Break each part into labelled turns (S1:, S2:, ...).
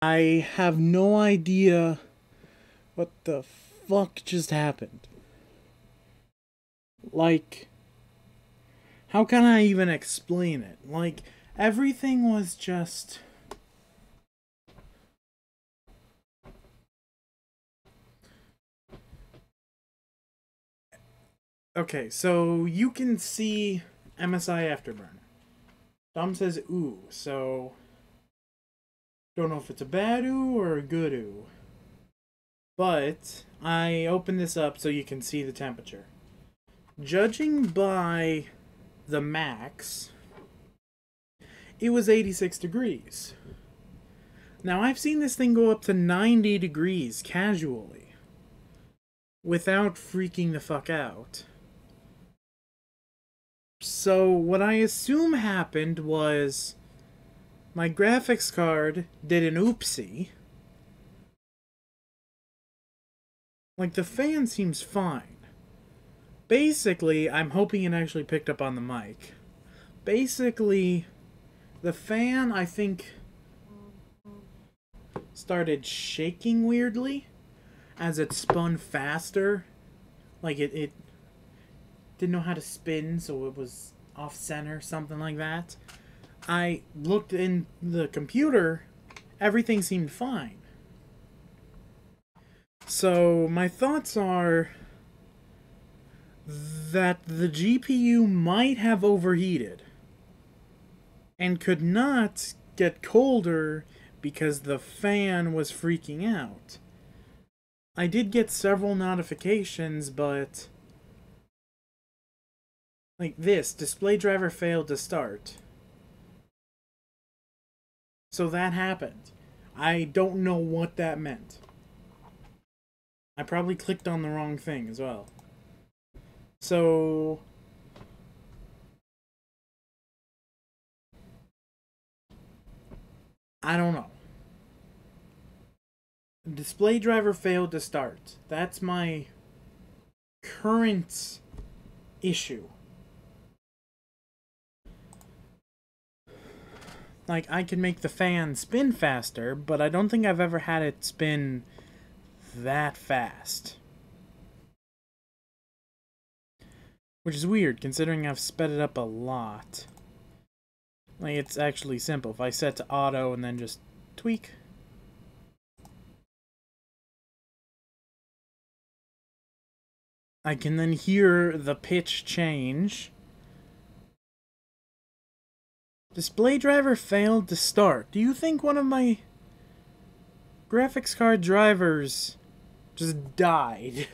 S1: I have no idea what the fuck just happened. Like, how can I even explain it? Like, everything was just... Okay, so you can see MSI Afterburner. Dom says ooh, so... Don't know if it's a bad ooh or a good ooh. But I opened this up so you can see the temperature. Judging by the max, it was 86 degrees. Now, I've seen this thing go up to 90 degrees casually without freaking the fuck out. So, what I assume happened was my graphics card did an oopsie. Like, the fan seems fine. Basically, I'm hoping it actually picked up on the mic. Basically, the fan, I think, started shaking weirdly as it spun faster. Like, it didn't know how to spin, so it was off center, something like that. I looked in the computer, everything seemed fine. So, my thoughts are that the GPU might have overheated and could not get colder because the fan was freaking out. I did get several notifications, but like this, display driver failed to start. So that happened. I don't know what that meant. I probably clicked on the wrong thing as well. So I don't know. Display driver failed to start. That's my current issue. Like, I can make the fan spin faster, but I don't think I've ever had it spin that fast. Which is weird, considering I've sped it up a lot. Like, it's actually simple. If I set to auto and then just tweak. I can then hear the pitch change. Display driver failed to start. Do you think one of my graphics card drivers just died?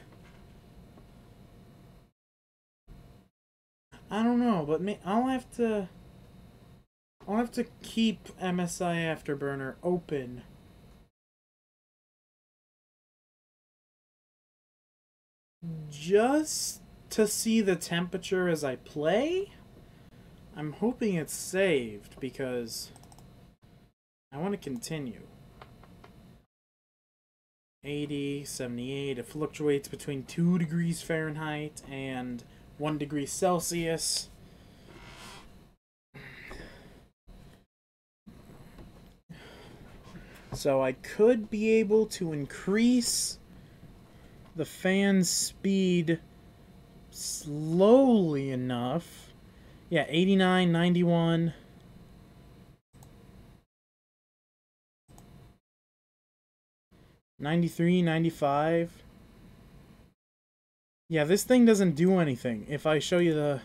S1: I don't know, but I'll have to keep MSI Afterburner open just to see the temperature as I play. I'm hoping it's saved because I want to continue. 80, 78, it fluctuates between 2 degrees Fahrenheit and 1 degree Celsius. So I could be able to increase the fan speed slowly enough. Yeah, 89, 91. '93, '95. Yeah, this thing doesn't do anything. If I show you the...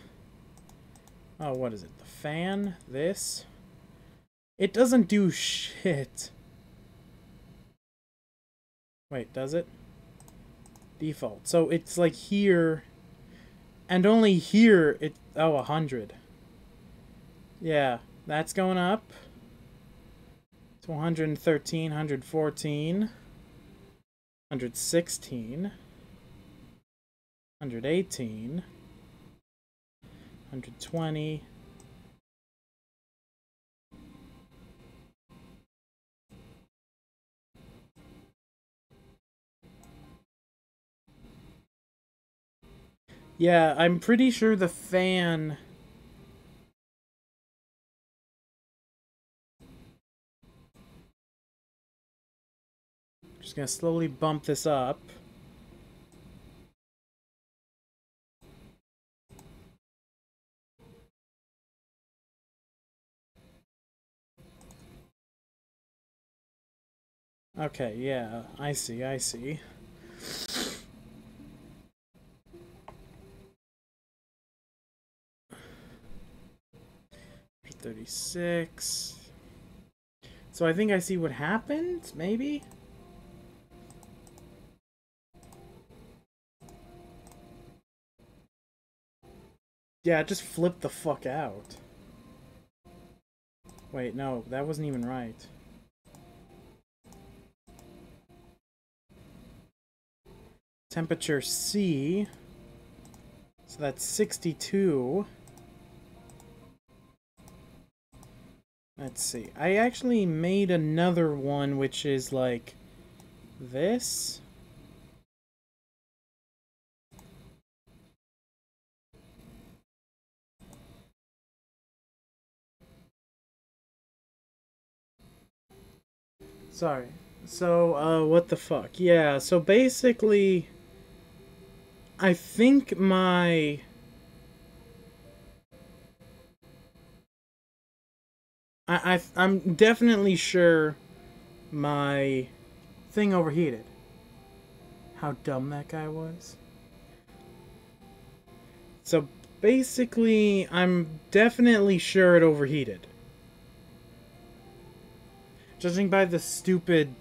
S1: Oh, what is it? The fan? This? It doesn't do shit. Wait, does it? Default. So it's like here... And only here, it... Oh, 100. Yeah, that's going up. To 113, 114. 116. 118. 120. Yeah, I'm pretty sure the fan... Just gonna slowly bump this up. Okay, yeah, I see, I see. $36. So I think I see what happened, maybe? Yeah, just flip the fuck out. Wait, no, that wasn't even right. Temperature C. So that's 62. Let's see. I actually made another one which is like this. Sorry. So, what the fuck? Yeah, so basically, I think I'm definitely sure my thing overheated. How dumb that guy was. So basically, I'm definitely sure it overheated. Judging by the stupid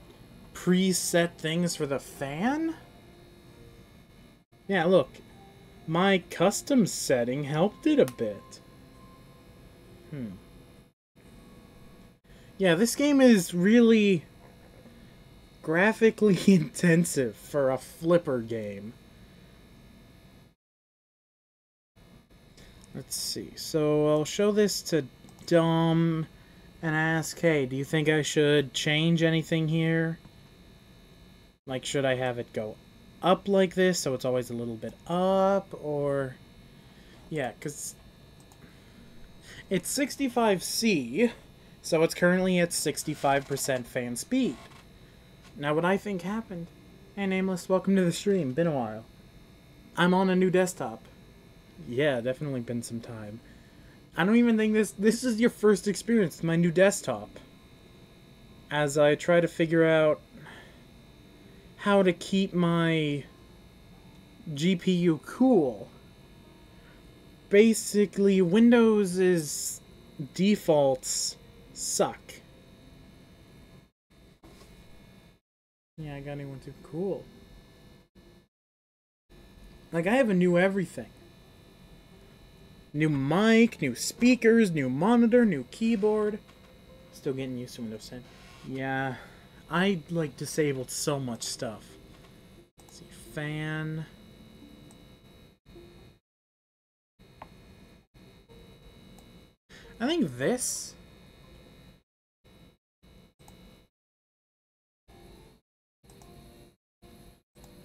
S1: preset things for the fan? Yeah, look. My custom setting helped it a bit. Yeah, this game is really graphically intensive for a flipper game. Let's see. So I'll show this to Dom and ask, hey, do you think I should change anything here? Like, should I have it go up like this so it's always a little bit up? Or, yeah, because it's 65C, so it's currently at 65% fan speed. Now, what I think happened... Hey, Nameless, welcome to the stream. Been a while. I'm on a new desktop. Yeah, definitely been some time. I don't even think this is your first experience with my new desktop. As I try to figure out how to keep my GPU cool. Basically, Windows's defaults suck. Yeah, I got anyone too cool. Like, I have a new everything. New mic, new speakers, new monitor, new keyboard. Still getting used to Windows 10. Yeah, I, like, disabled so much stuff. Let's see, fan. I think this...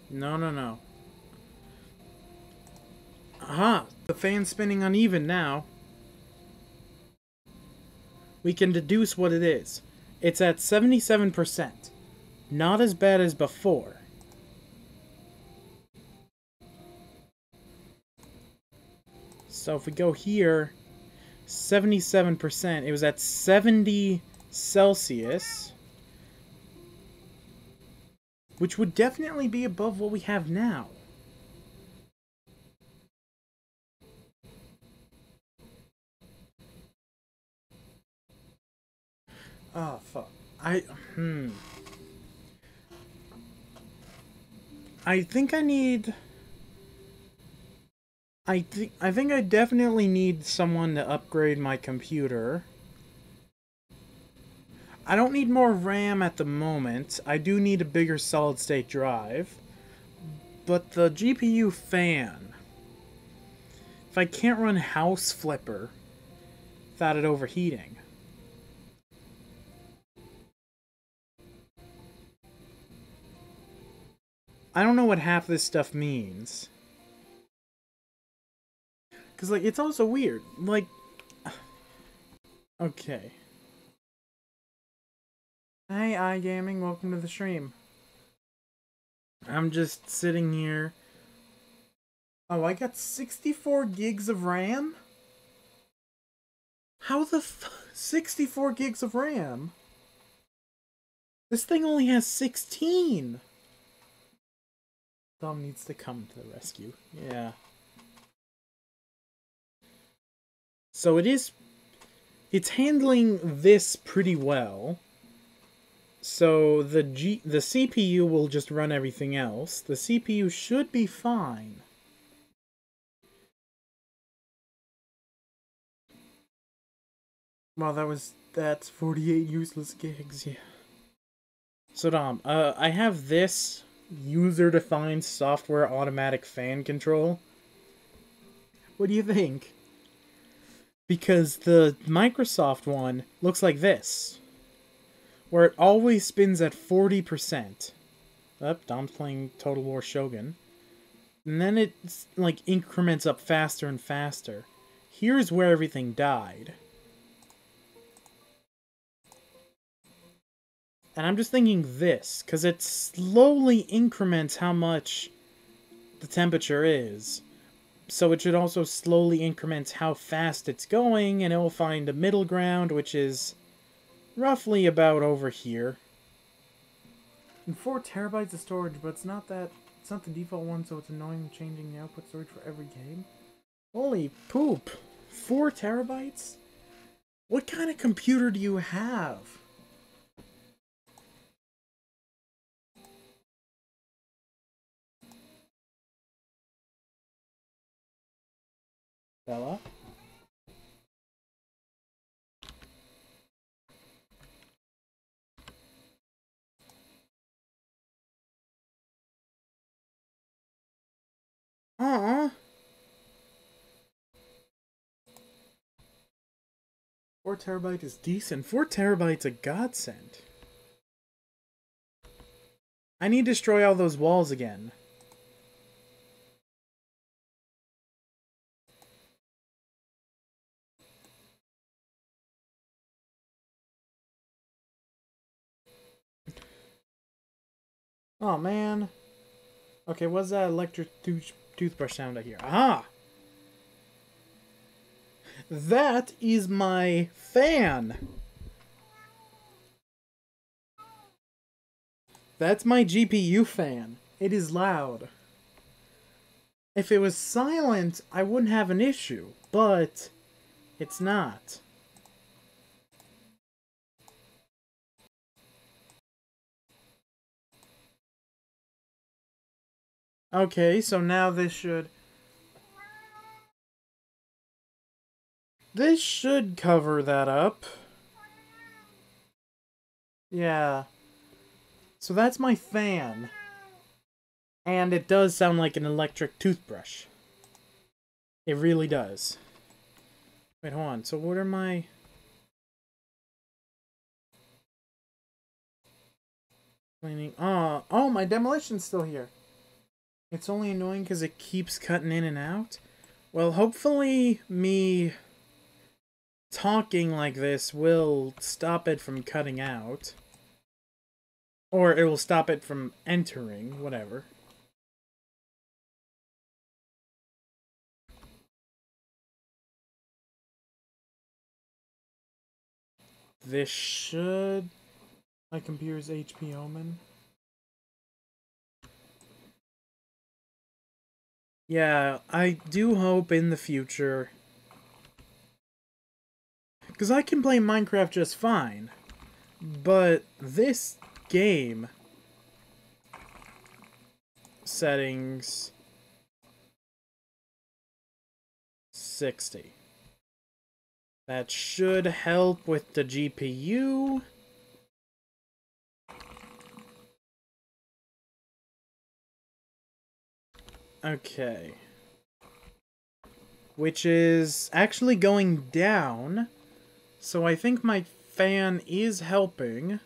S1: No. Aha! The fan's spinning uneven now. We can deduce what it is. It's at 77%. Not as bad as before. So if we go here, 77%. It was at 70 Celsius. Which would definitely be above what we have now. Oh, fuck. I think I need... I think I definitely need someone to upgrade my computer. I don't need more RAM at the moment. I do need a bigger solid-state drive. But the GPU fan... If I can't run House Flipper without it overheating... I don't know what half this stuff means. Because, like, it's also weird. Like... Okay. Hey, iGaming, welcome to the stream. I'm just sitting here. Oh, I got 64 gigs of RAM? How the 64 gigs of RAM? This thing only has 16! Dom needs to come to the rescue. Yeah. So it's handling this pretty well. So the CPU will just run everything else. The CPU should be fine. Well, that's 48 useless gigs, yeah. So Dom, I have this user-defined software automatic fan control. What do you think? Because the Microsoft one looks like this, where it always spins at 40%. Oh, Dom's playing Total War Shogun. And then it's like increments up faster and faster. Here's where everything died. And I'm just thinking this, because it slowly increments how much the temperature is. So it should also slowly increment how fast it's going, and it will find a middle ground, which is roughly about over here. And 4 terabytes of storage, but it's not the default one, so it's annoying changing the output storage for every game. Holy poop! 4 terabytes? What kind of computer do you have? Bella? Aww. 4 terabytes is decent. 4 terabytes a godsend. I need to destroy all those walls again. Oh man. Okay, what's that electric toothbrush sound I hear? Aha! That is my fan! That's my GPU fan. It is loud. If it was silent, I wouldn't have an issue, but it's not. Okay, so now this should cover that up. Yeah. So that's my fan. And it does sound like an electric toothbrush. It really does. Wait, hold on. So what are my... cleaning? Oh, my demolition's still here. It's only annoying because it keeps cutting in and out. Well, hopefully me talking like this will stop it from cutting out. Or it will stop it from entering, whatever. This should... My computer's HP Omen. Yeah, I do hope in the future... Because I can play Minecraft just fine. But this game... Settings... 60. That should help with the GPU. Okay. Which is actually going down. So I think my fan is helping.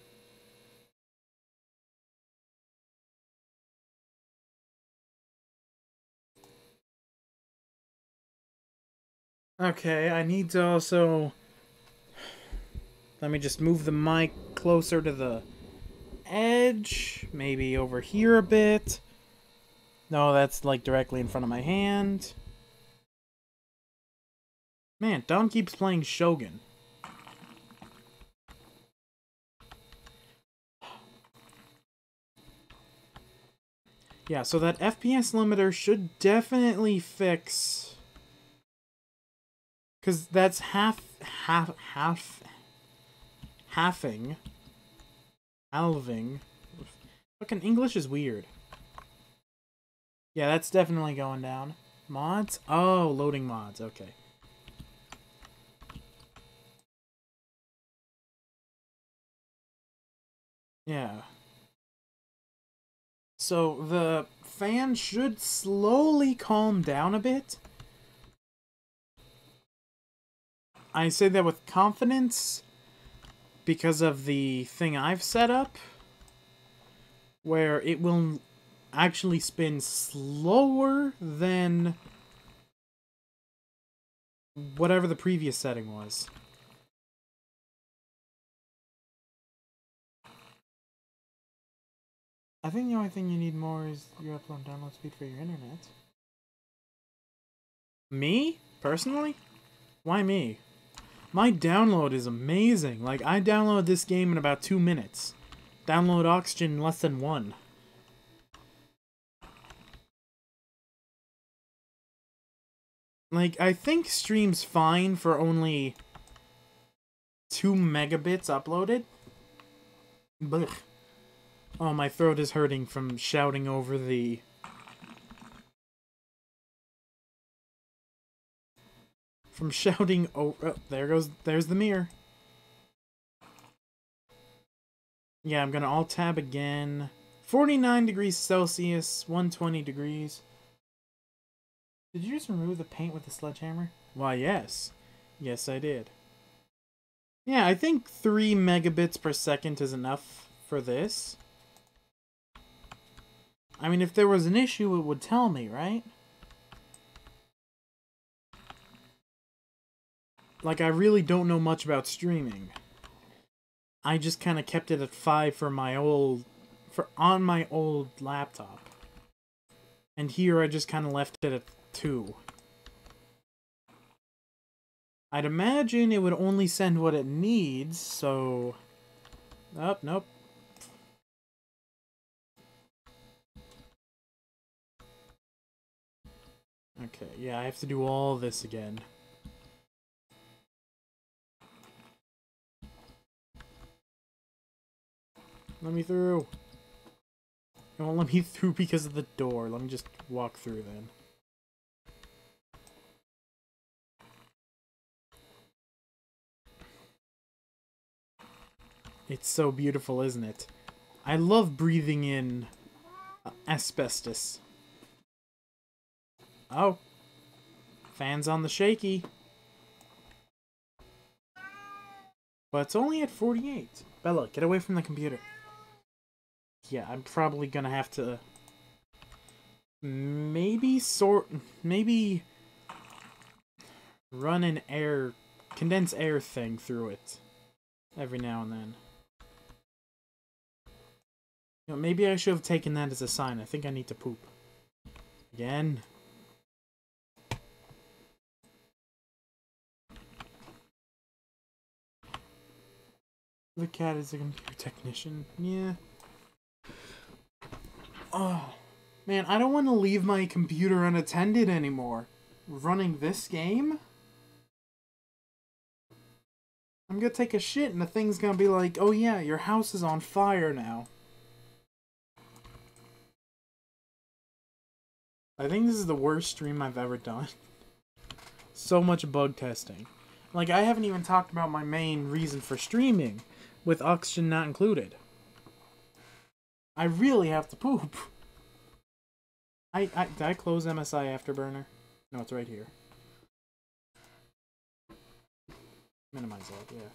S1: Okay, I need to also... Let me just move the mic closer to the edge. Maybe over here a bit. No, that's like directly in front of my hand. Man, Dom keeps playing Shogun. Yeah, so that FPS limiter should definitely fix... Because that's halving. Fucking English is weird. Yeah, that's definitely going down. Mods? Oh, loading mods, okay. Yeah. So, the fan should slowly calm down a bit. I say that with confidence because of the thing I've set up, where it will actually spin slower than whatever the previous setting was. I think the only thing you need more is your upload and download speed for your internet. Me? Personally? Why me? My download is amazing. Like, I downloaded this game in about 2 minutes. Download Oxygen in less than 1. Like, I think stream's fine for only 2 megabits uploaded. Blech. Oh, my throat is hurting from shouting over the... From shouting over... Oh, there's the mirror. Yeah, I'm gonna alt-tab again. 49 degrees Celsius, 120 degrees. Did you just remove the paint with the sledgehammer? Why, yes. Yes, I did. Yeah, I think 3 megabits per second is enough for this. I mean, if there was an issue, it would tell me, right? Like, I really don't know much about streaming. I just kind of kept it at 5 for my old... on my old laptop. And here I just kind of left it at 2. I'd imagine it would only send what it needs, so... Oh, nope. Okay, yeah, I have to do all this again. Let me through. It won't let me through because of the door. Let me just walk through then. It's so beautiful, isn't it? I love breathing in asbestos. Oh. Fans on the shaky. But it's only at 48. Bella, get away from the computer. Yeah, I'm probably gonna have to... Maybe run an air... Condense air thing through it. Every now and then. You know, maybe I should have taken that as a sign. I think I need to poop. Again. The cat is a computer technician. Yeah. Oh. Man, I don't want to leave my computer unattended anymore. Running this game? I'm gonna take a shit and the thing's gonna be like, oh yeah, your house is on fire now. I think this is the worst stream I've ever done. So much bug testing. Like, I haven't even talked about my main reason for streaming, with Oxygen not included. I really have to poop. Did I close MSI Afterburner? No, it's right here. Minimize that, yeah.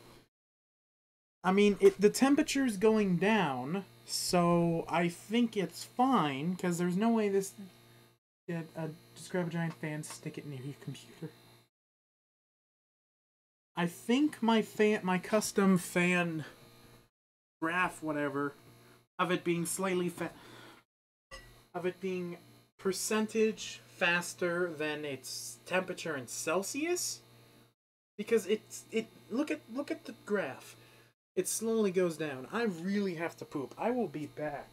S1: I mean, the temperature's going down, so I think it's fine, because there's no way this... Yeah, just grab a giant fan, stick it near your computer. I think my custom fan graph, whatever, of it being percentage faster than its temperature in Celsius, because it look at the graph. It slowly goes down. I really have to poop. I will be back.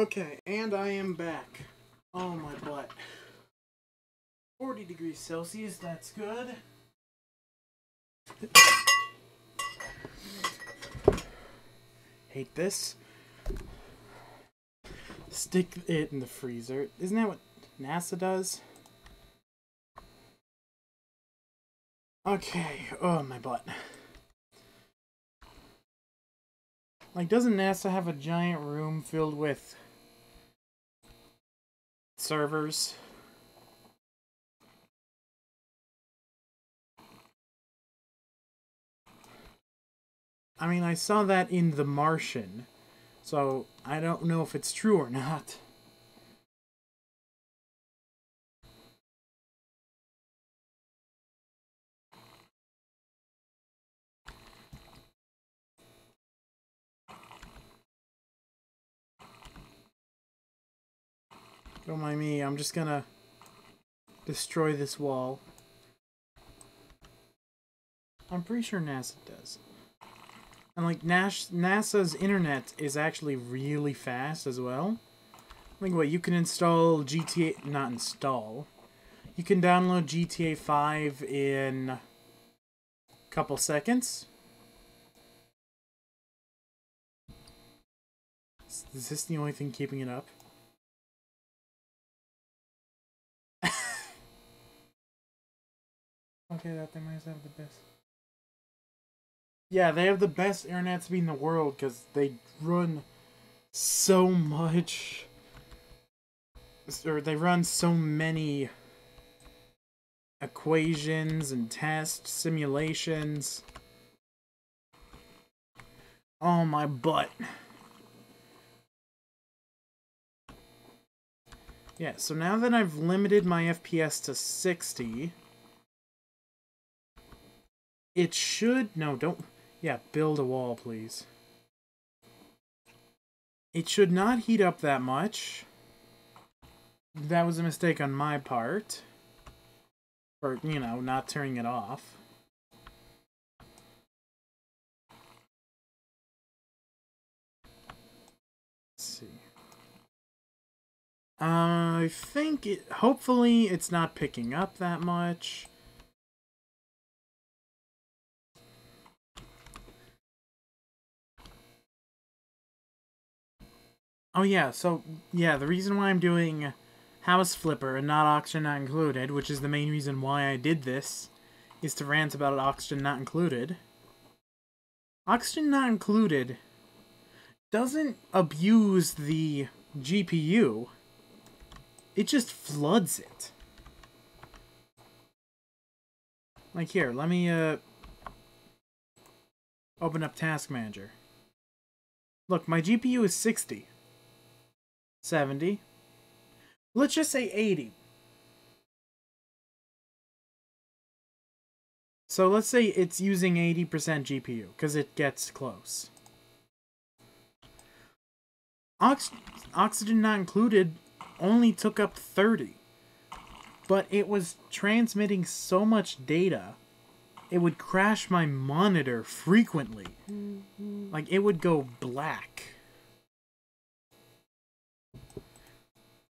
S1: Okay, and I am back. Oh my butt. 40 degrees Celsius, that's good. Hate this. Stick it in the freezer. Isn't that what NASA does? Okay, oh my butt. Like, doesn't NASA have a giant room filled with servers? I mean, I saw that in The Martian, so I don't know if it's true or not. Don't mind me, I'm just gonna destroy this wall. I'm pretty sure NASA does. And like, NASA's internet is actually really fast as well. Like what, you can install GTA... Not install. You can download GTA 5 in a couple seconds. Is this the only thing keeping it up? Okay, that they might have the best. Yeah, they have the best internet speed in the world because they run so much. Or they run so many equations and test simulations. Oh my butt. Yeah, so now that I've limited my FPS to 60, it should... No, don't... Yeah, build a wall, please. It should not heat up that much. That was a mistake on my part. For, you know, not turning it off. Let's see. I think it... Hopefully it's not picking up that much. Oh yeah, so, yeah, the reason why I'm doing House Flipper and not Oxygen Not Included, which is the main reason why I did this, is to rant about Oxygen Not Included. Oxygen Not Included doesn't abuse the GPU, it just floods it. Like here, let me open up Task Manager. Look, my GPU is 60. 70. Let's just say 80. So let's say it's using 80% GPU, because it gets close. Oxygen Not Included only took up 30. But it was transmitting so much data, it would crash my monitor frequently. Like, it would go black.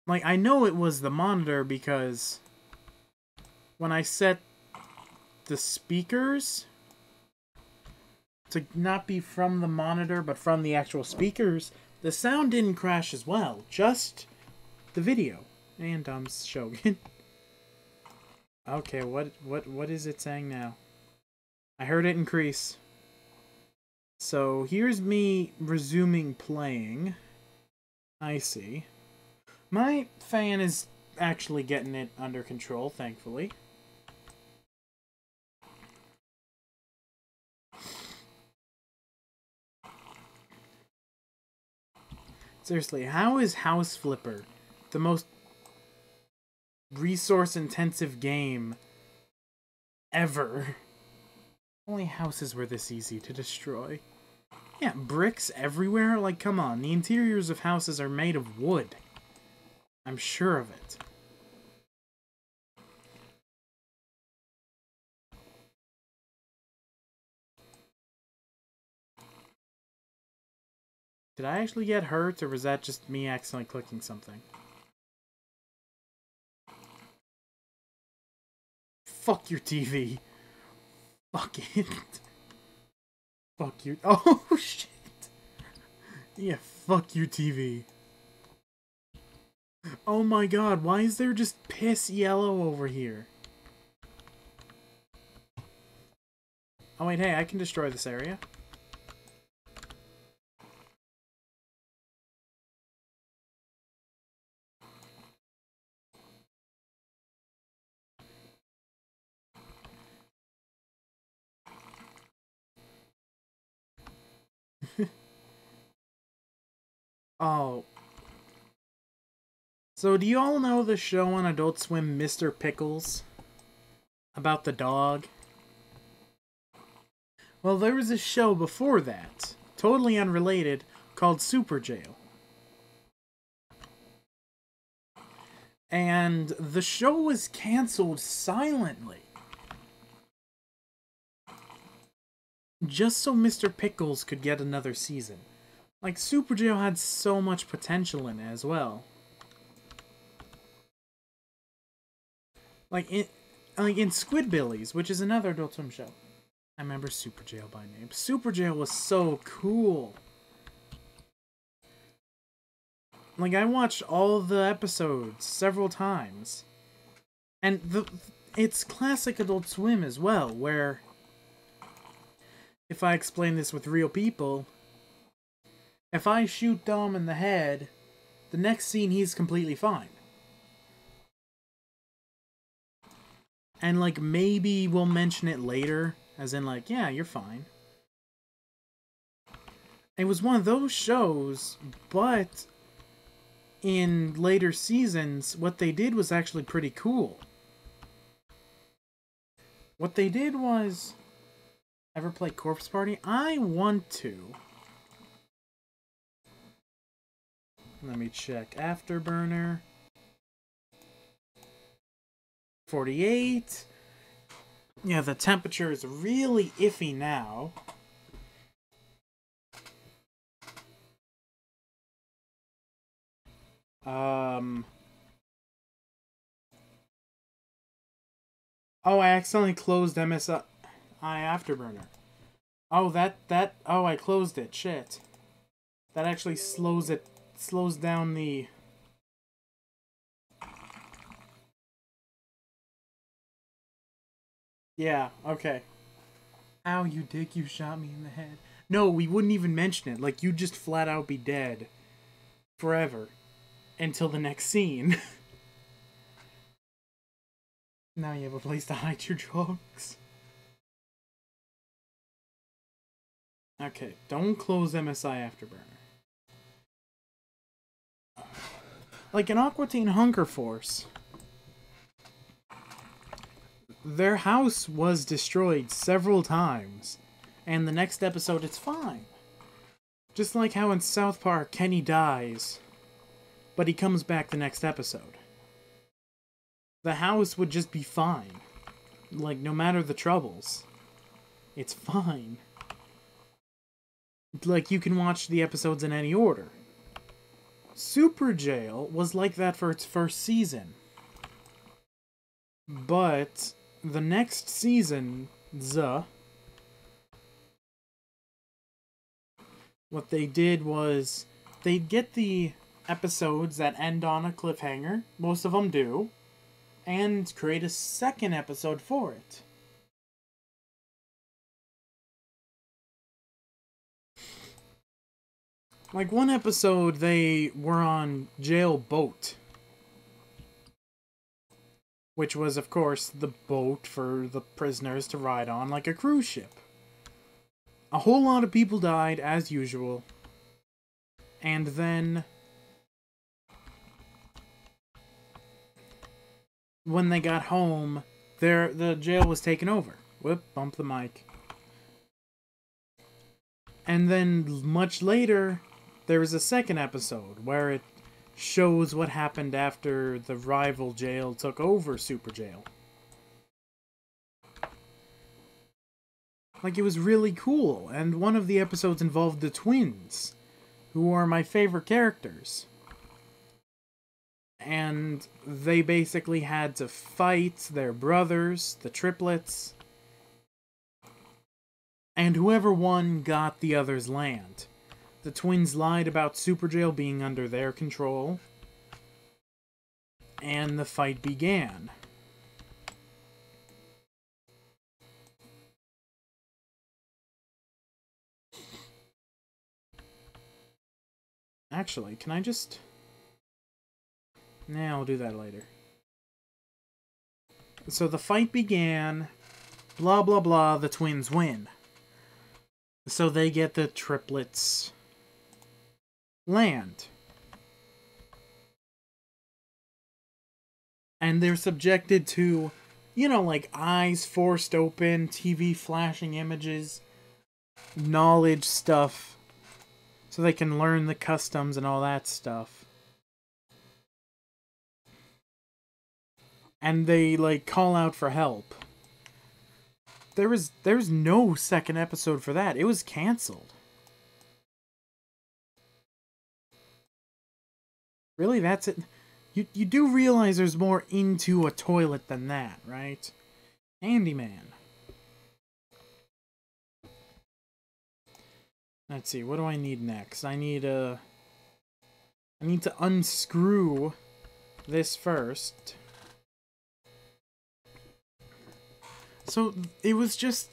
S1: Like, I know it was the monitor because when I set the speakers to not be from the monitor but from the actual speakers, the sound didn't crash as well, just the video. And Dom's Shogun. Okay, what is it saying now? I heard it increase. So here's me resuming playing. I see. My fan is actually getting it under control, thankfully. Seriously, how is House Flipper the most resource-intensive game ever? Only houses were this easy to destroy. Yeah, bricks everywhere? Like, come on, the interiors of houses are made of wood. I'm sure of it. Did I actually get hurt, or was that just me accidentally clicking something? Fuck your TV. Fuck it. Fuck you. Oh, shit. Yeah, fuck your TV. Oh my god, why is there just piss yellow over here? Oh wait, hey, I can destroy this area. Oh. So do you all know the show on Adult Swim, Mr. Pickles? About the dog? Well, there was a show before that, totally unrelated, called Super Jail. And the show was cancelled silently. Just so Mr. Pickles could get another season. Like, Super Jail had so much potential in it as well. Like in Squidbillies, which is another Adult Swim show. I remember Super Jail by name. Super Jail was so cool. Like, I watched all the episodes several times. And it's classic Adult Swim as well, where, if I explain this with real people, if I shoot Dom in the head, the next scene he's completely fine. And, like, maybe we'll mention it later, as in, like, yeah, you're fine. It was one of those shows, but in later seasons, what they did was actually pretty cool. What they did was... Ever play Corpse Party? I want to. Let me check. Afterburner. 48. Yeah, the temperature is really iffy now. Oh, I accidentally closed MSI Afterburner. Oh, oh, I closed it. Shit. That actually slows down the... Yeah, okay. Ow, you dick, you shot me in the head. No, we wouldn't even mention it. Like, you'd just flat out be dead. Forever. Until the next scene. Now you have a place to hide your drugs. Okay, don't close MSI Afterburner. Like in Aqua Teen Hunger Force, their house was destroyed several times, and the next episode it's fine. Just like how in South Park, Kenny dies, but he comes back the next episode. The house would just be fine. Like, no matter the troubles. It's fine. Like, you can watch the episodes in any order. Super Jail was like that for its first season. But the next season, what they did was they'd get the episodes that end on a cliffhanger, most of them do, and create a second episode for it. Like one episode, they were on jail boat. Which was, of course, the boat for the prisoners to ride on, like a cruise ship. A whole lot of people died, as usual. And then... when they got home, the jail was taken over. Whoop, bump the mic. And then, much later, there was a second episode, where it shows what happened after the rival jail took over Super Jail. Like, it was really cool, and one of the episodes involved the twins, who are my favorite characters. And they basically had to fight their brothers, the triplets, and whoever won got the other's land. The twins lied about Superjail being under their control, and the fight began. Actually, can I just... Nah, I'll do that later. So the fight began, blah blah blah, the twins win. So they get the triplets' land. And they're subjected to, you know, like eyes forced open, TV flashing images, knowledge stuff, so they can learn the customs and all that stuff. And they, like, call out for help. There's no second episode for that. It was canceled. Really, that's it? You do realize there's more into a toilet than that, right? Handyman. Let's see, what do I need next? I need to unscrew this first. So, it was just...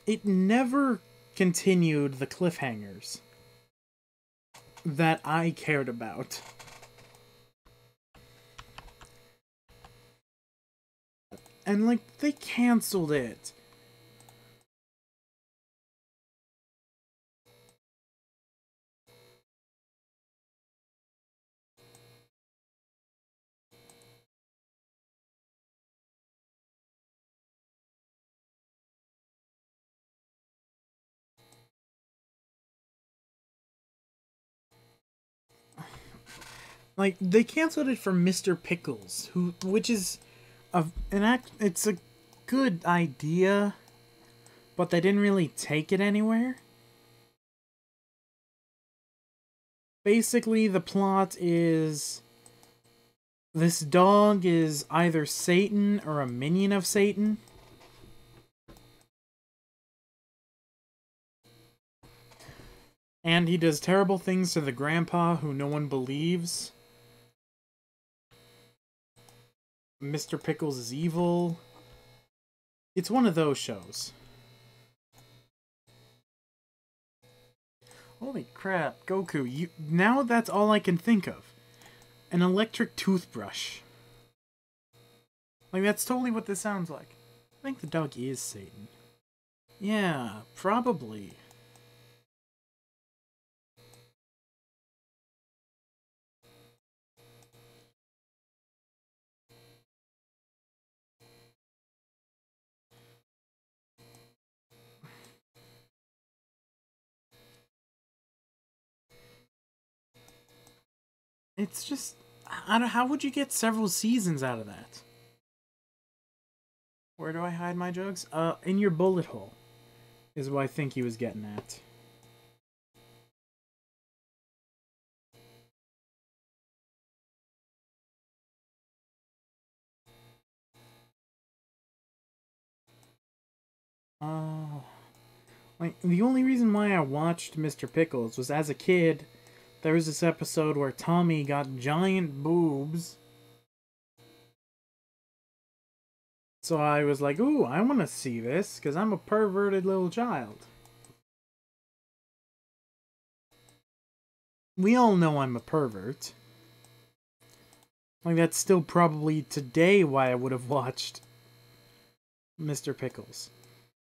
S1: It never continued the cliffhangers that I cared about. And, like, they canceled it. Like, they canceled it for Mr. Pickles, which is it's a good idea, but they didn't really take it anywhere. Basically, the plot is this dog is either Satan or a minion of Satan. And he does terrible things to the grandpa who no one believes. Mr. Pickles is evil. It's one of those shows. Holy crap, Goku, now that's all I can think of. An electric toothbrush. Like, that's totally what this sounds like. I think the dog is Satan. Yeah, probably. It's just... how would you get several seasons out of that? Where do I hide my jugs? In your bullet hole. Is what I think he was getting at. Like, the only reason why I watched Mr. Pickles was as a kid, there was this episode where Tommy got giant boobs. So I was like, ooh, I want to see this, because I'm a perverted little child. We all know I'm a pervert. Like, that's still probably today why I would have watched Mr. Pickles.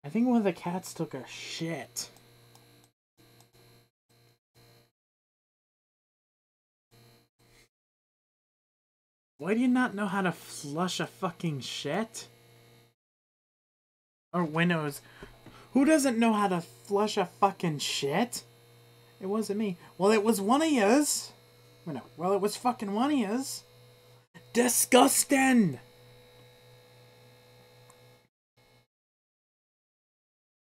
S1: I think one of the cats took a shit. Why do you not know how to flush a fucking shit? Or Winnows. Who doesn't know how to flush a fucking shit? It wasn't me. Well, it was one of yous. Well, it was fucking one of yous. Disgusting!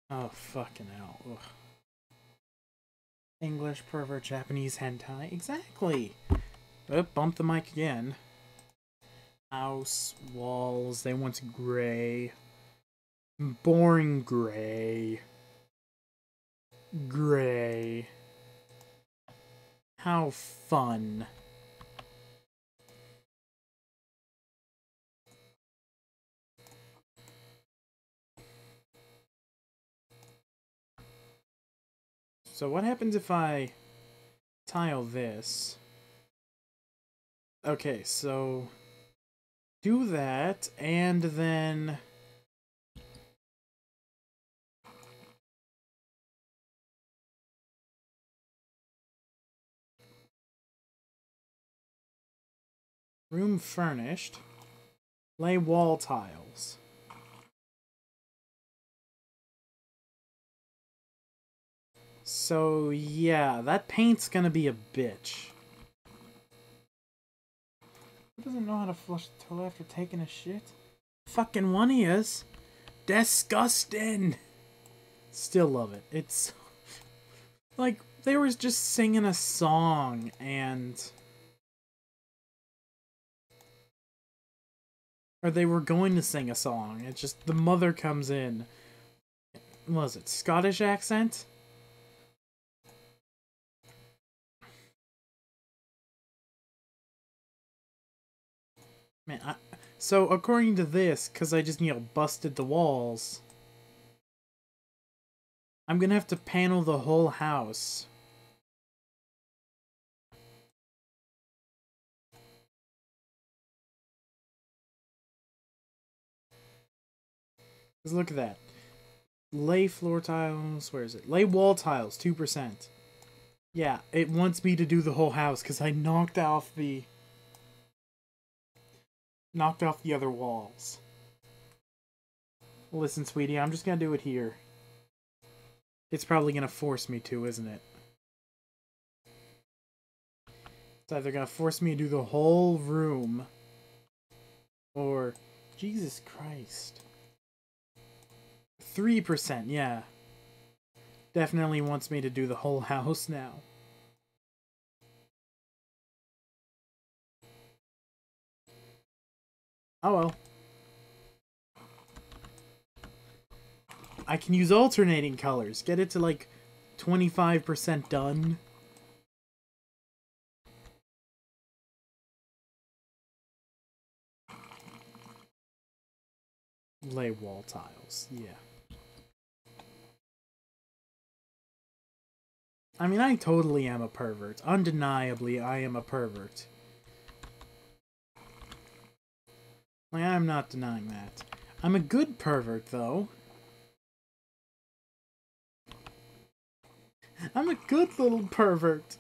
S1: Oh, fucking hell. Ugh. English pervert Japanese hentai. Exactly. Oh, bump the mic again. House, walls, they want gray. Boring gray. Gray. How fun. So what happens if I tile this? Okay, so do that, and then room furnished. Lay wall tiles. So yeah, that paint's gonna be a bitch. Who doesn't know how to flush the toilet after taking a shit? Fucking one he is. Disgusting. Still love it. It's like they were just singing a song and or they were going to sing a song. It's just the mother comes in. What was it? Scottish accent? Man, so according to this, because I just, busted the walls, I'm gonna have to panel the whole house. Because look at that. Lay floor tiles, where is it? Lay wall tiles, 2%. Yeah, it wants me to do the whole house, because I knocked off the other walls. Listen, sweetie, I'm just gonna do it here. It's probably gonna force me to, isn't it? It's either gonna force me to do the whole room, or... Jesus Christ. 3%, yeah. Definitely wants me to do the whole house now. Oh well. I can use alternating colors. Get it to like 25% done. Lay wall tiles, yeah. I mean, I totally am a pervert. Undeniably, I am a pervert. Like, I'm not denying that. I'm a good pervert, though. I'm a good little pervert.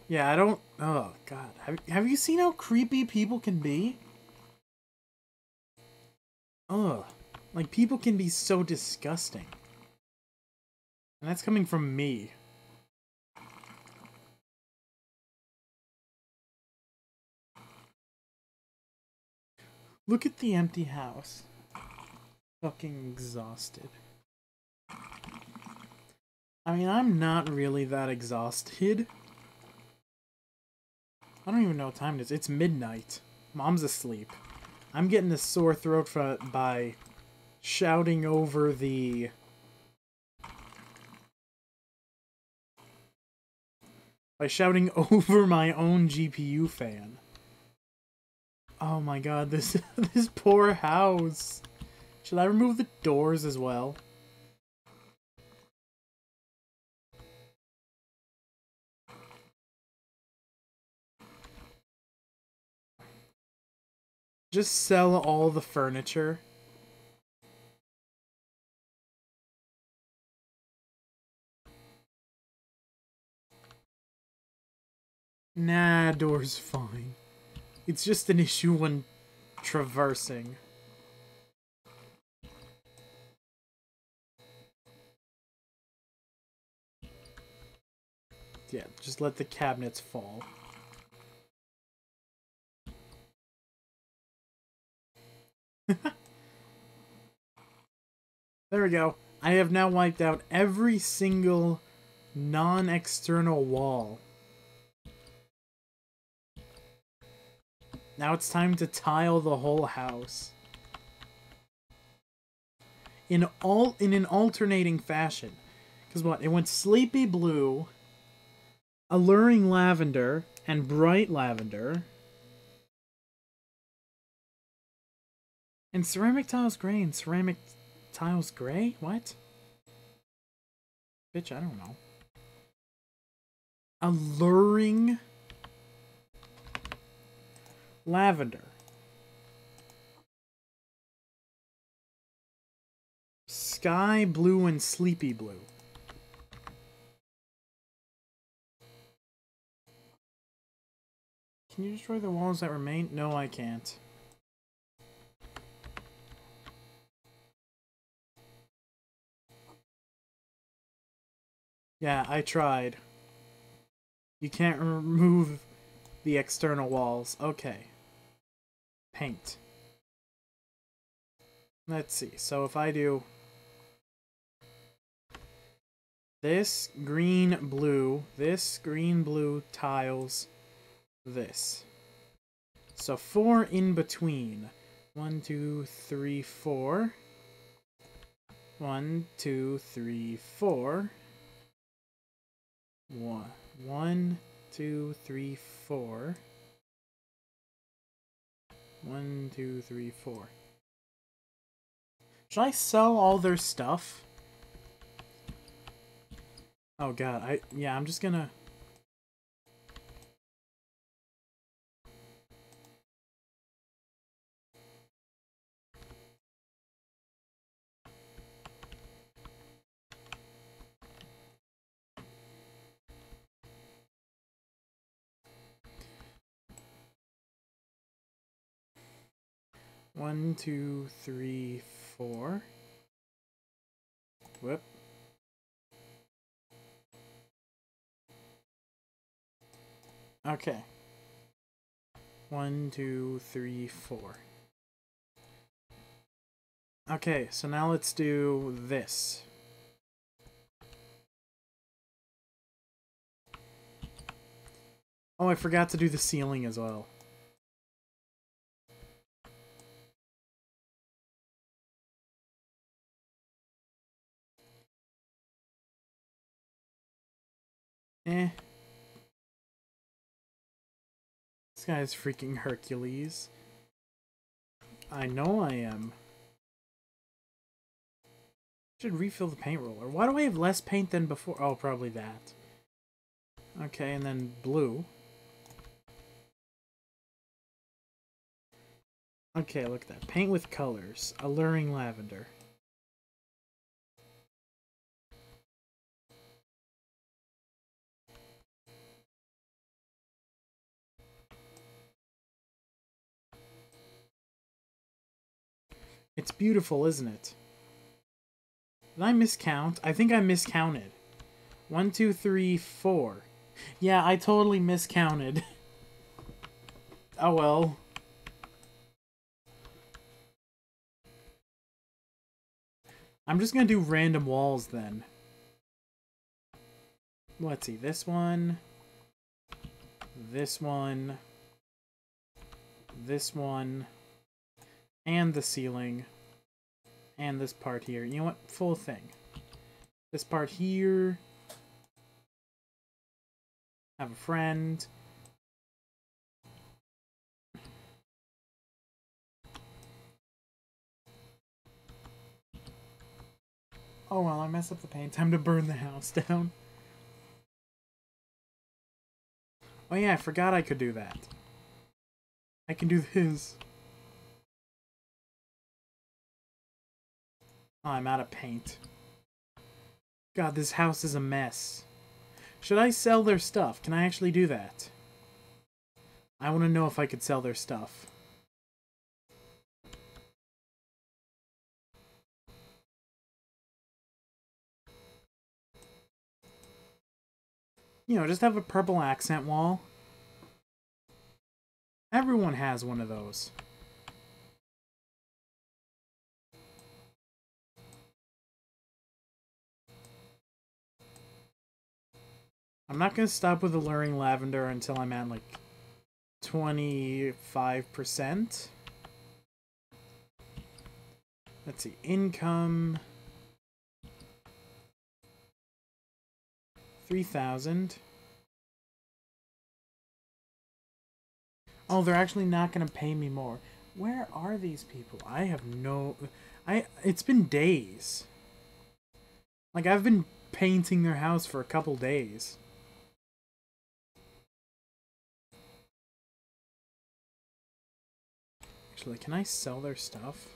S1: Yeah, I don't... Oh, God. Have you seen how creepy people can be? Ugh. Like, people can be so disgusting. And that's coming from me. Look at the empty house. Fucking exhausted. I mean, I'm not really that exhausted. I don't even know what time it is. It's midnight. Mom's asleep. I'm getting a sore throat by shouting over the... By shouting over my own GPU fan. Oh my god, this poor house. Should I remove the doors as well? Just sell all the furniture. Nah, door's fine. It's just an issue when traversing. Yeah, just let the cabinets fall. There we go. I have now wiped out every single non-external wall. Now it's time to tile the whole house. In an alternating fashion. Because what? It went sleepy blue, alluring lavender, and bright lavender. And ceramic tiles gray and ceramic tiles gray? What? Bitch, I don't know. Alluring lavender. Sky blue and sleepy blue. Can you destroy the walls that remain? No, I can't. Yeah, I tried. You can't remove the external walls. Okay. Paint. Let's see. So if I do this green blue tiles this. So 4 in between. 1, 2, 3, 4. 1, 2, 3, 4. 1, 2, 3, 4. 1, 2, 3, 4. Should I sell all their stuff? Oh god, yeah, I'm just gonna... One, 2, 3, 4. Whoop. Okay. 1, 2, 3, 4. Okay, so now let's do this. Oh, I forgot to do the ceiling as well. Eh. This guy's freaking Hercules. I know I am. Should refill the paint roller. Why do I have less paint than before? Oh, probably that. Okay, and then blue. Okay, look at that. Paint with colors. Alluring lavender. It's beautiful, isn't it? Did I miscount? I think I miscounted. 1, 2, 3, 4. Yeah, I totally miscounted. Oh well. I'm just gonna do random walls then. Let's see, this one, this one, this one, and the ceiling, and this part here. You know what? Full thing. This part here. Have a friend. Oh well, I messed up the paint. Time to burn the house down. Oh yeah, I forgot I could do that. I can do this. Oh, I'm out of paint. God, this house is a mess. Should I sell their stuff? Can I actually do that? I want to know if I could sell their stuff. You know, just have a purple accent wall. Everyone has one of those. I'm not going to stop with Alluring Lavender until I'm at, like, 25%. Let's see. Income. 3,000. Oh, they're actually not going to pay me more. Where are these people? I have no... It's been days. Like, I've been painting their house for a couple days. Actually, can I sell their stuff?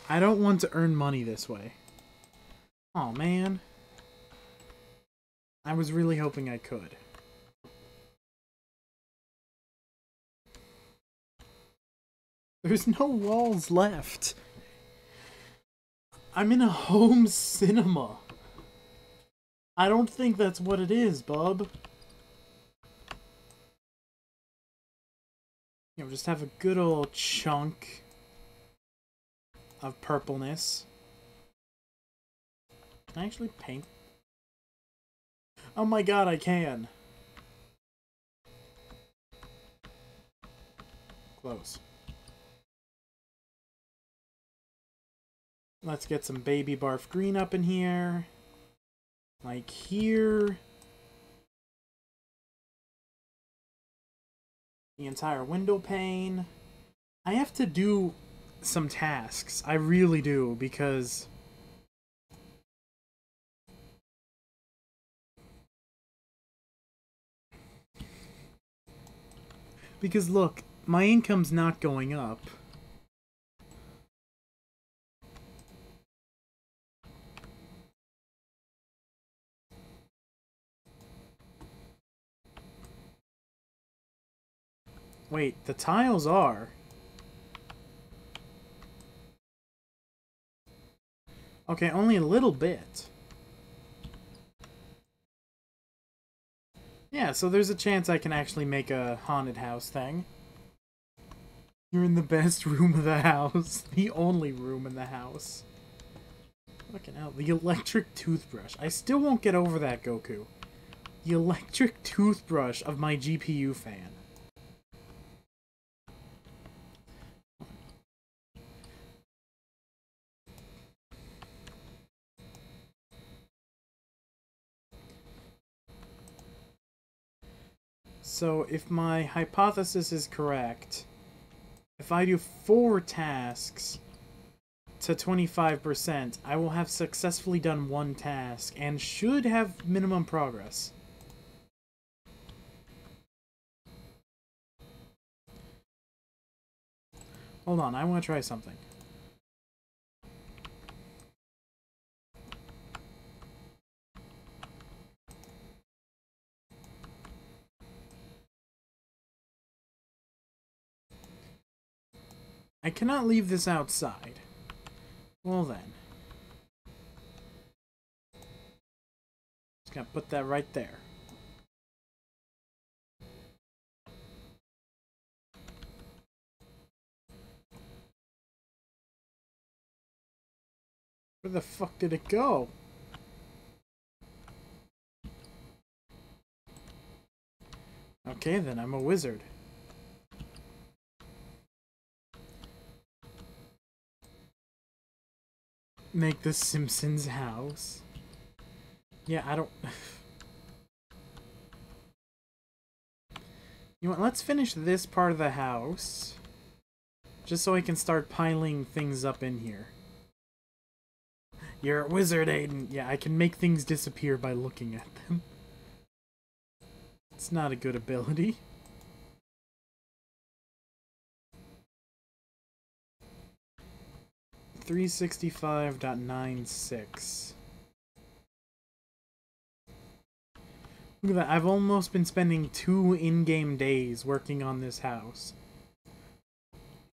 S1: I don't want to earn money this way. Oh man. I was really hoping I could. There's no walls left. I'm in a home cinema. I don't think that's what it is, bub. You know, just have a good old chunk of purpleness. Can I actually paint? Oh my god, I can. Close. Let's get some baby barf green up in here. Like here. The entire window pane. I have to do some tasks. I really do, because... Because look, my income's not going up. Wait, the tiles are. Okay, only a little bit. Yeah, so there's a chance I can actually make a haunted house thing. You're in the best room of the house. The only room in the house. Fucking hell. The electric toothbrush. I still won't get over that, Goku. The electric toothbrush of my GPU fan. So, if my hypothesis is correct, if I do 4 tasks to 25%, I will have successfully done 1 task and should have minimum progress. Hold on, I want to try something. I cannot leave this outside. Well then. Just gonna put that right there. Where the fuck did it go? Okay, then I'm a wizard. Make the Simpsons house. Yeah, I don't... You know what, let's finish this part of the house. Just so I can start piling things up in here. You're a wizard, Aiden. Yeah, I can make things disappear by looking at them. It's not a good ability. .365.96. Look at that, I've almost been spending 2 in-game days working on this house.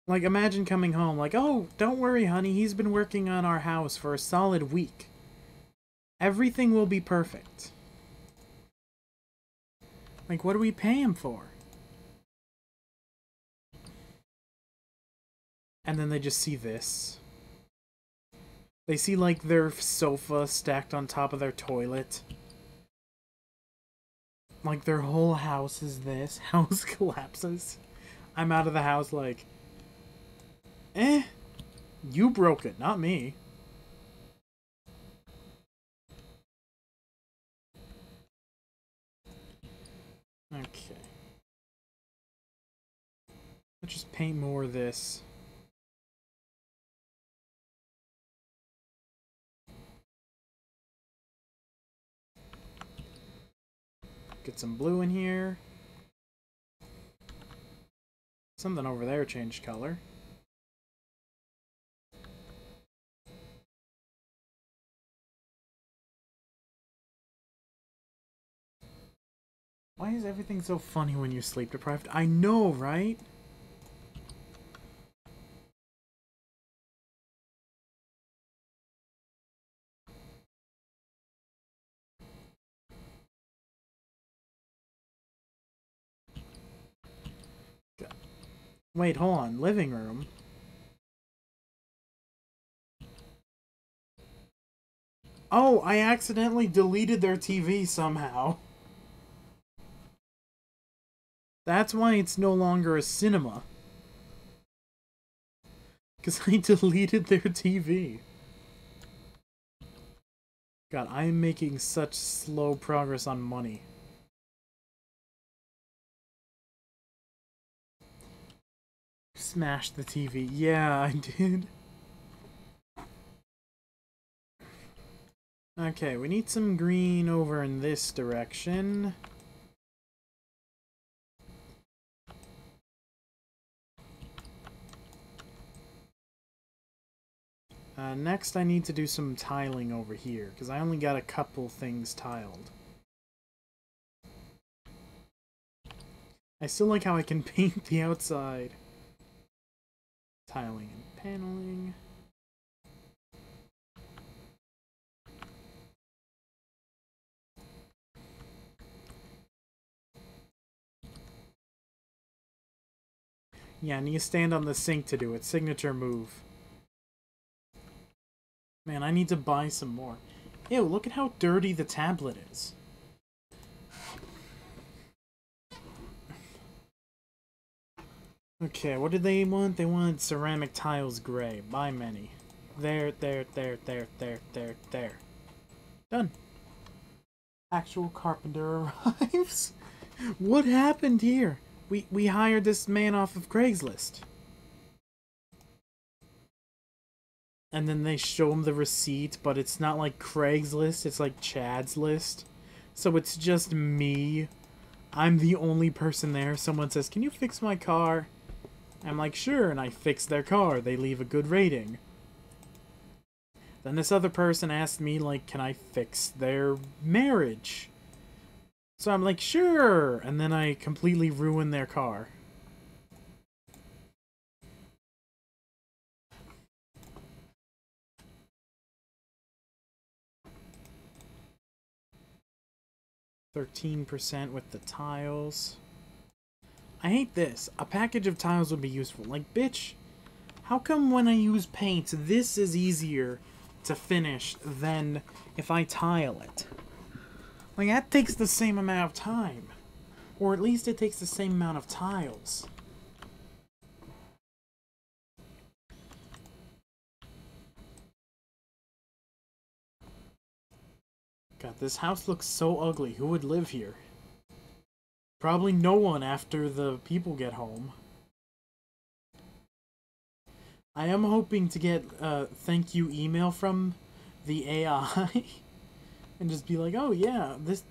S1: Like, imagine coming home like, oh, don't worry, honey, he's been working on our house for a solid week. Everything will be perfect. Like, what do we pay him for? And then they just see this. They see, like, their sofa stacked on top of their toilet. Like, their whole house is this. House collapses. I'm out of the house like, you broke it, not me. Okay. Let's just paint more of this. Get some blue in here. Something over there changed color. Why is everything so funny when you're sleep deprived? I know, right? Wait, hold on. Living room. Oh, I accidentally deleted their TV somehow. That's why it's no longer a cinema. Because I deleted their TV. God, I am making such slow progress on money. Smashed the TV. Yeah, I did. Okay, we need some green over in this direction. Next I need to do some tiling over here, because I only got a couple things tiled. I still like how I can paint the outside. Tiling and paneling. Yeah, and you stand on the sink to do it. Signature move. Man, I need to buy some more. Ew, look at how dirty the tablet is. Okay, what did they want? They wanted ceramic tiles gray. Buy many. There. Done. Actual carpenter arrives? What happened here? We hired this man off of Craigslist. And then they show him the receipt, but it's not like Craigslist, it's like Chad's List. So it's just me. I'm the only person there. Someone says, "Can you fix my car?" I'm like, "Sure," and I fix their car. They leave a good rating. Then this other person asked me, like, "Can I fix their marriage?" So I'm like, "Sure," and then I completely ruin their car. %13% with the tiles. I hate this. A package of tiles would be useful. Like, bitch, how come when I use paint, this is easier to finish than if I tile it? Like, that takes the same amount of time. Or at least it takes the same amount of tiles. God, this house looks so ugly. Who would live here? Probably no one after the people get home. I am hoping to get a thank you email from the AI and just be like, "Oh yeah, this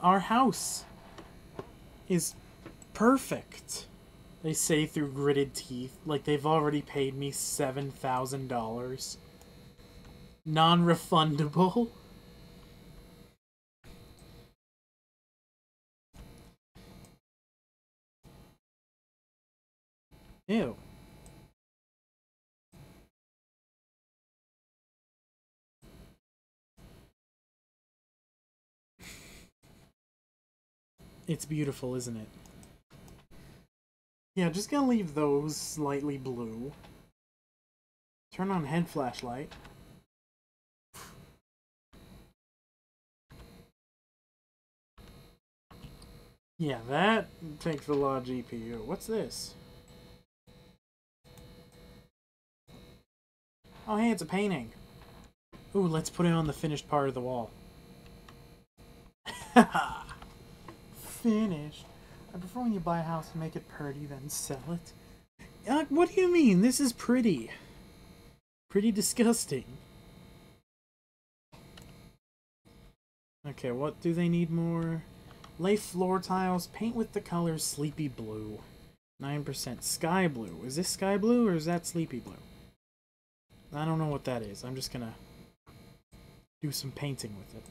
S1: our house is perfect." They say through gritted teeth, like they've already paid me $7,000. Non-refundable. Ew. It's beautiful, isn't it? Yeah, just gonna leave those slightly blue. Turn on head flashlight. Yeah, that takes a lot of GPU. What's this? Oh, hey, it's a painting. Ooh, let's put it on the finished part of the wall. Haha! Finished. I prefer when you buy a house and make it pretty, then sell it. What do you mean? This is pretty. Pretty disgusting. Okay, what do they need more? Lay floor tiles. Paint with the color Sleepy Blue. 9%. Sky Blue. Is this Sky Blue or is that Sleepy Blue? I don't know what that is. I'm just gonna do some painting with it.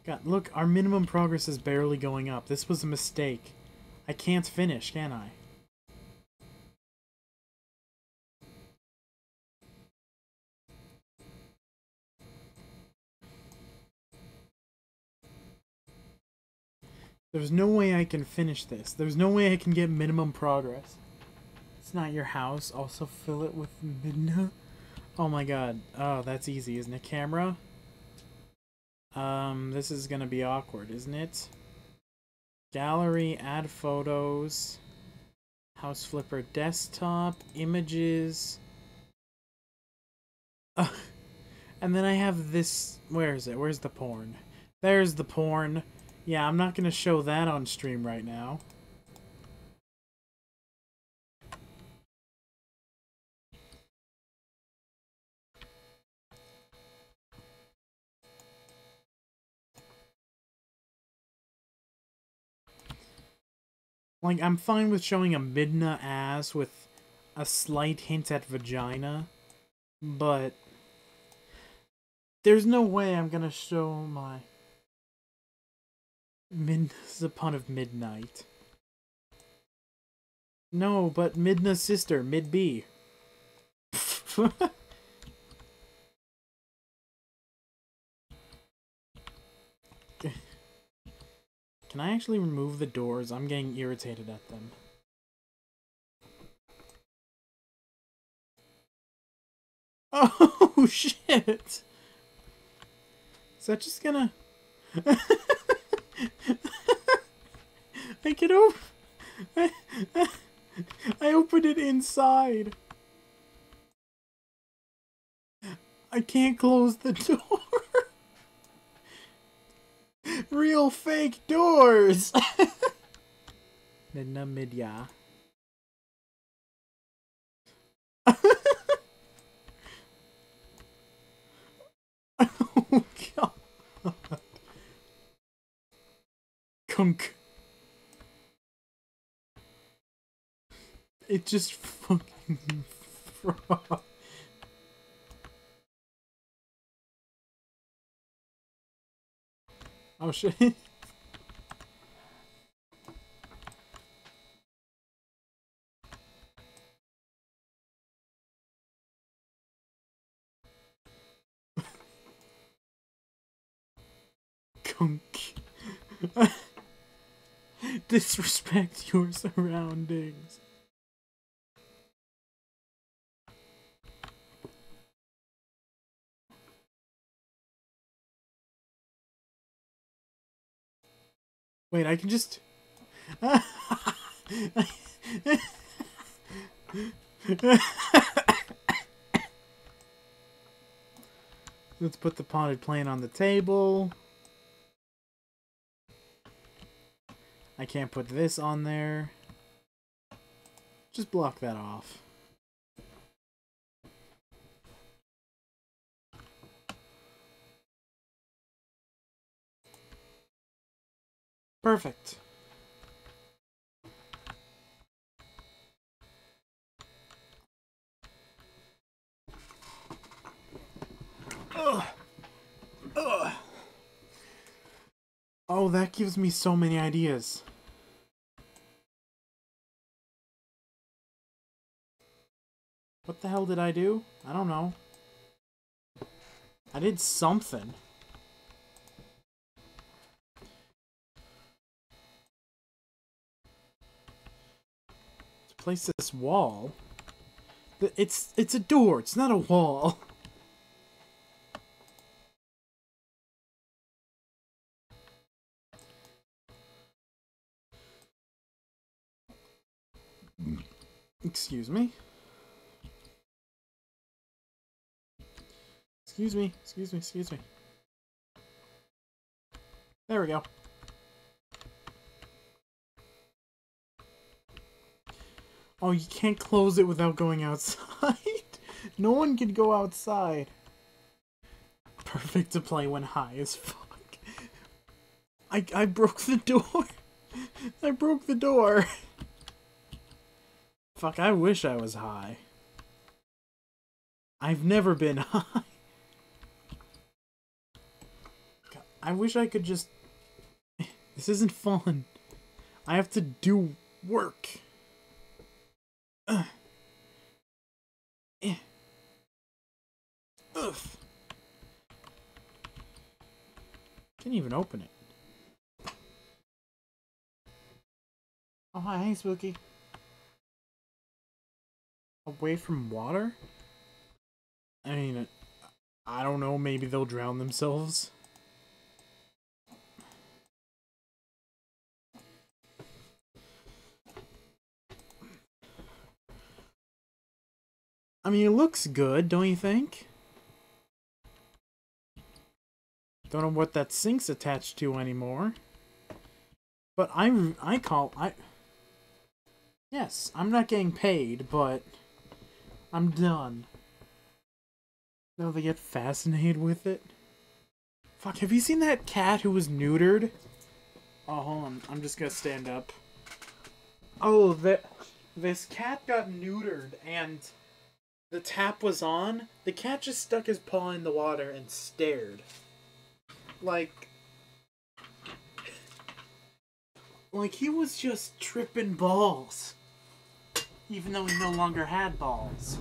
S1: God, look, our minimum progress is barely going up. This was a mistake. I can't finish, can I? There's no way I can finish this. There's no way I can get minimum progress. It's not your house. Also fill it with midna. Oh my god. Oh, that's easy, isn't it? Camera? This is gonna be awkward, isn't it? Gallery, add photos. House flipper desktop. Images. And then I have this... Where is it? Where's the porn? There's the porn. Yeah, I'm not gonna show that on stream right now. Like, I'm fine with showing a Midna ass with a slight hint at vagina, but there's no way I'm gonna show my Midna's Pun of Midnight. No, but Midna's sister, Mid-B. Can I actually remove the doors? I'm getting irritated at them. Oh, shit! Is that just gonna... I can open... I opened it inside. I can't close the door. Real fake doors. Midna midya. Oh god. Kunk. It just fucking frog. Oh shit. Kunk. Disrespect your surroundings. Wait, I can just... Let's put the potted plant on the table. I can't put this on there. Just block that off. Perfect. Ugh. Ugh. Oh, that gives me so many ideas. What the hell did I do? I don't know. I did something. To place this wall. It's a door. It's not a wall. Excuse me. Excuse me, excuse me, excuse me. There we go. Oh, you can't close it without going outside? No one can go outside. Perfect to play when high as fuck. I broke the door. I broke the door. Fuck, I wish I was high. I've never been high. God, I wish I could just... This isn't fun. I have to do work. Ugh. Ugh. Can't even open it. Oh, hi. Hey, Spooky. Away from water? I mean, I don't know. Maybe they'll drown themselves. I mean, it looks good, don't you think? Don't know what that sink's attached to anymore. But yes, I'm not getting paid, but I'm done. Now they get fascinated with it. Fuck, have you seen that cat who was neutered? Oh, hold on. I'm just gonna stand up. Oh, this cat got neutered, and the tap was on. The cat just stuck his paw in the water and stared. Like he was just tripping balls. Even though he no longer had balls.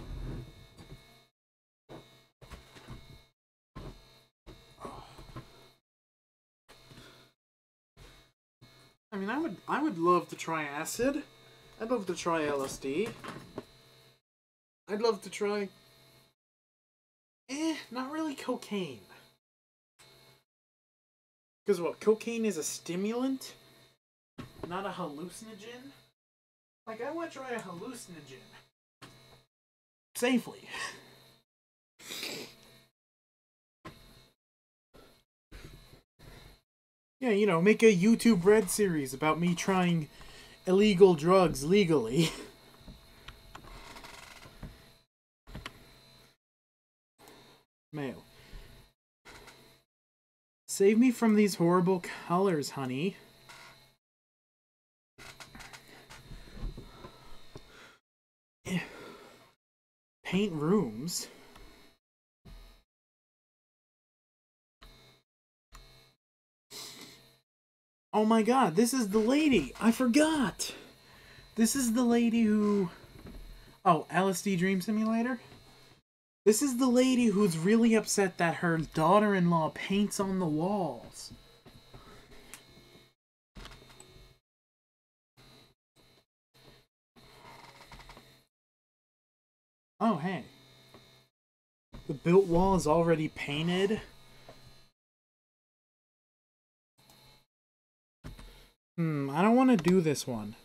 S1: I mean, I would love to try acid. I'd love to try LSD. I'd love to try... not really cocaine. Because what, cocaine is a stimulant? Not a hallucinogen? Like, I want to try a hallucinogen. Safely. Yeah, you know, make a YouTube Red series about me trying illegal drugs legally. Mail. Save me from these horrible colors, honey. Paint rooms. Oh my god, this is the lady! I forgot! This is the lady who... Oh, LSD Dream Simulator? This is the lady who's really upset that her daughter-in-law paints on the walls. Oh, hey. The built wall is already painted. I don't want to do this one.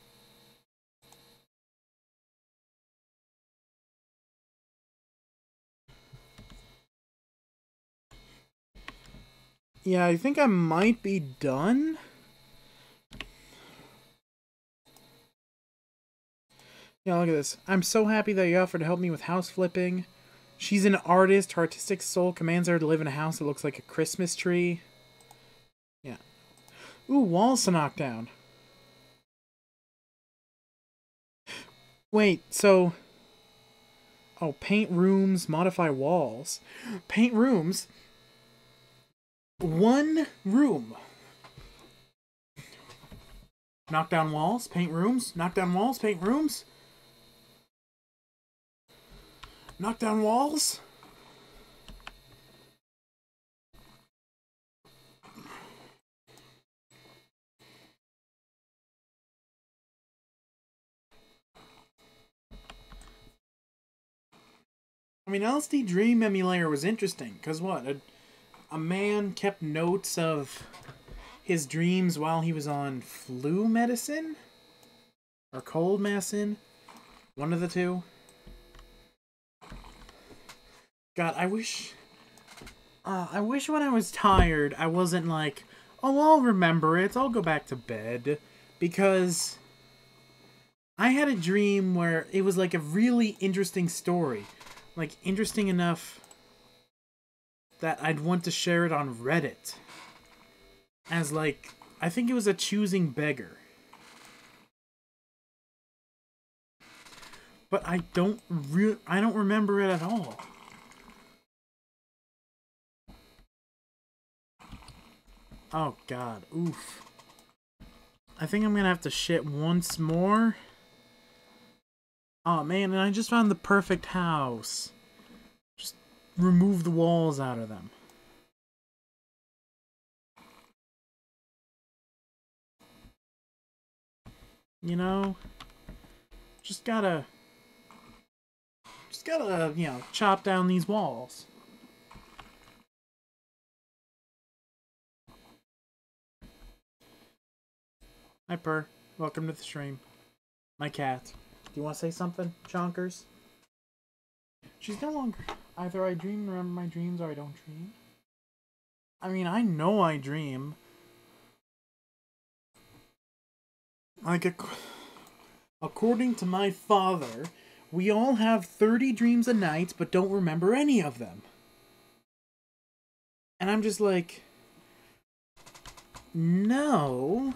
S1: Yeah, I think I might be done. Yeah, look at this. I'm so happy that you offered to help me with house flipping. She's an artist. Her artistic soul commands her to live in a house that looks like a Christmas tree. Yeah. Ooh, walls to knock down. Wait, so... Oh, paint rooms, modify walls. Paint rooms? One room. Knock down walls, paint rooms. Knock down walls, paint rooms. Knock down walls. I mean, LSD Dream Emulator was interesting, because what? A man kept notes of his dreams while he was on flu medicine? Or cold medicine? One of the two. God, I wish when I was tired, I wasn't like, oh, I'll remember it. I'll go back to bed. Because I had a dream where it was like a really interesting story. Like, interesting enough that I'd want to share it on Reddit. As, like, I think it was a choosing beggar. But I don't remember it at all. Oh, God. Oof. I think I'm gonna have to shit once more. Oh, man, and I just found the perfect house. Just remove the walls out of them. You know? Just gotta, you know, chop down these walls. Hi, Purr. Welcome to the stream. My cat. Do you want to say something, Chonkers? She's no longer... Either I dream, remember my dreams, or I don't dream. I mean, I know I dream. Like, according to my father, we all have 30 dreams a night, but don't remember any of them. And I'm just like... No...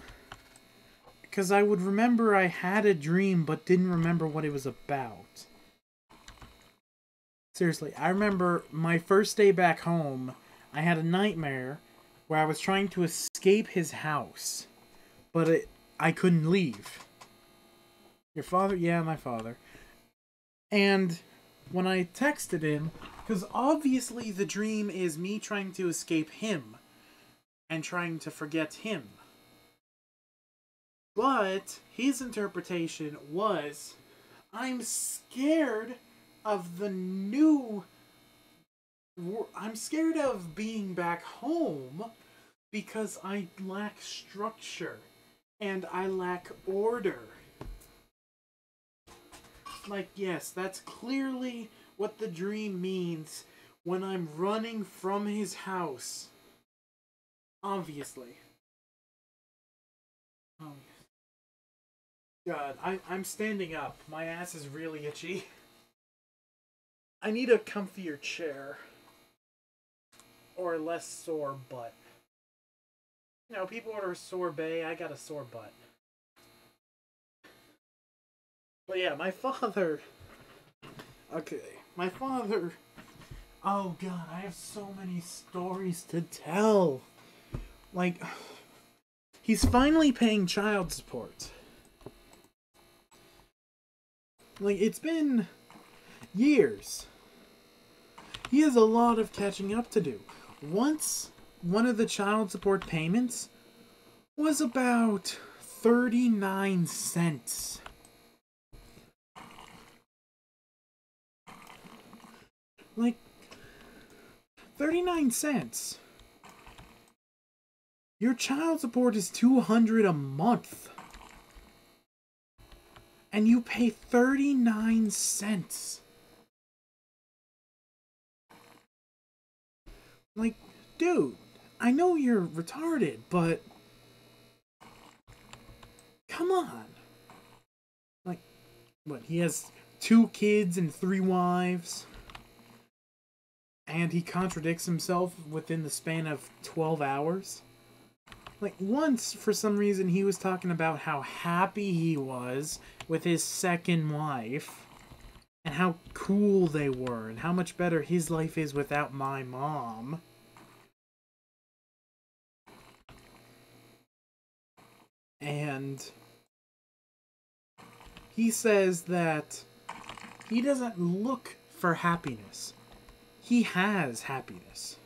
S1: Because I would remember I had a dream, but didn't remember what it was about. Seriously, I remember my first day back home, I had a nightmare where I was trying to escape his house. But I couldn't leave. Your father? Yeah, my father. And when I texted him, because obviously the dream is me trying to escape him. And trying to forget him. But his interpretation was, I'm scared of the new... I'm scared of being back home because I lack structure and I lack order. Like, yes, that's clearly what the dream means when I'm running from his house. Obviously. Oh, God, I'm standing up. My ass is really itchy. I need a comfier chair. Or a less sore butt. You know, people order a sorbet, I got a sore butt. But yeah, my father... Okay, my father... Oh God, I have so many stories to tell. Like, he's finally paying child support. Like, it's been years. He has a lot of catching up to do. Once, one of the child support payments was about 39 cents. Like, 39 cents. Your child support is $200 a month. And you pay 39 cents. Like, dude, I know you're retarded, but... Come on. Like, what, he has 2 kids and 3 wives? And he contradicts himself within the span of 12 hours? Like, once, for some reason, he was talking about how happy he was with his second wife. And how cool they were. And how much better his life is without my mom. And he says that he doesn't look for happiness. He has happiness.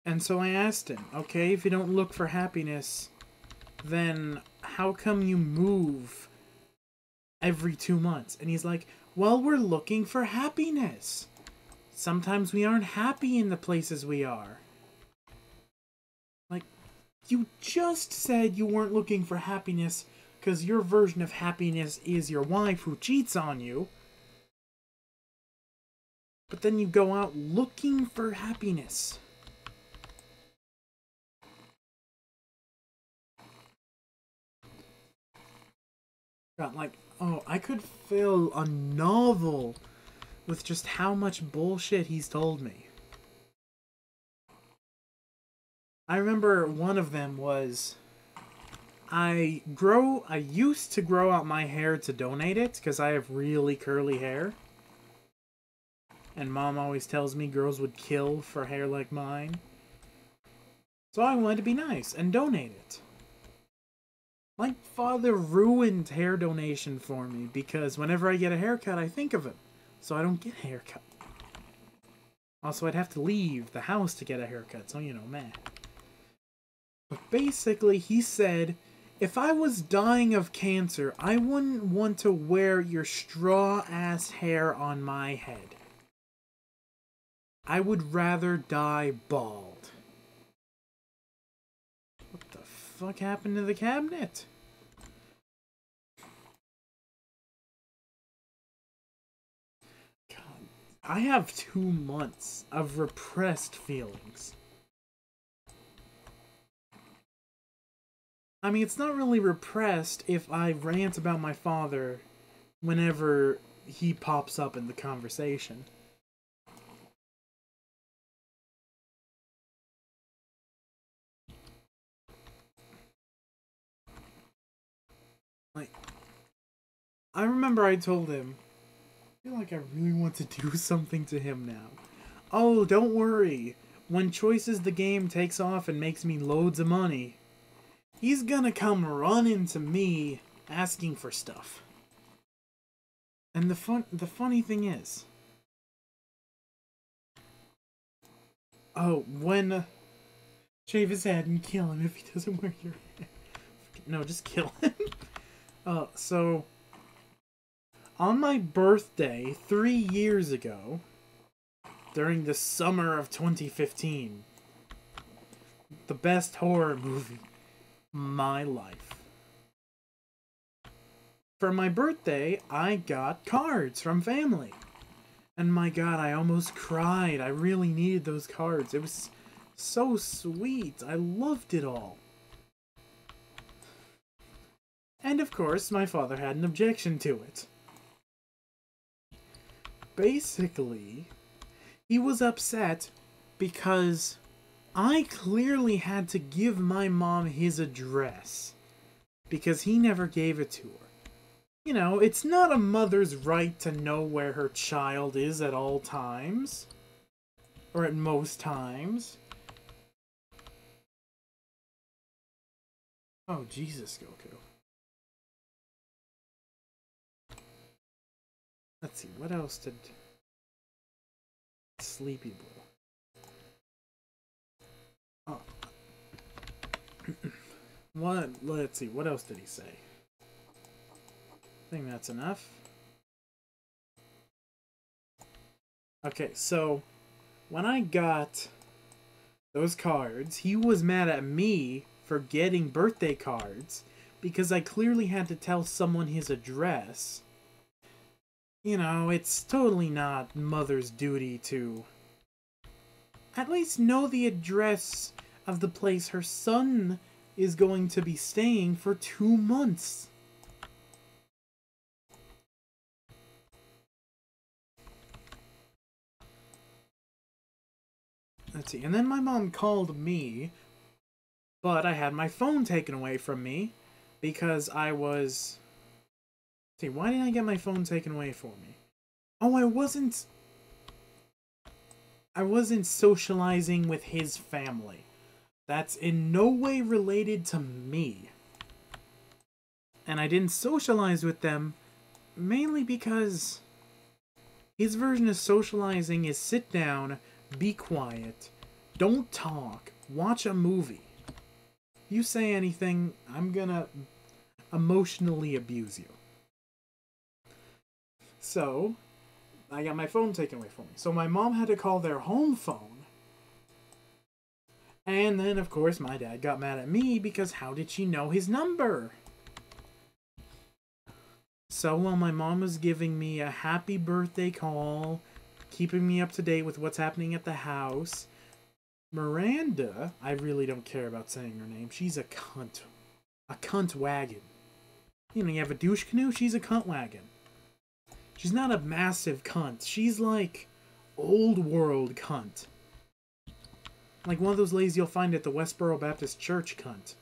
S1: And so I asked him, okay, if you don't look for happiness, then how come you move every 2 months? And he's like, well, we're looking for happiness. Sometimes we aren't happy in the places we are. Like, you just said you weren't looking for happiness because your version of happiness is your wife who cheats on you. But then you go out looking for happiness. God, like, oh, I could fill a novel with just how much bullshit he's told me. I remember one of them was, I used to grow out my hair to donate it, because I have really curly hair. And Mom always tells me girls would kill for hair like mine. So I wanted to be nice and donate it. My father ruined hair donation for me, because whenever I get a haircut, I think of him. So I don't get a haircut. Also, I'd have to leave the house to get a haircut, so, you know, meh. But basically, he said, if I was dying of cancer, I wouldn't want to wear your straw-ass hair on my head. I would rather die bald. What the fuck happened to the cabinet? God, I have 2 months of repressed feelings. I mean, it's not really repressed if I rant about my father whenever he pops up in the conversation. Like, I remember I told him, I feel like I really want to do something to him now. Oh, don't worry. When Choices the game takes off and makes me loads of money, he's gonna come running to me asking for stuff. And the funny thing is, oh, when shave his head and kill him if he doesn't wear your hair. No, just kill him. So on my birthday 3 years ago, during the summer of 2015, the best horror movie my life. For my birthday, I got cards from family. And my god, I almost cried. I really needed those cards. It was so sweet. I loved it all. And of course, my father had an objection to it. Basically, he was upset because I clearly had to give my mom his address because he never gave it to her. You know, it's not a mother's right to know where her child is at all times. Or at most times. Oh, Jesus, Goku. Let's see, what else did Sleepy Blue? Oh. What? Let's see, what else did he say? I think that's enough. Okay, so when I got those cards, he was mad at me for getting birthday cards because I clearly had to tell someone his address. You know, it's totally not mother's duty to at least know the address of the place her son is going to be staying for 2 months. Let's see, and then my mom called me, but I had my phone taken away from me because I was... Let's see, why didn't I get my phone taken away from me? Oh, I wasn't socializing with his family. That's in no way related to me. And I didn't socialize with them mainly because his version of socializing is sit down, be quiet, don't talk, watch a movie. If you say anything, I'm gonna emotionally abuse you. So, I got my phone taken away from me. So my mom had to call their home phone. And then, of course, my dad got mad at me because how did she know his number? So while my mom was giving me a happy birthday call, keeping me up to date with what's happening at the house, Miranda, I really don't care about saying her name, she's a cunt. A cunt wagon. You know, you have a douche canoe, she's a cunt wagon. She's not a massive cunt. She's like old world cunt. Like one of those ladies you'll find at the Westboro Baptist Church cunt.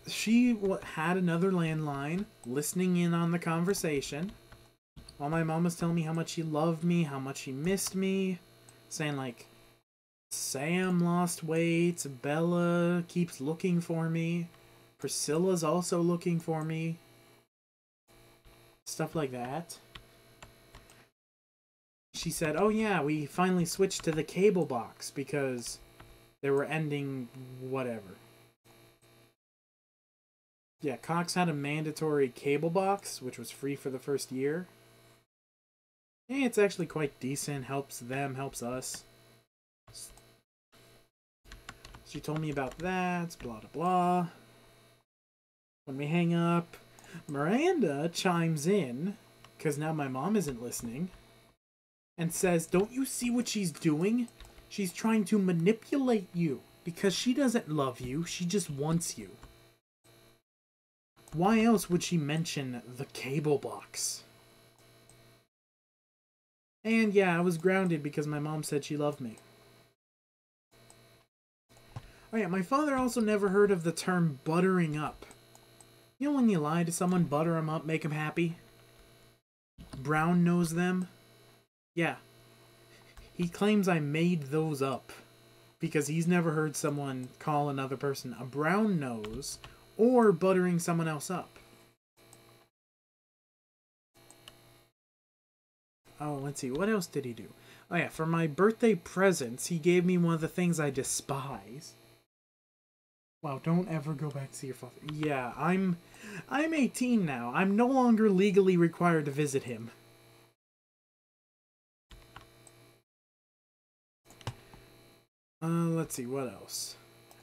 S1: She had another landline, listening in on the conversation, while my mom was telling me how much she loved me, how much she missed me, saying like, Sam lost weight, Bella keeps looking for me, Priscilla's also looking for me, stuff like that. She said, oh yeah, we finally switched to the cable box because they were ending whatever. Yeah, Cox had a mandatory cable box, which was free for the first year. And it's actually quite decent, helps them, helps us. She told me about that, blah blah blah. When we hang up, Miranda chimes in, because now my mom isn't listening, and says, don't you see what she's doing? She's trying to manipulate you, because she doesn't love you, she just wants you. Why else would she mention the cable box? And yeah, I was grounded because my mom said she loved me. Oh yeah, my father also never heard of the term buttering up. You know when you lie to someone, butter them up, make them happy? Brown nose them? Yeah. He claims I made those up because he's never heard someone call another person a brown nose or buttering someone else up. Oh, let's see, what else did he do? Oh yeah, for my birthday presents, he gave me one of the things I despise. Wow, don't ever go back to see your father. Yeah, I'm 18 now. I'm no longer legally required to visit him. Let's see, what else?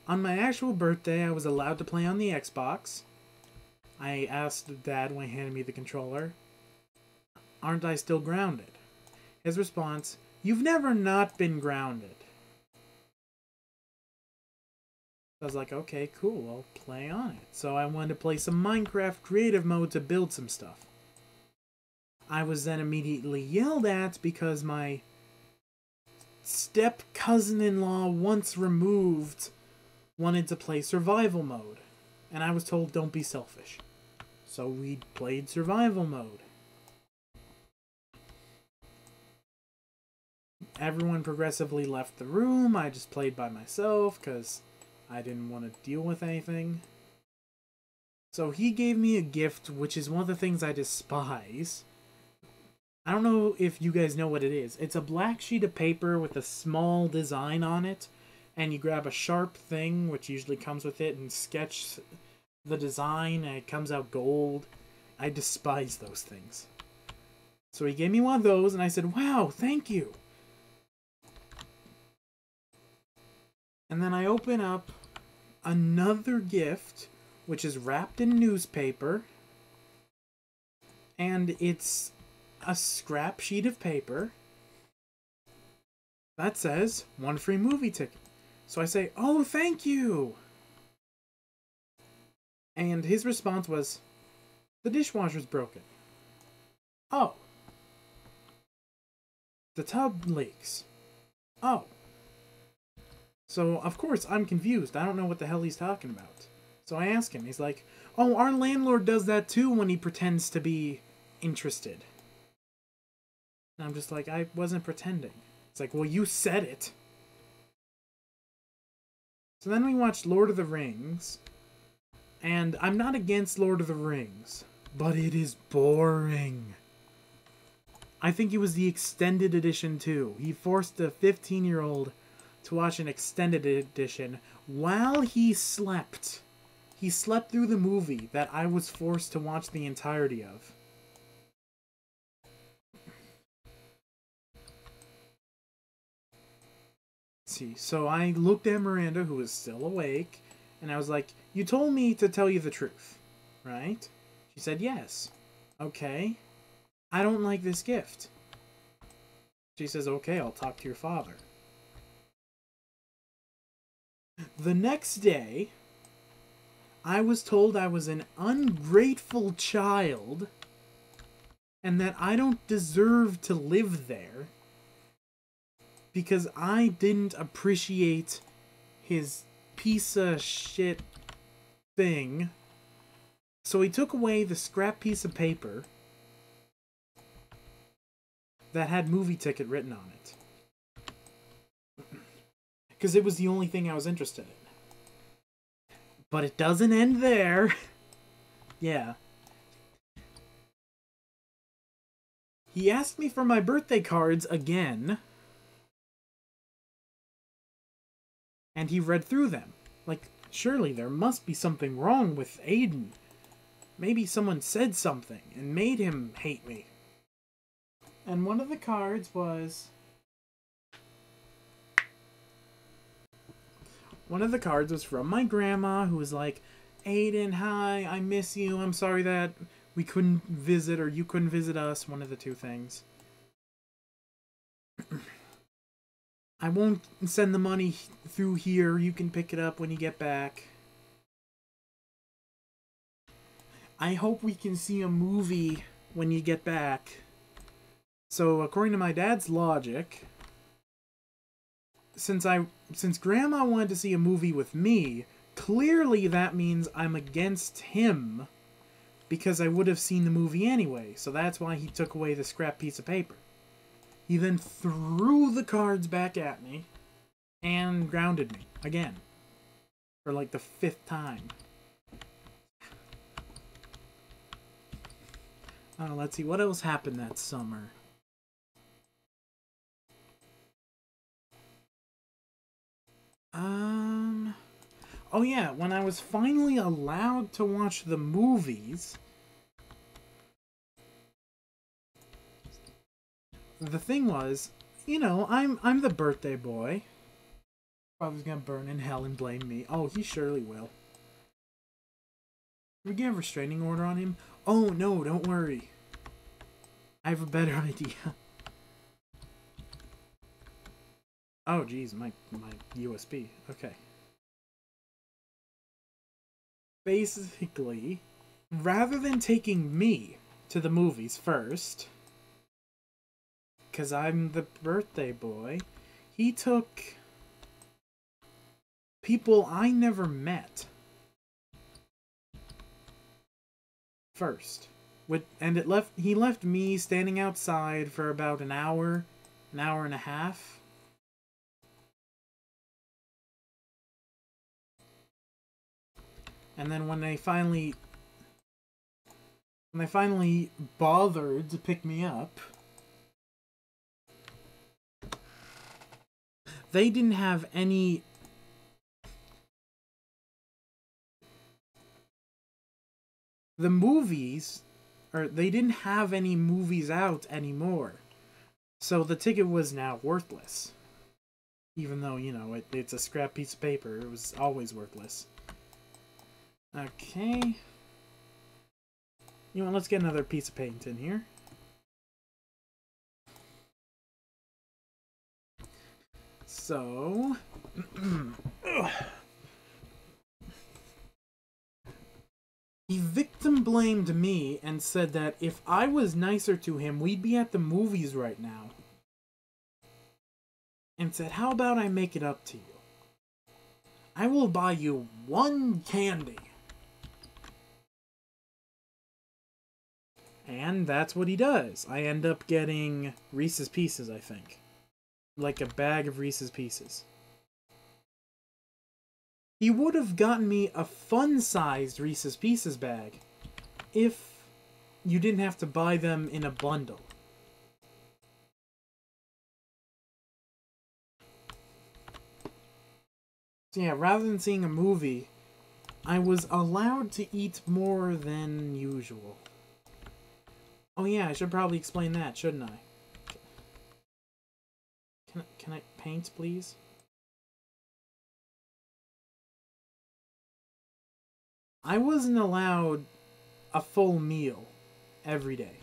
S1: On my actual birthday, I was allowed to play on the Xbox. I asked Dad when he handed me the controller, aren't I still grounded? His response, you've never not been grounded. I was like, okay, cool, I'll play on it. So I wanted to play some Minecraft creative mode to build some stuff. I was then immediately yelled at because my step-cousin-in-law, once removed, wanted to play survival mode. And I was told, don't be selfish. So we played survival mode. Everyone progressively left the room. I just played by myself because I didn't want to deal with anything. So he gave me a gift, which is one of the things I despise. I don't know if you guys know what it is. It's a black sheet of paper with a small design on it, and you grab a sharp thing, which usually comes with it, and sketch the design, and it comes out gold. I despise those things. So he gave me one of those, and I said, wow, thank you. And then I open up another gift, which is wrapped in newspaper, and it's a scrap sheet of paper that says 1 free movie ticket. So I say, oh, thank you. And his response was, the dishwasher's broken. Oh. The tub leaks. Oh. So, of course, I'm confused. I don't know what the hell he's talking about. So I ask him. He's like, oh, our landlord does that too when he pretends to be interested. And I'm just like, I wasn't pretending. It's like, well, you said it. So then we watched Lord of the Rings. And I'm not against Lord of the Rings, but it is boring. I think it was the extended edition too. He forced a 15-year-old to watch an extended edition while he slept. He slept through the movie that I was forced to watch the entirety of. see. So I looked at Miranda, who was still awake, and I was like, "You told me to tell you the truth, right?" She said, "Yes." "Okay. I don't like this gift." She says, "Okay, I'll talk to your father." The next day, I was told I was an ungrateful child and that I don't deserve to live there because I didn't appreciate his piece of shit thing. So he took away the scrap piece of paper that had movie ticket written on it. Because it was the only thing I was interested in. But it doesn't end there. Yeah. He asked me for my birthday cards again. And he read through them. Like, surely there must be something wrong with Aiden. Maybe someone said something and made him hate me. And one of the cards was... One of the cards was from my grandma, who was like, "Aiden, hi, I miss you. I'm sorry that we couldn't visit or you couldn't visit us." One of the two things. "I won't send the money through here. You can pick it up when you get back. I hope we can see a movie when you get back." So, according to my dad's logic, since Grandma wanted to see a movie with me, clearly that means I'm against him because I would have seen the movie anyway. So that's why he took away the scrap piece of paper. He then threw the cards back at me and grounded me again for like the 5th time. Let's see, what else happened that summer? Oh yeah, when I was finally allowed to watch the movies, the thing was, you know, I'm the birthday boy. Father's gonna burn in hell and blame me. Oh, he surely will. Did we get a restraining order on him? Oh no, don't worry. I have a better idea. Oh geez, my USB. Okay. Basically, rather than taking me to the movies first, because I'm the birthday boy, he took people I never met first. He left me standing outside for about an hour and a half. And then when they finally bothered to pick me up, they didn't have any... The movies, or they didn't have any movies out anymore. So the ticket was now worthless. Even though, you know, it's a scrap piece of paper, it was always worthless. Okay. You know what, let's get another piece of paint in here. So... He victim blamed me and said that if I was nicer to him, we'd be at the movies right now. And said, "How about I make it up to you? I will buy you one candy." And that's what he does. I end up getting Reese's Pieces, I think. Like a bag of Reese's Pieces. He would have gotten me a fun-sized Reese's Pieces bag if you didn't have to buy them in a bundle. So yeah, rather than seeing a movie, I was allowed to eat more than usual. Oh yeah, I should probably explain that, shouldn't I? Can I paint, please? I wasn't allowed a full meal every day.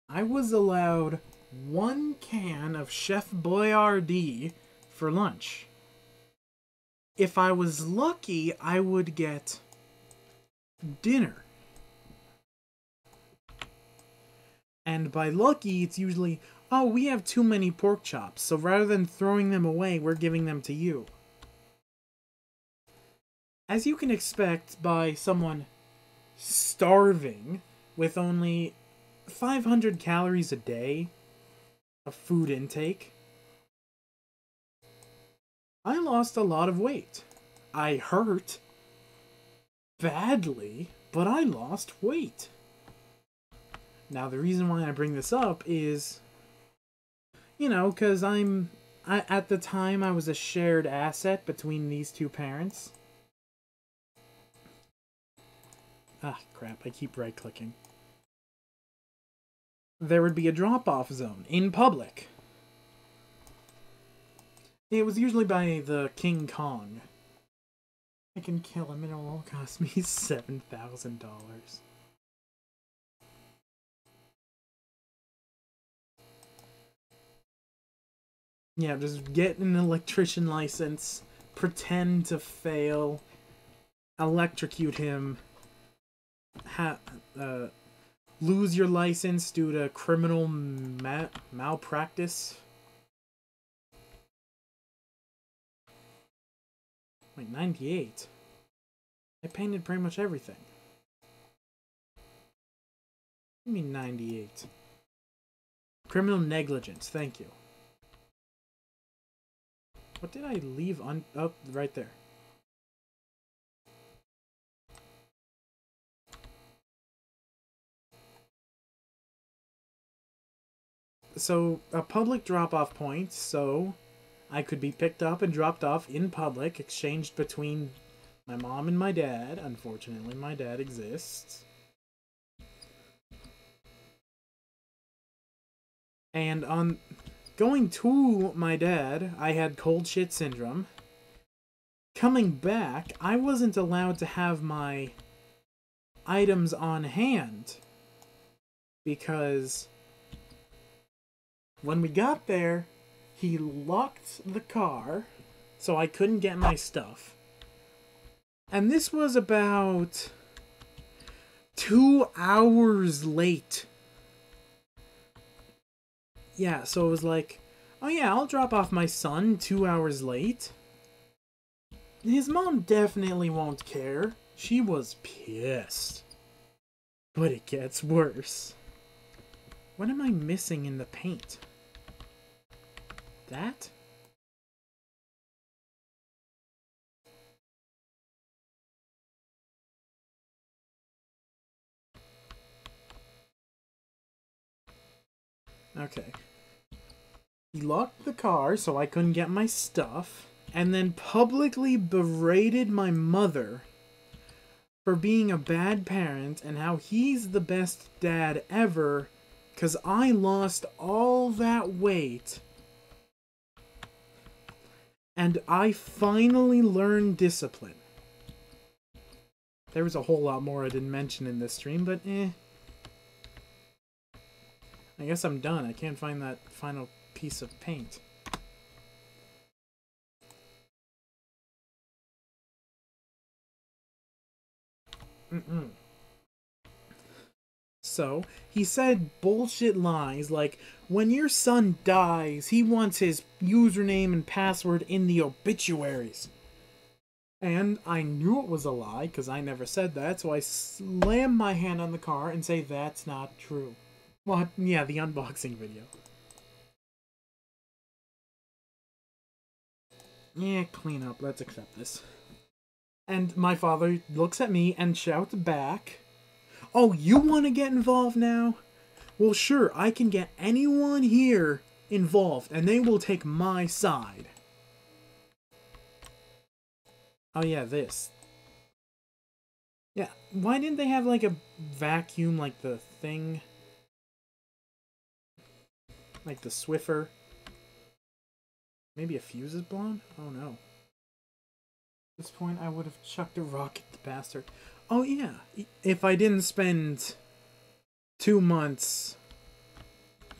S1: I was allowed 1 can of Chef Boyardee for lunch. If I was lucky, I would get dinner. And by lucky, it's usually, oh, we have too many pork chops, so rather than throwing them away, we're giving them to you. As you can expect by someone starving with only 500 calories a day of food intake, I lost a lot of weight. I hurt badly, but I lost weight. Now, the reason why I bring this up is, you know, because at the time I was a shared asset between these two parents. Ah, crap, I keep right-clicking. There would be a drop-off zone in public. It was usually by the King Kong. I can kill him and it will cost me $7,000. Yeah, just get an electrician license, pretend to fail, electrocute him, lose your license due to criminal malpractice. Wait, 98? I painted pretty much everything. What do you mean 98? Criminal negligence, thank you. What did I leave on... Oh, right there. So, a public drop-off point, so I could be picked up and dropped off in public, exchanged between my mom and my dad. Unfortunately, my dad exists. And on going to my dad, I had cold shit syndrome. Coming back, I wasn't allowed to have my items on hand because when we got there, he locked the car so I couldn't get my stuff. And this was about 2 hours late. Yeah, so it was like, oh yeah, I'll drop off my son 2 hours late. His mom definitely won't care. She was pissed. But it gets worse. What am I missing in the paint? That? Okay. He locked the car so I couldn't get my stuff, and then publicly berated my mother for being a bad parent and how he's the best dad ever because I lost all that weight. And I finally learned discipline. There was a whole lot more I didn't mention in this stream, but I guess I'm done. I can't find that final piece of paint. So, he said bullshit lies like, when your son dies, he wants his username and password in the obituaries. And I knew it was a lie, because I never said that, so I slam my hand on the car and say that's not true. What? Yeah, the unboxing video. Yeah, clean up, let's accept this. And my father looks at me and shouts back, oh, you want to get involved now? Well, sure, I can get anyone here involved, and they will take my side. Oh yeah, this. Yeah, why didn't they have, like, a vacuum, like the thing? Like the Swiffer? Maybe a fuse is blown? Oh no. At this point, I would have chucked a rock at the bastard. Oh yeah, if I didn't spend 2 months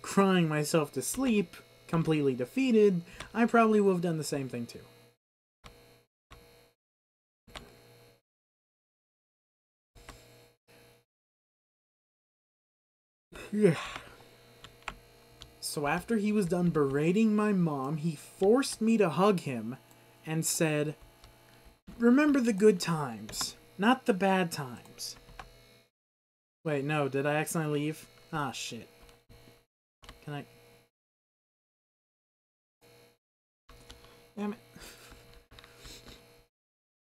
S1: crying myself to sleep, completely defeated, I probably would have done the same thing too. Yeah. So after he was done berating my mom, he forced me to hug him and said, "Remember the good times, not the bad times." Wait, no, did I accidentally leave? Ah, shit. Can I... Damn it.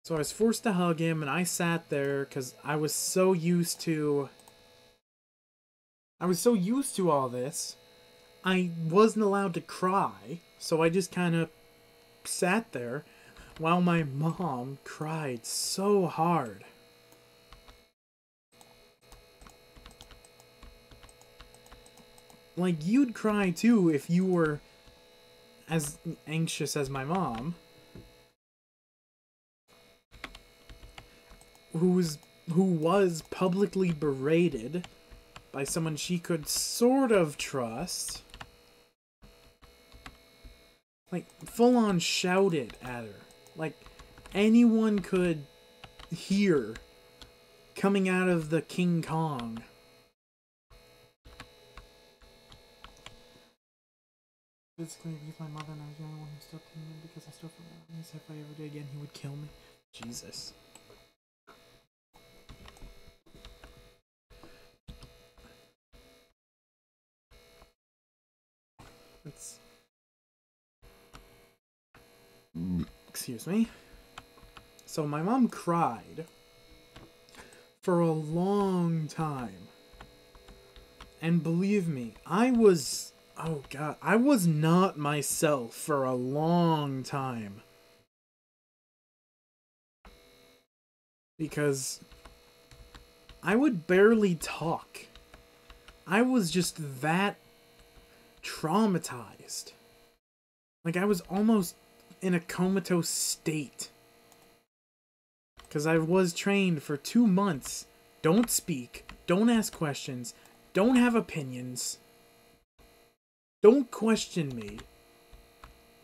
S1: So I was forced to hug him, and I sat there because I was so used to all this. I wasn't allowed to cry, so I just kind of sat there while my mom cried so hard. Like, you'd cry too if you were as anxious as my mom, who was publicly berated by someone she could sort of trust. Like, full on shouted at her. Like, anyone could hear coming out of the King Kong. Basically, abused my mother, and I was the only one who stood to him because I stood for him. If I ever did again, he would kill me. Jesus. It's... Excuse me. So my mom cried for a long time. And believe me, I was... Oh god, I was not myself for a long time. Because I would barely talk. I was just that traumatized. Like, I was almost in a comatose state. Because I was trained for 2 months. Don't speak. Don't ask questions. Don't have opinions. Don't question me.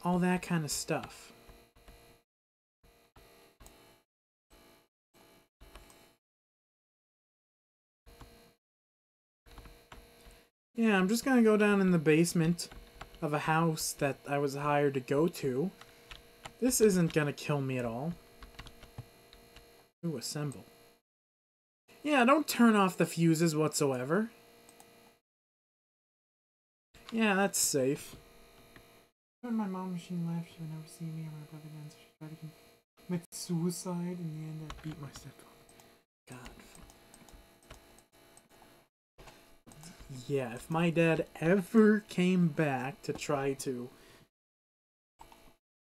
S1: All that kind of stuff. Yeah, I'm just gonna go down in the basement of a house that I was hired to go to. This isn't gonna kill me at all. Ooh, assemble. Yeah, don't turn off the fuses whatsoever. Yeah, that's safe. When my mom, she left, she would never see me or my brother again, so she tried to commit suicide. In the end, I beat my stepfather. God. Yeah, if my dad ever came back to try to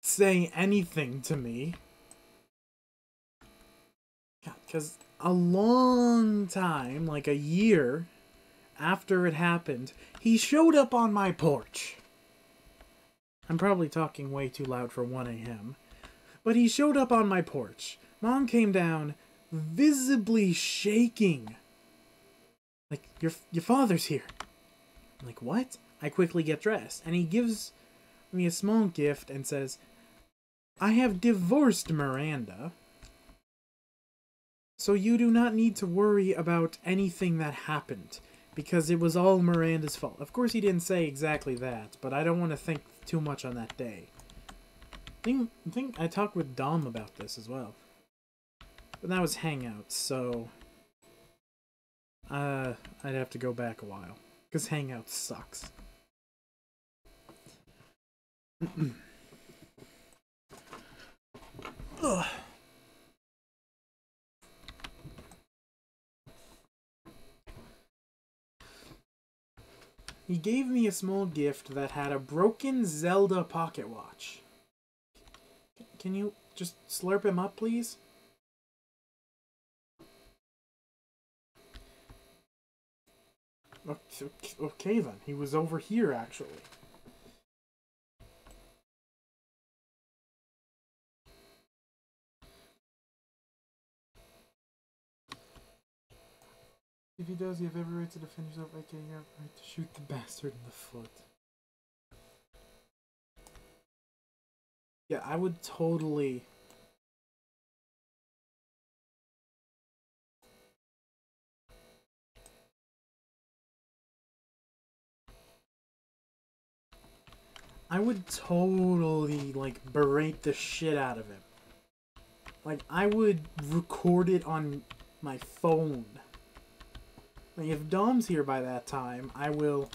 S1: say anything to me... God, because a long time, like a year after it happened, he showed up on my porch. I'm probably talking way too loud for 1 a.m. But he showed up on my porch. Mom came down, visibly shaking. Like, your father's here. I'm like, what? I quickly get dressed, and he gives me a small gift and says, "I have divorced Miranda, so you do not need to worry about anything that happened, because it was all Miranda's fault." Of course he didn't say exactly that, but I don't want to think too much on that day. I think I talked with Dom about this as well. But that was Hangouts, so... I'd have to go back a while. Because Hangouts sucks. Ugh. He gave me a small gift that had a broken Zelda pocket watch. Can you just slurp him up, please? Okay then. He was over here, actually. If he does, you have every right to defend yourself, aka you have right to shoot the bastard in the foot. Yeah, I would totally... I would totally, like, berate the shit out of him. Like, I would record it on my phone. Like, if Dom's here by that time, I will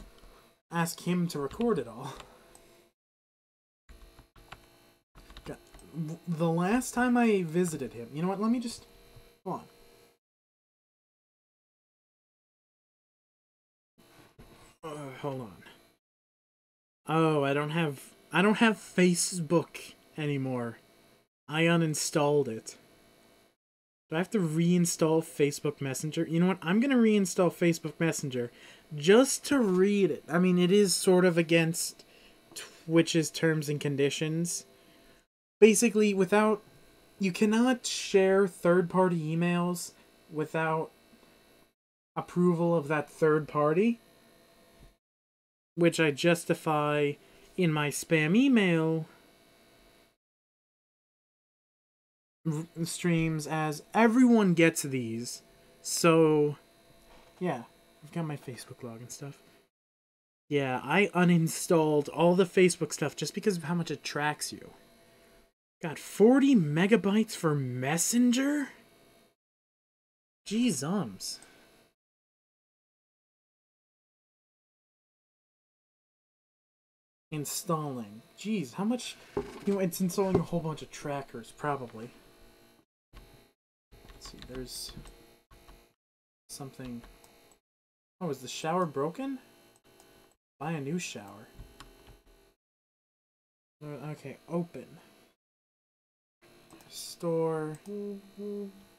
S1: ask him to record it all. God, the last time I visited him... You know what, let me just... Hold on. Hold on. Oh, I don't have Facebook anymore. I uninstalled it. Do I have to reinstall Facebook Messenger? You know what? I'm going to reinstall Facebook Messenger just to read it. I mean, it is sort of against Twitch's terms and conditions. Basically, without... You cannot share third-party emails without approval of that third party, which I justify in my spam email streams as everyone gets these. So, yeah, I've got my Facebook log and stuff. Yeah, I uninstalled all the Facebook stuff just because of how much it tracks you. Got 40 megabytes for Messenger? Jeez. Installing. Jeez, how much... You know, it's installing a whole bunch of trackers, probably. Let's see, there's... something... Oh, is the shower broken? Buy a new shower. Okay, open. Store.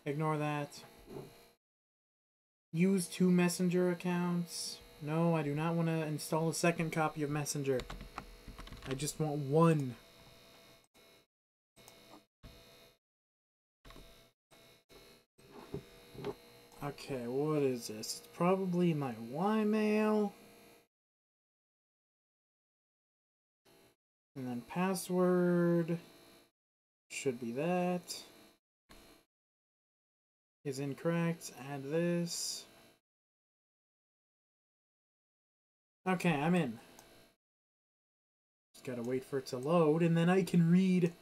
S1: Ignore that. Use 2 Messenger accounts. No, I do not want to install a second copy of Messenger. I just want one. Okay, what is this? It's probably my Y-mail. And then password should be that. Is incorrect. Add this. Okay, I'm in. Just gotta wait for it to load, and then I can read.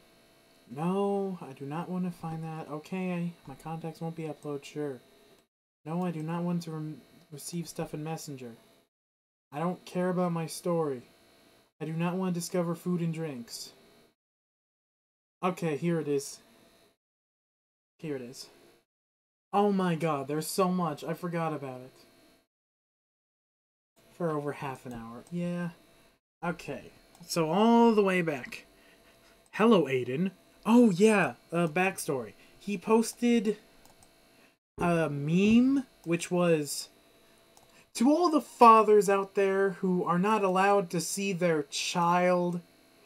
S1: No, I do not want to find that. Okay, my contacts won't be uploaded, sure. No, I do not want to receive stuff in Messenger. I don't care about my story. I do not want to discover food and drinks. Okay, here it is. Here it is. Oh my god, there's so much. I forgot about it. For over half an hour. Yeah. Okay. So all the way back. Hello, Aiden. Oh yeah, backstory. He posted a meme, which was... To all the fathers out there who are not allowed to see their child,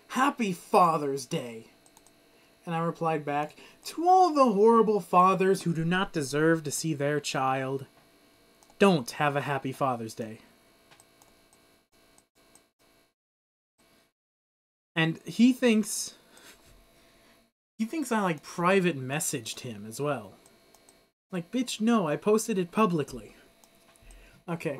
S1: Happy Father's Day. And I replied back, to all the horrible fathers who do not deserve to see their child, don't have a Happy Father's Day. And he thinks I, like, private messaged him as well. Like, bitch, no, I posted it publicly. Okay.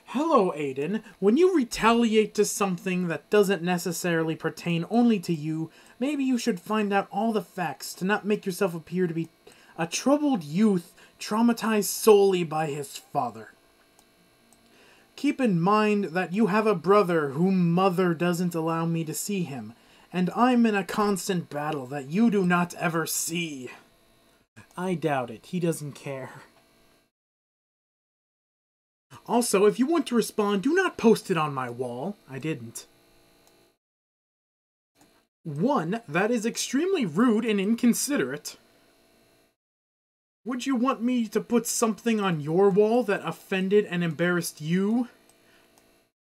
S1: Hello, Aiden. When you retaliate to something that doesn't necessarily pertain only to you, maybe you should find out all the facts to not make yourself appear to be a troubled youth traumatized solely by his father. Keep in mind that you have a brother whom mother doesn't allow me to see him, and I'm in a constant battle that you do not ever see. I doubt it. He doesn't care. Also, if you want to respond, do not post it on my wall. I didn't. 1. That is extremely rude and inconsiderate. Would you want me to put something on your wall that offended and embarrassed you?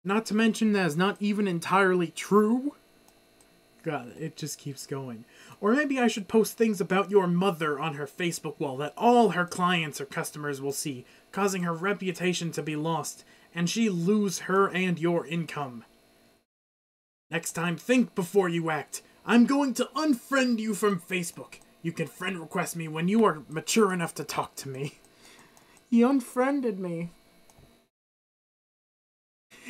S1: Not to mention that is not even entirely true? God, it just keeps going. Or maybe I should post things about your mother on her Facebook wall that all her clients or customers will see, causing her reputation to be lost, and she lose her and your income. Next time, think before you act. I'm going to unfriend you from Facebook. You can friend request me when you are mature enough to talk to me. He unfriended me.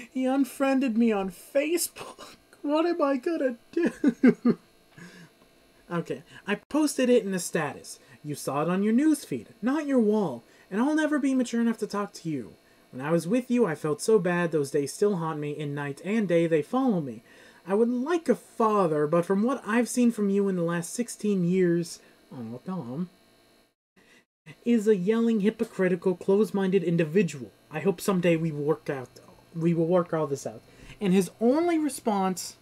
S1: He unfriended me on Facebook. What am I gonna do? Okay, I posted it in a status. You saw it on your newsfeed, not your wall, and I'll never be mature enough to talk to you. When I was with you, I felt so bad. Those days still haunt me. In night and day, they follow me. I would like a father, but from what I've seen from you in the last 16 years... Oh, Dom. Is a yelling, hypocritical, closed-minded individual. I hope someday we will work all this out. And his only response,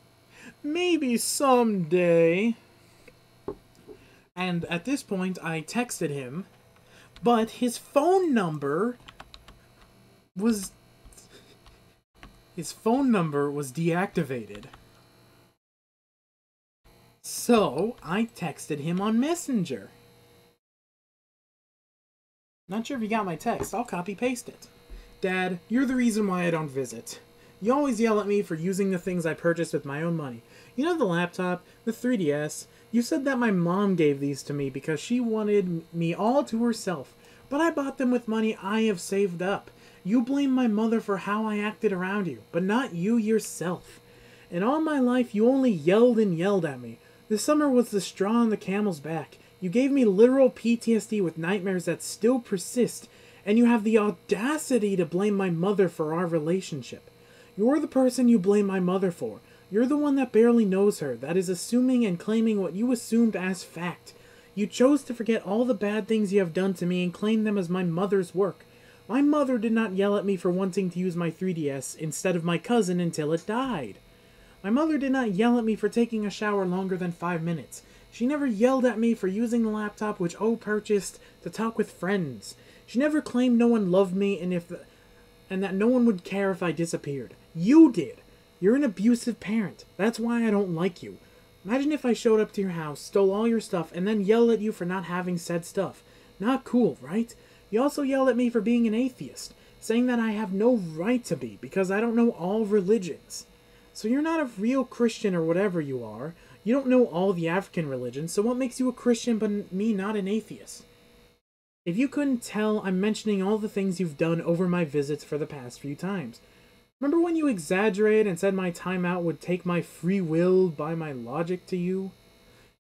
S1: maybe someday. And at this point, I texted him, but his phone number was deactivated. So, I texted him on Messenger. Not sure if you got my text. I'll copy-paste it. Dad, you're the reason why I don't visit. You always yell at me for using the things I purchased with my own money. You know the laptop, the 3DS? You said that my mom gave these to me because she wanted me all to herself. But I bought them with money I have saved up. You blame my mother for how I acted around you, but not you yourself. In all my life, you only yelled and yelled at me. This summer was the straw on the camel's back. You gave me literal PTSD with nightmares that still persist, and you have the audacity to blame my mother for our relationship. You're the person you blame my mother for. You're the one that barely knows her, that is assuming and claiming what you assumed as fact. You chose to forget all the bad things you have done to me and claim them as my mother's work. My mother did not yell at me for wanting to use my 3DS instead of my cousin until it died. My mother did not yell at me for taking a shower longer than 5 minutes. She never yelled at me for using the laptop which O purchased to talk with friends. She never claimed no one loved me and that no one would care if I disappeared. You did. You're an abusive parent. That's why I don't like you. Imagine if I showed up to your house, stole all your stuff, and then yelled at you for not having said stuff. Not cool, right? You also yelled at me for being an atheist, saying that I have no right to be because I don't know all religions. So you're not a real Christian or whatever you are. You don't know all the African religions, so what makes you a Christian but me not an atheist? If you couldn't tell, I'm mentioning all the things you've done over my visits for the past few times. Remember when you exaggerated and said my timeout would take my free will by my logic to you?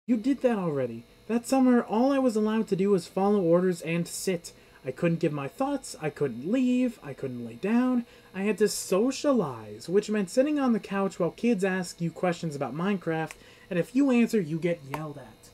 S1: You did that already. That summer, all I was allowed to do was follow orders and sit. I couldn't give my thoughts, I couldn't leave, I couldn't lay down. I had to socialize, which meant sitting on the couch while kids ask you questions about Minecraft, and if you answer, you get yelled at.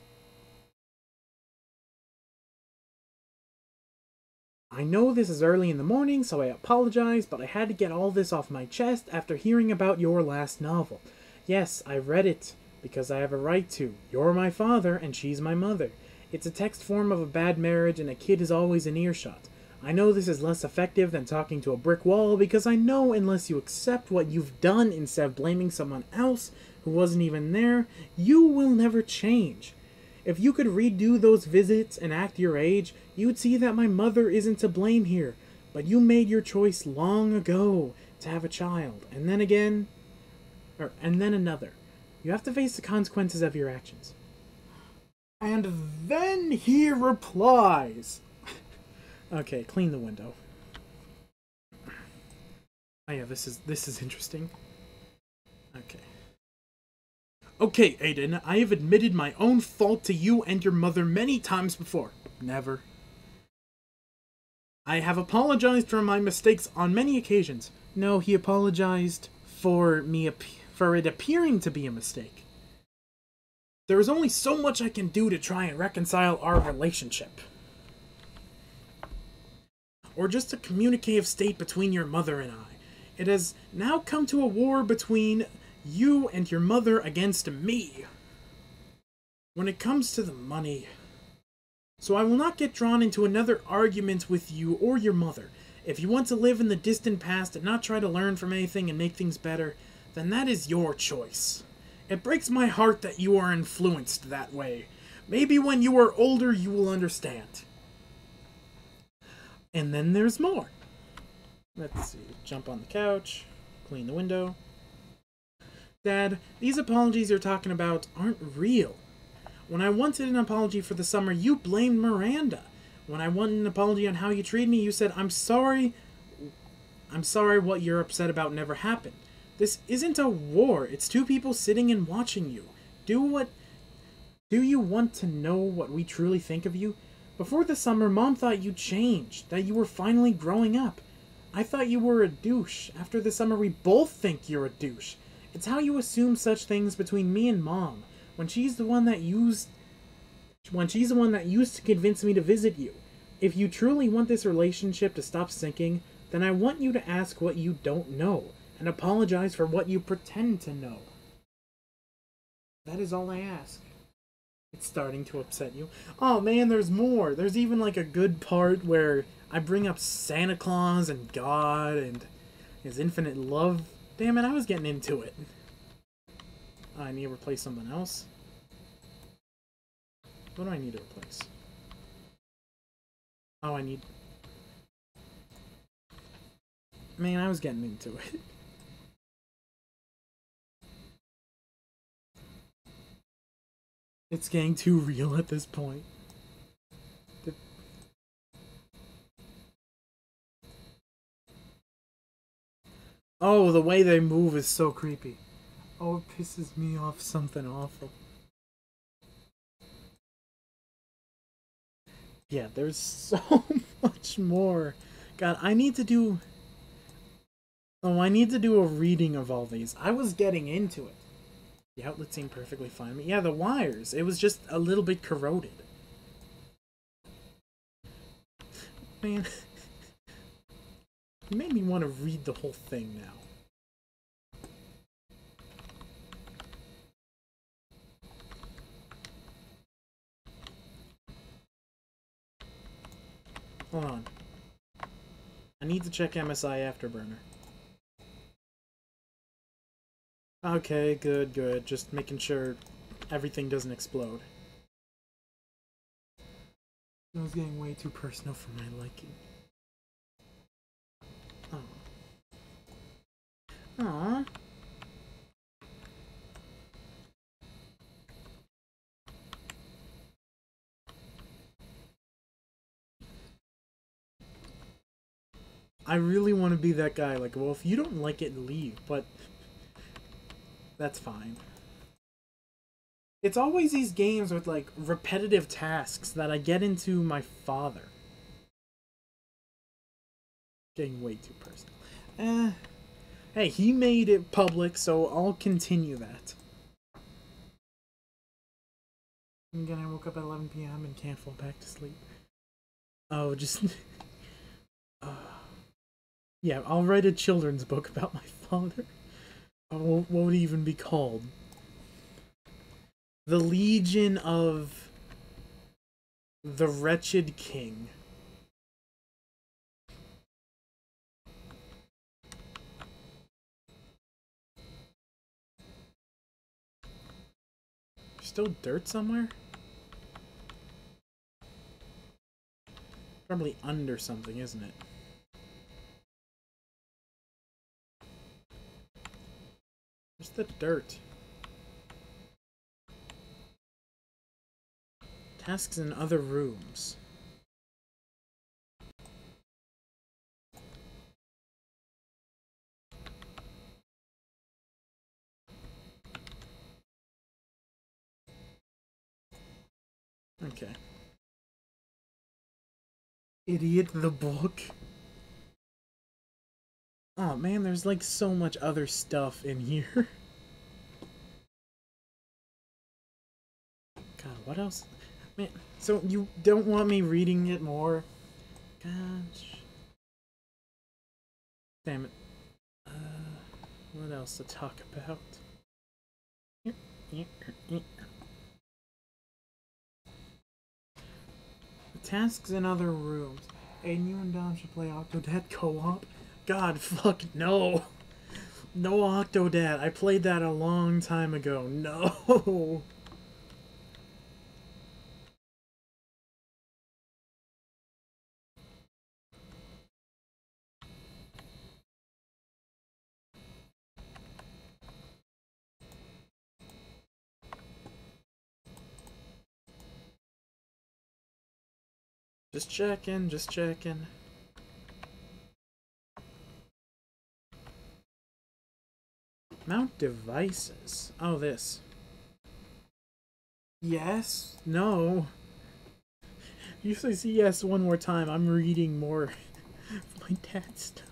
S1: I know this is early in the morning, so I apologize, but I had to get all this off my chest after hearing about your last novel. Yes, I read it, because I have a right to. You're my father, and she's my mother. It's a text form of a bad marriage, and a kid is always in earshot. I know this is less effective than talking to a brick wall, because I know unless you accept what you've done instead of blaming someone else who wasn't even there, you will never change. If you could redo those visits and act your age, you'd see that my mother isn't to blame here. But you made your choice long ago to have a child, and then another. You have to face the consequences of your actions. And then he replies. Okay, clean the window. Oh yeah, this is interesting. Okay. Okay, Aiden, I have admitted my own fault to you and your mother many times before. Never. I have apologized for my mistakes on many occasions. No, he apologized for it appearing to be a mistake. There is only so much I can do to try and reconcile our relationship. Or just a communicative state between your mother and I. It has now come to a war between you and your mother against me. When it comes to the money. So I will not get drawn into another argument with you or your mother. If you want to live in the distant past and not try to learn from anything and make things better, then that is your choice. It breaks my heart that you are influenced that way. Maybe when you are older you will understand. And then there's more. Let's see. Jump on the couch. Clean the window. Dad, these apologies you're talking about aren't real. When I wanted an apology for the summer, you blamed Miranda. When I wanted an apology on how you treated me, you said, I'm sorry what you're upset about never happened. This isn't a war. It's two people sitting and watching you. Do you want to know what we truly think of you? Before the summer, Mom thought you changed, that you were finally growing up. I thought you were a douche. After the summer, we both think you're a douche. It's how you assume such things between me and Mom, when she's the one that used to convince me to visit you. If you truly want this relationship to stop sinking, then I want you to ask what you don't know, and apologize for what you pretend to know. That is all I ask. It's starting to upset you. Oh man, there's more. There's even like a good part where I bring up Santa Claus and God and his infinite love. Damn it, I was getting into it. I need to replace something else. What do I need to replace? Oh, I need... Man, I was getting into it. It's getting too real at this point. Oh, the way they move is so creepy. Oh, it pisses me off something awful. Yeah, there's so much more. God, I need to do... Oh, I need to do a reading of all these. I was getting into it. The outlet seemed perfectly fine. But yeah, the wires. It was just a little bit corroded. Man. You made me want to read the whole thing now. Hold on. I need to check MSI Afterburner. Okay, good, good. Just making sure everything doesn't explode. That was getting way too personal for my liking. Oh. Aww. I really want to be that guy, like, well, if you don't like it, leave, but that's fine. It's always these games with, like, repetitive tasks that I get into my father. Getting way too personal. Hey, he made it public, so I'll continue that. Again, I woke up at 11 p.m. and can't fall back to sleep. Oh, just... Yeah, I'll write a children's book about my father. What would it even be called? The Legion of the Wretched King. Still dirt somewhere? Probably under something, isn't it? Where's the dirt? Tasks in other rooms. Okay. Idiot, the book. Oh man, there's like so much other stuff in here. God, what else? Man, so you don't want me reading it more? Gosh. Damn it. What else to talk about? Tasks in other rooms. And you and Dom should play Octodad co-op? God, fuck no. No Octodad. I played that a long time ago. No. Just checking, just checking. Mount devices. Oh, this. Yes? No. You say yes one more time. I'm reading more of my dad's stuff.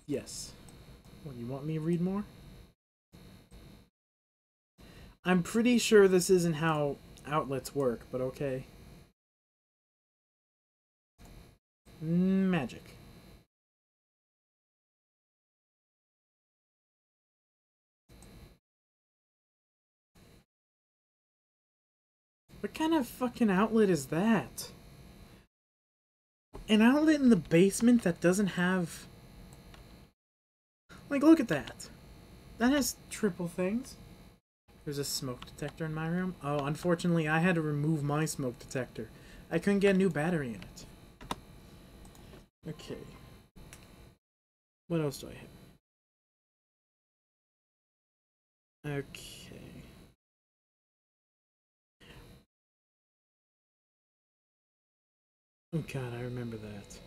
S1: Yes. What, you want me to read more? I'm pretty sure this isn't how outlets work, but okay. Magic. What kind of fucking outlet is that? An outlet in the basement that doesn't have... Like, look at that. That has triple things. There's a smoke detector in my room. Oh, unfortunately, I had to remove my smoke detector. I couldn't get a new battery in it. Okay. What else do I have? Okay. Oh god, I remember that.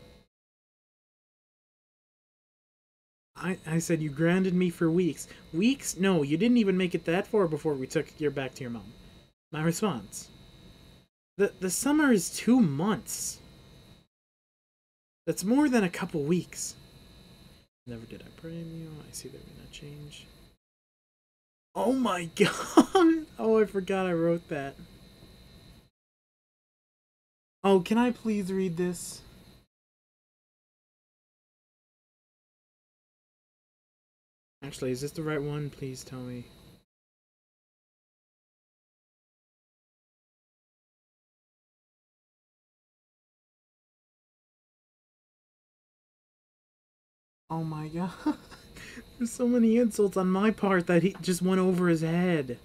S1: I said you grounded me for weeks. Weeks? No, you didn't even make it that far before we took you back to your mom. My response. The summer is 2 months. That's more than a couple weeks. Never did I premium. I see that we not change. Oh my god! Oh, I forgot I wrote that. Oh, can I please read this? Actually, is this the right one? Please tell me. Oh my god. There's so many insults on my part that he just went over his head.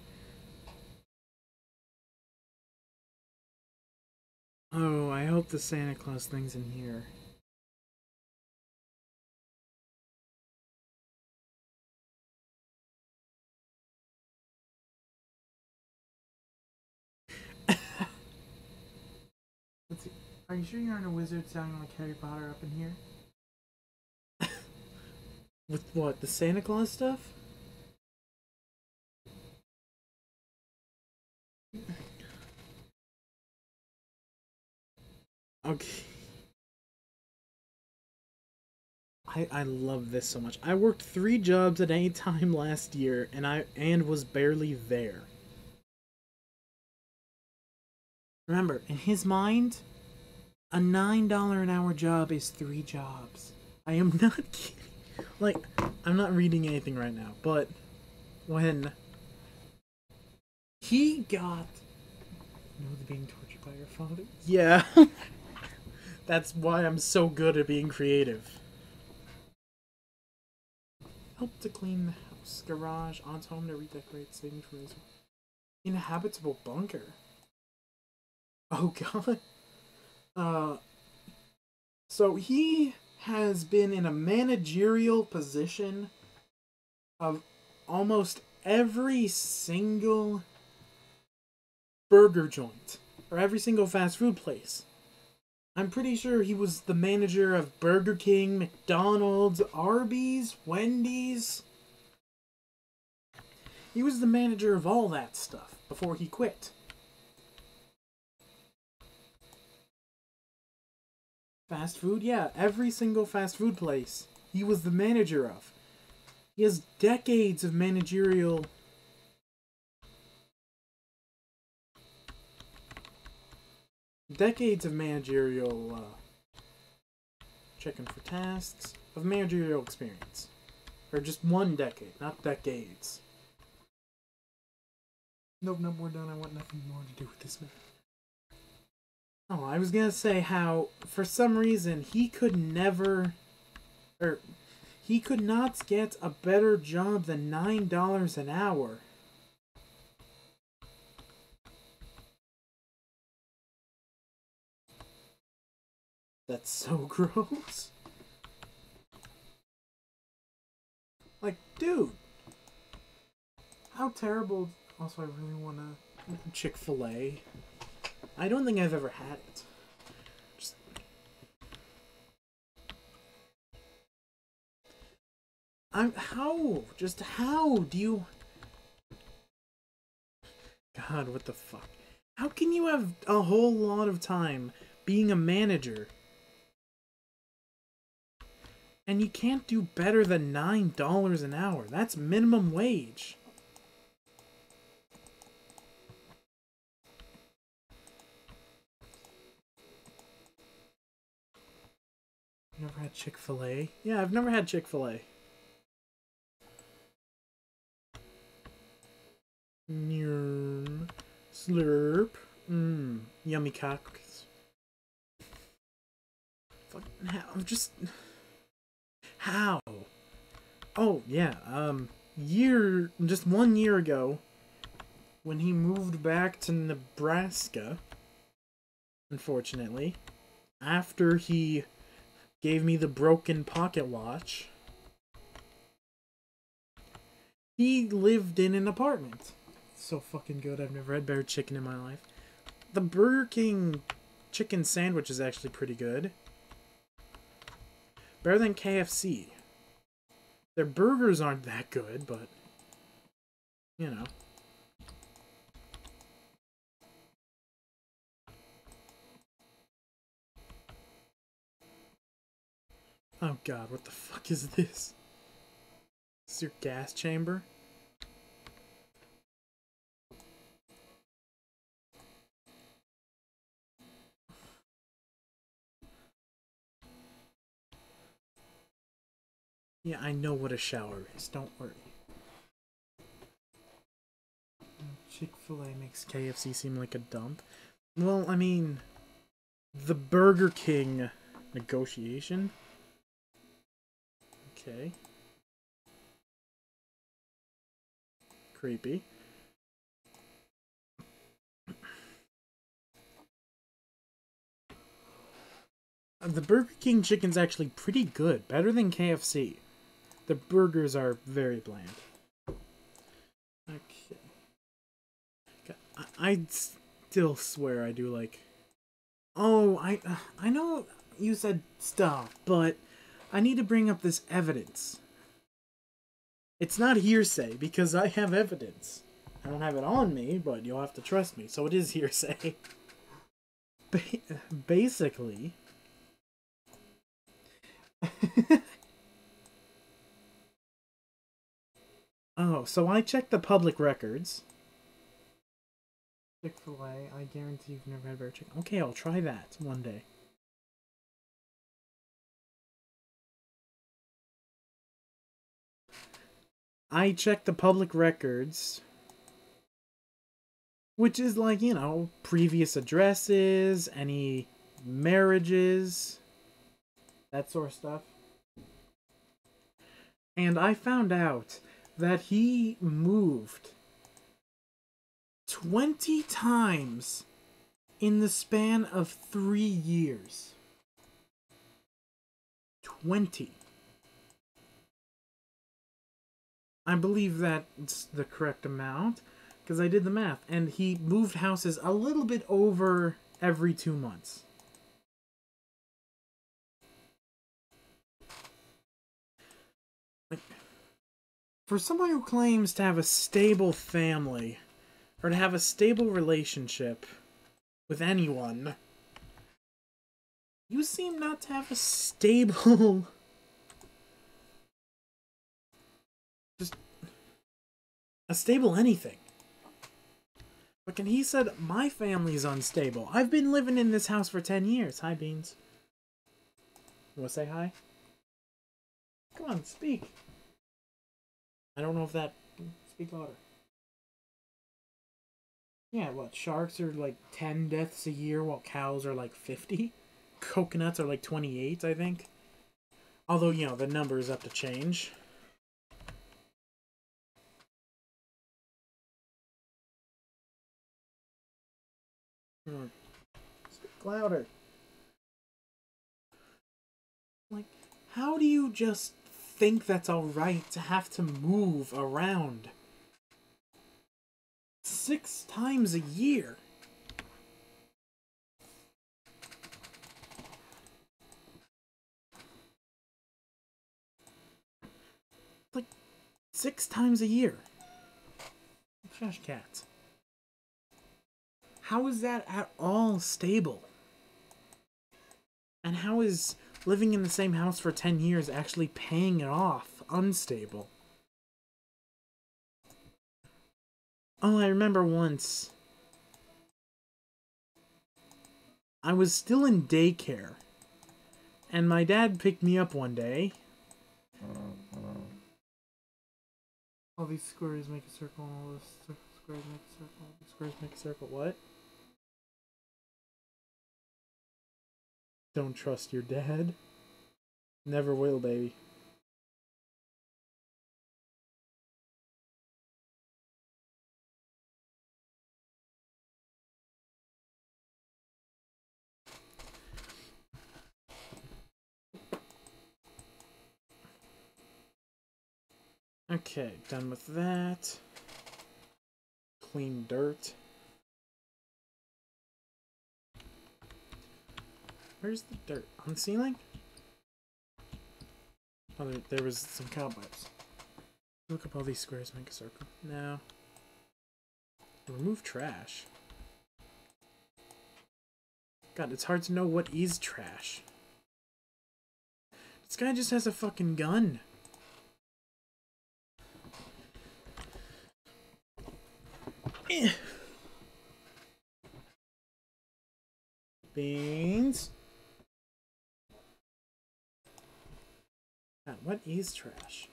S1: Oh, I hope the Santa Claus thing's in here. Let's see. Are you sure you aren't a wizard sounding like Harry Potter up in here? With what? The Santa Claus stuff? Okay. I love this so much. I worked 3 jobs at any time last year and was barely there. Remember, in his mind, a $9 an hour job is 3 jobs. I am not kidding. Like, I'm not reading anything right now, but when he got... You know, being tortured by your father? Yeah. That's why I'm so good at being creative. Help to clean the house, garage, aunt's home to redecorate, saving from his inhabitable bunker. Oh god. So he has been in a managerial position of almost every single burger joint or every single fast food place. I'm pretty sure he was the manager of Burger King, McDonald's, Arby's, Wendy's. He was the manager of all that stuff before he quit. Fast food? Yeah, every single fast food place he was the manager of. He has decades of managerial... checking for tasks, of managerial experience. Or just 1 decade, not decades. Nope, we're done. I want nothing more to do with this man. Oh, I was gonna say how, for some reason, he could never, or he could not get a better job than $9 an hour. That's so gross. Like, dude, how terrible. Also, I really want to Chick-fil-A. I don't think I've ever had it. Just... how do you... God, what the fuck? How can you have a whole lot of time being a manager and you can't do better than $9 an hour? That's minimum wage. Never had Chick-fil-A? Yeah, I've never had Chick-fil-A. Slurp. Yummy cocks. Fuck, I'm just... How? Oh, yeah, just 1 year ago, when he moved back to Nebraska, unfortunately, after he gave me the broken pocket watch, he lived in an apartment. So fucking good. I've never had better chicken in my life. The Burger King chicken sandwich is actually pretty good. Better than KFC. Their burgers aren't that good, but, you know. Oh god, what the fuck is this? Is this your gas chamber? Yeah, I know what a shower is, don't worry. Chick-fil-A makes KFC seem like a dump. Well, I mean, the Burger King negotiation? Okay. Creepy. The Burger King chicken's actually pretty good. Better than KFC. The burgers are very bland. Okay. I still swear I do like... Oh, I know you said stuff, but I need to bring up this evidence. It's not hearsay, because I have evidence. I don't have it on me, but you'll have to trust me, so it is hearsay. Basically... Oh, so I checked the public records. Chick-fil-A, I guarantee you've never had better chicken. Okay, I'll try that one day. I checked the public records, which is like, you know, previous addresses, any marriages, that sort of stuff. And I found out that he moved 20 times in the span of 3 years. 20. I believe that's the correct amount, because I did the math, and he moved houses a little bit over every 2 months. Like, for someone who claims to have a stable family, or to have a stable relationship with anyone, you seem not to have a stable... just... a stable anything. Like, and he said, my family's unstable. I've been living in this house for 10 years. Hi, Beans. You wanna say hi? Come on, speak. I don't know if that... Speak louder. Yeah, what? Sharks are like 10 deaths a year while cows are like 50? Coconuts are like 28, I think. Although, you know, the number is up to change. Speak louder. Like, how do you just think that's alright to have to move around 6 times a year? Like, 6 times a year. Trash cats. How is that at all stable? And how is living in the same house for 10 years actually paying it off unstable? Oh, I remember once. I was still in daycare. And my dad picked me up one day. All these squares make a circle, and all this squares make a circle, all these squares make a circle. What? Don't trust your dad? Never will, baby. Okay, done with that. Clean dirt. Where's the dirt? On the ceiling? Oh, there was some cobwebs. Look up all these squares, make a circle. No. Remove trash. God, it's hard to know what is trash. This guy just has a fucking gun. Beans. God, what is trash?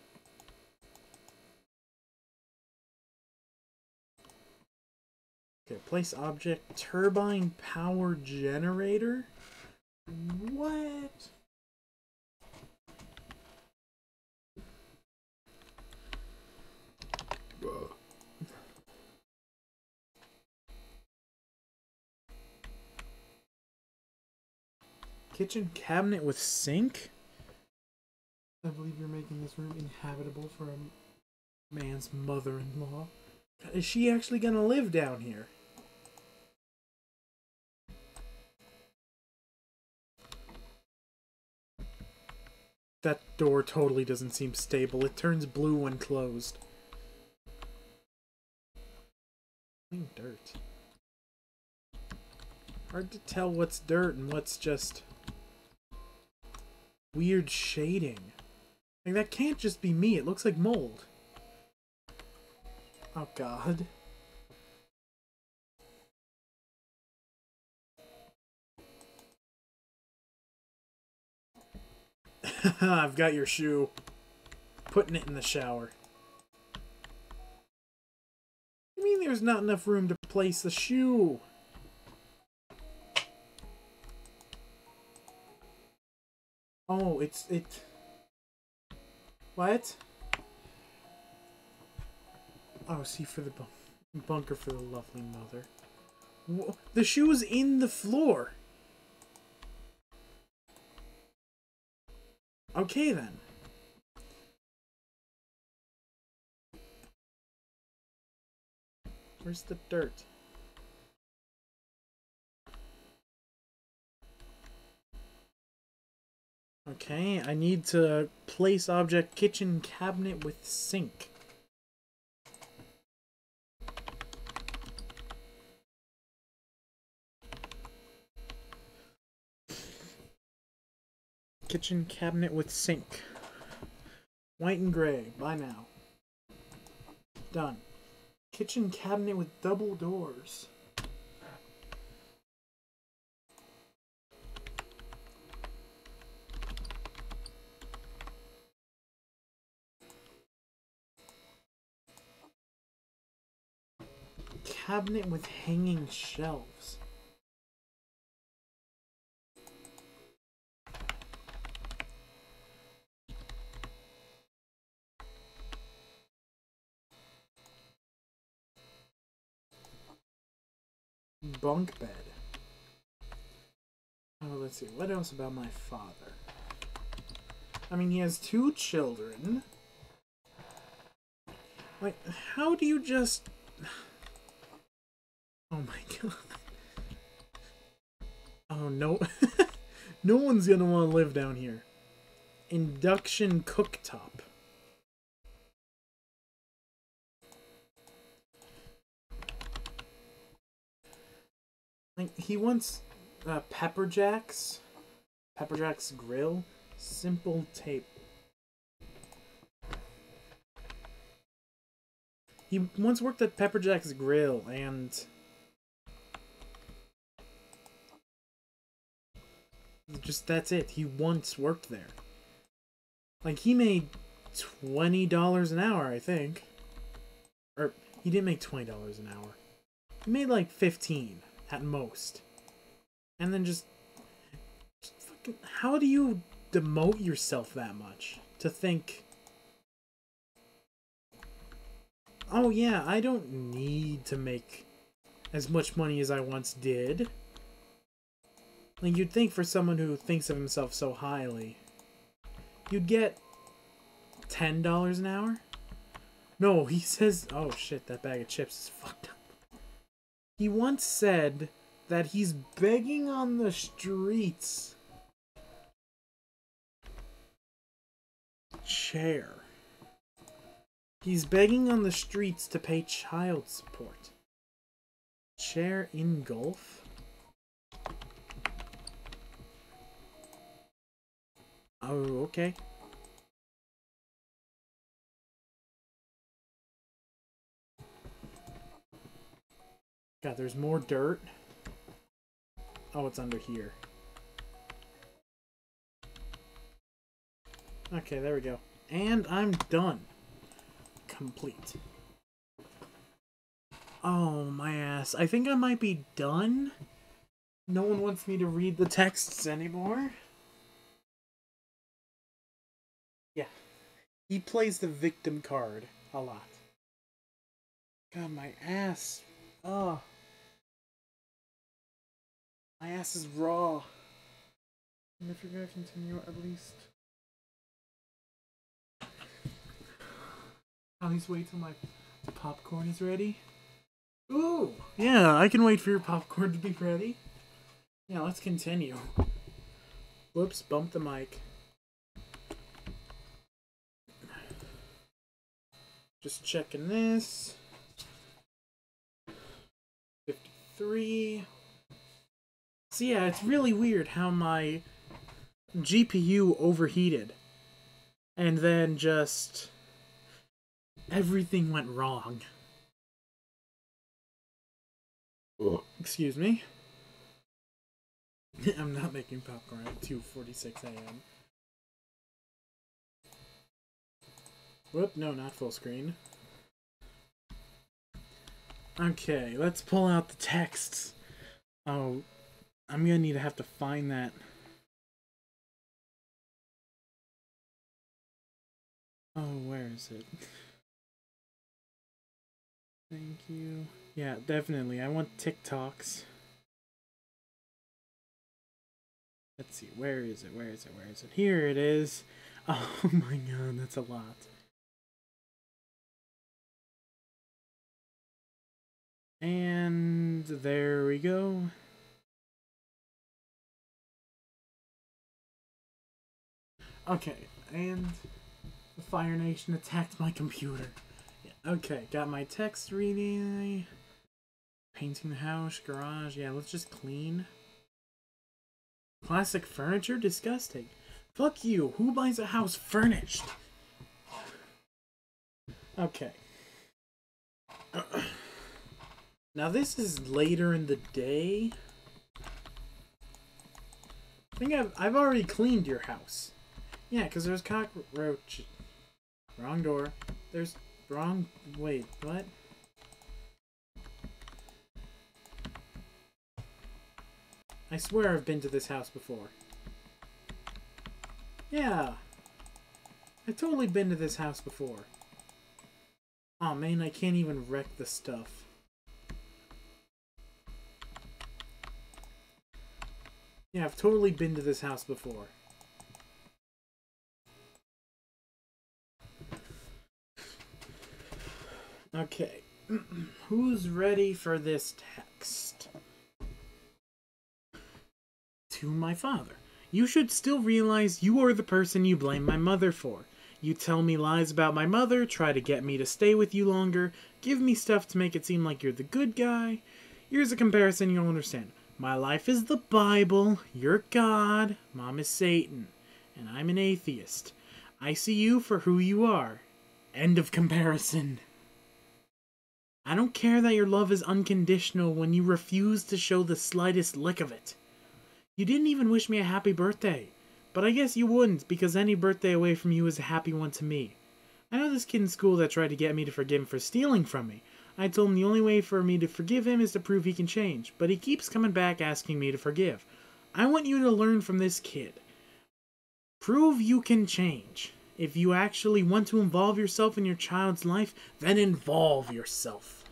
S1: Okay, place object, turbine power generator? What? Kitchen cabinet with sink? I believe you're making this room inhabitable for a man's mother-in-law. Is she actually gonna live down here? That door totally doesn't seem stable. It turns blue when closed. Dirt. Hard to tell what's dirt and what's just weird shading. Like, that can't just be me. It looks like mold. Oh, God. I've got your shoe. Putting it in the shower. You mean there's not enough room to place the shoe? Oh, it... What? Oh, see, for the bunker for the lovely mother. The shoe is in the floor. Okay, then. Where's the dirt? Okay, I need to place object kitchen cabinet with sink. Kitchen cabinet with sink. White and gray, by now. Done. Kitchen cabinet with double doors. cabinet with hanging shelves. Bunk bed. Oh, let's see. What else about my father? I mean, he has 2 children. Like, how do you just... Oh my god. Oh, no. No one's gonna want to live down here. Induction cooktop. Like, he wants Pepper Jack's grill, simple tape. He once worked at Pepper Jack's grill, and just that's it. He once worked there. Like, he made $20 an hour, I think. Or he didn't make $20 an hour. He made like 15 at most. And then just fucking, how do you demote yourself that much to think, oh yeah, I don't need to make as much money as I once did. Like, you'd think for someone who thinks of himself so highly, you'd get $10 an hour? No, he says, oh shit, that bag of chips is fucked up. He once said that he's begging on the streets. Chair. He's begging on the streets to pay child support. Chair in Gulf? Oh, okay. God, there's more dirt. Oh, it's under here. Okay, there we go. And I'm done. Complete. Oh, my ass. I think I might be done. No one wants me to read the texts anymore. Yeah. He plays the victim card a lot. God, my ass. Oh. My ass is raw. And if you're gonna continue, at least wait till my popcorn is ready. Ooh! Yeah, I can wait for your popcorn to be ready. Yeah, let's continue. Whoops, bumped the mic. Just checking this. 53. So yeah, it's really weird how my GPU overheated. And then just everything went wrong. Excuse me. I'm not making popcorn at 2:46 a.m. Whoop, no, not full screen. Okay, let's pull out the texts. Oh, I'm gonna have to find that. Oh, where is it? Thank you. Yeah, definitely. I want TikToks. Let's see. Where is it? Where is it? Where is it? Here it is. Oh my god, that's a lot. And there we go. Okay, and the Fire Nation attacked my computer. Yeah, okay, got my text reading. Painting the house, garage. Yeah, let's just clean. Classic furniture? Disgusting. Fuck you. Who buys a house furnished? Okay. Now this is later in the day. I think I've already cleaned your house. Yeah, because there's cockroach. Wrong door. There's wrong. Wait, what? I swear I've been to this house before. Yeah. I've totally been to this house before. Aw, man, I can't even wreck the stuff. Yeah, I've totally been to this house before. Okay. Who's ready for this text? To my father. You should still realize you are the person you blame my mother for. You tell me lies about my mother, try to get me to stay with you longer, give me stuff to make it seem like you're the good guy. Here's a comparison you'll understand. My life is the Bible, you're God, Mom is Satan, and I'm an atheist. I see you for who you are. End of comparison. I don't care that your love is unconditional when you refuse to show the slightest lick of it. You didn't even wish me a happy birthday. But I guess you wouldn't, because any birthday away from you is a happy one to me. I know this kid in school that tried to get me to forgive him for stealing from me. I told him the only way for me to forgive him is to prove he can change, but he keeps coming back asking me to forgive. I want you to learn from this kid. Prove you can change. If you actually want to involve yourself in your child's life, then involve yourself.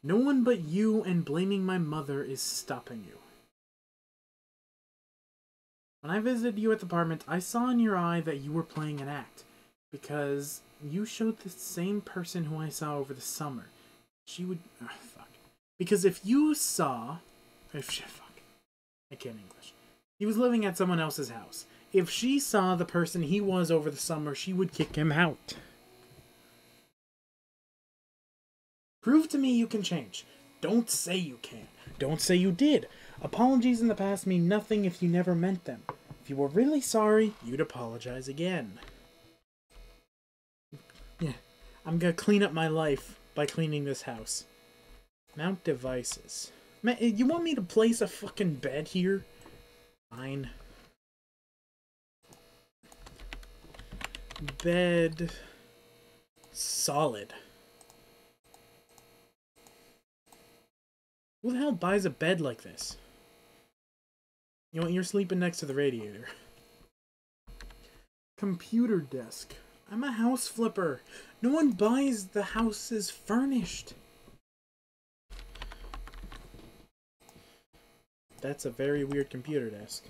S1: No one but you and blaming my mother is stopping you. When I visited you at the apartment, I saw in your eye that you were playing an act. Because you showed the same person who I saw over the summer. She would... Oh, fuck. Because if you saw... Fuck. I can't English. He was living at someone else's house. If she saw the person he was over the summer, she would kick him out. Prove to me you can change. Don't say you can. Don't say you did. Apologies in the past mean nothing if you never meant them. If you were really sorry, you'd apologize again. Yeah, I'm gonna clean up my life by cleaning this house. Mount devices. Man, you want me to place a fucking bed here? Fine. Bed. Solid. Who the hell buys a bed like this? You know what? You're sleeping next to the radiator. Computer desk. I'm a house flipper. No one buys the houses furnished. That's a very weird computer desk.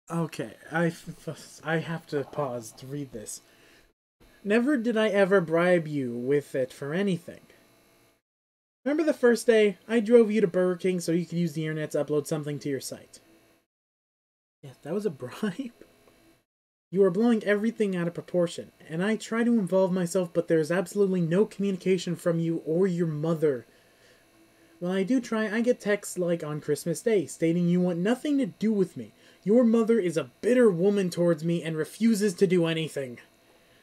S1: Okay, I have to pause to read this. Never did I ever bribe you with it for anything. Remember the first day I drove you to Burger King so you could use the internet to upload something to your site? Yeah, that was a bribe. You are blowing everything out of proportion, and I try to involve myself, but there is absolutely no communication from you or your mother. When I do try, I get texts like on Christmas Day, stating you want nothing to do with me. Your mother is a bitter woman towards me and refuses to do anything.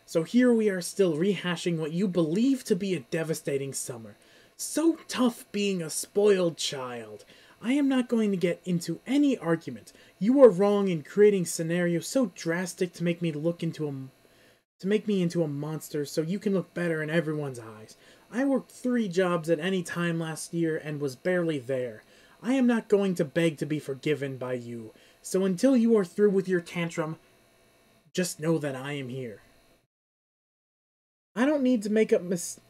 S1: So here we are still rehashing what you believe to be a devastating summer. So tough being a spoiled child. I am not going to get into any argument. You are wrong in creating scenarios so drastic to make me into a monster so you can look better in everyone's eyes. I worked 3 jobs at any time last year and was barely there. I am not going to beg to be forgiven by you. So until you are through with your tantrum, just know that I am here. I don't need to make up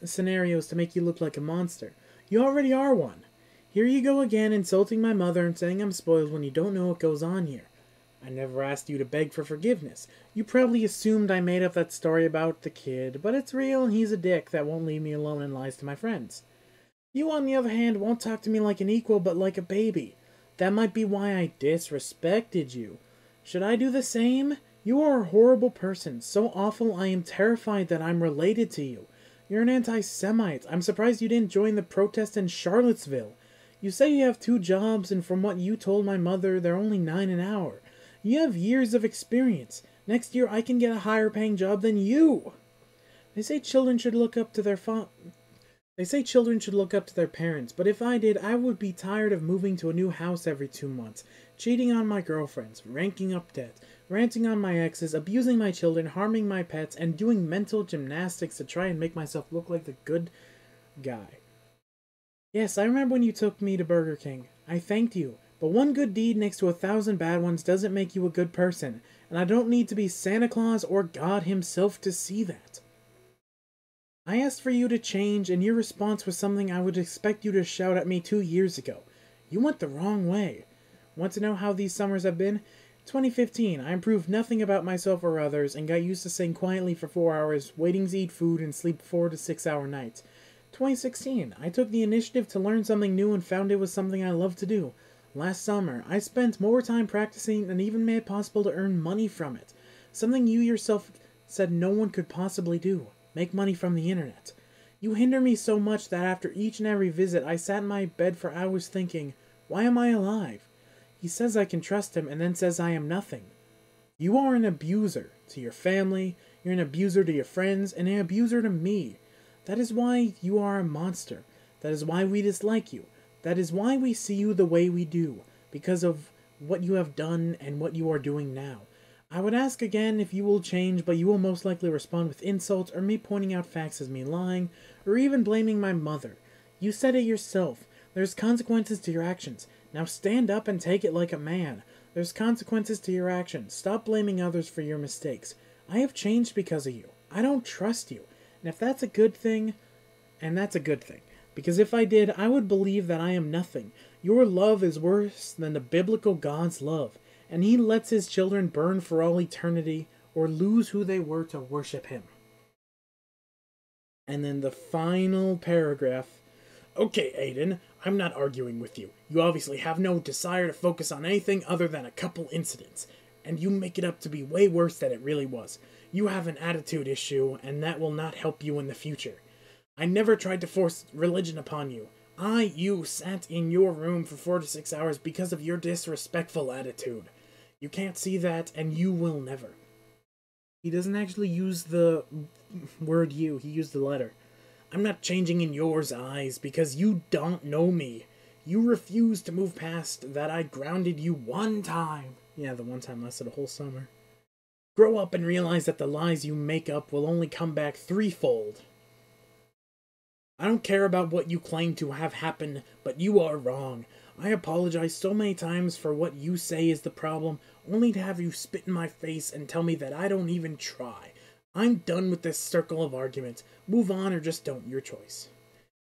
S1: scenarios to make you look like a monster. You already are one. Here you go again, insulting my mother and saying I'm spoiled when you don't know what goes on here. I never asked you to beg for forgiveness. You probably assumed I made up that story about the kid, but it's real and he's a dick that won't leave me alone and lies to my friends. You, on the other hand, won't talk to me like an equal but like a baby. That might be why I disrespected you. Should I do the same? You are a horrible person, so awful I am terrified that I'm related to you. You're an anti-Semite. I'm surprised you didn't join the protest in Charlottesville. You say you have 2 jobs, and from what you told my mother, they're only $9 an hour. You have years of experience. Next year I can get a higher paying job than you. They say children should look up to their parents, but if I did, I would be tired of moving to a new house every 2 months, cheating on my girlfriends, ranking up debt, ranting on my exes, abusing my children, harming my pets, and doing mental gymnastics to try and make myself look like the good Guy. Yes, I remember when you took me to Burger King. I thanked you. But one good deed next to 1,000 bad ones doesn't make you a good person. And I don't need to be Santa Claus or God himself to see that. I asked for you to change, and your response was something I would expect you to shout at me 2 years ago. You went the wrong way. Want to know how these summers have been? 2015, I improved nothing about myself or others, and got used to sitting quietly for 4 hours, waiting to eat food and sleep 4 to 6 hour nights. 2016, I took the initiative to learn something new and found it was something I love to do. Last summer, I spent more time practicing and even made it possible to earn money from it. Something you yourself said no one could possibly do. Make money from the internet. You hinder me so much that after each and every visit, I sat in my bed for hours thinking, why am I alive? He says I can trust him and then says I am nothing. You are an abuser to your family, you're an abuser to your friends, and an abuser to me. That is why you are a monster. That is why we dislike you. That is why we see you the way we do, because of what you have done and what you are doing now. I would ask again if you will change, but you will most likely respond with insults or me pointing out facts as me lying, or even blaming my mother. You said it yourself. There's consequences to your actions. Now stand up and take it like a man. There's consequences to your actions. Stop blaming others for your mistakes. I have changed because of you. I don't trust you. And if that's a good thing, and that's a good thing. Because if I did, I would believe that I am nothing. Your love is worse than the biblical God's love, and he lets his children burn for all eternity or lose who they were to worship him. And then the final paragraph. Okay, Aiden, I'm not arguing with you. You obviously have no desire to focus on anything other than a couple incidents, and you make it up to be way worse than it really was. You have an attitude issue, and that will not help you in the future. I never tried to force religion upon you. You sat in your room for 4 to 6 hours because of your disrespectful attitude. You can't see that, and you will never. He doesn't actually use the word you, he used the letter. I'm not changing in yours eyes because you don't know me. You refuse to move past that I grounded you one time. Yeah, the one time lasted a whole summer. Grow up and realize that the lies you make up will only come back threefold. I don't care about what you claim to have happened, but you are wrong. I apologize so many times for what you say is the problem, only to have you spit in my face and tell me that I don't even try. I'm done with this circle of arguments. Move on or just don't. Your choice.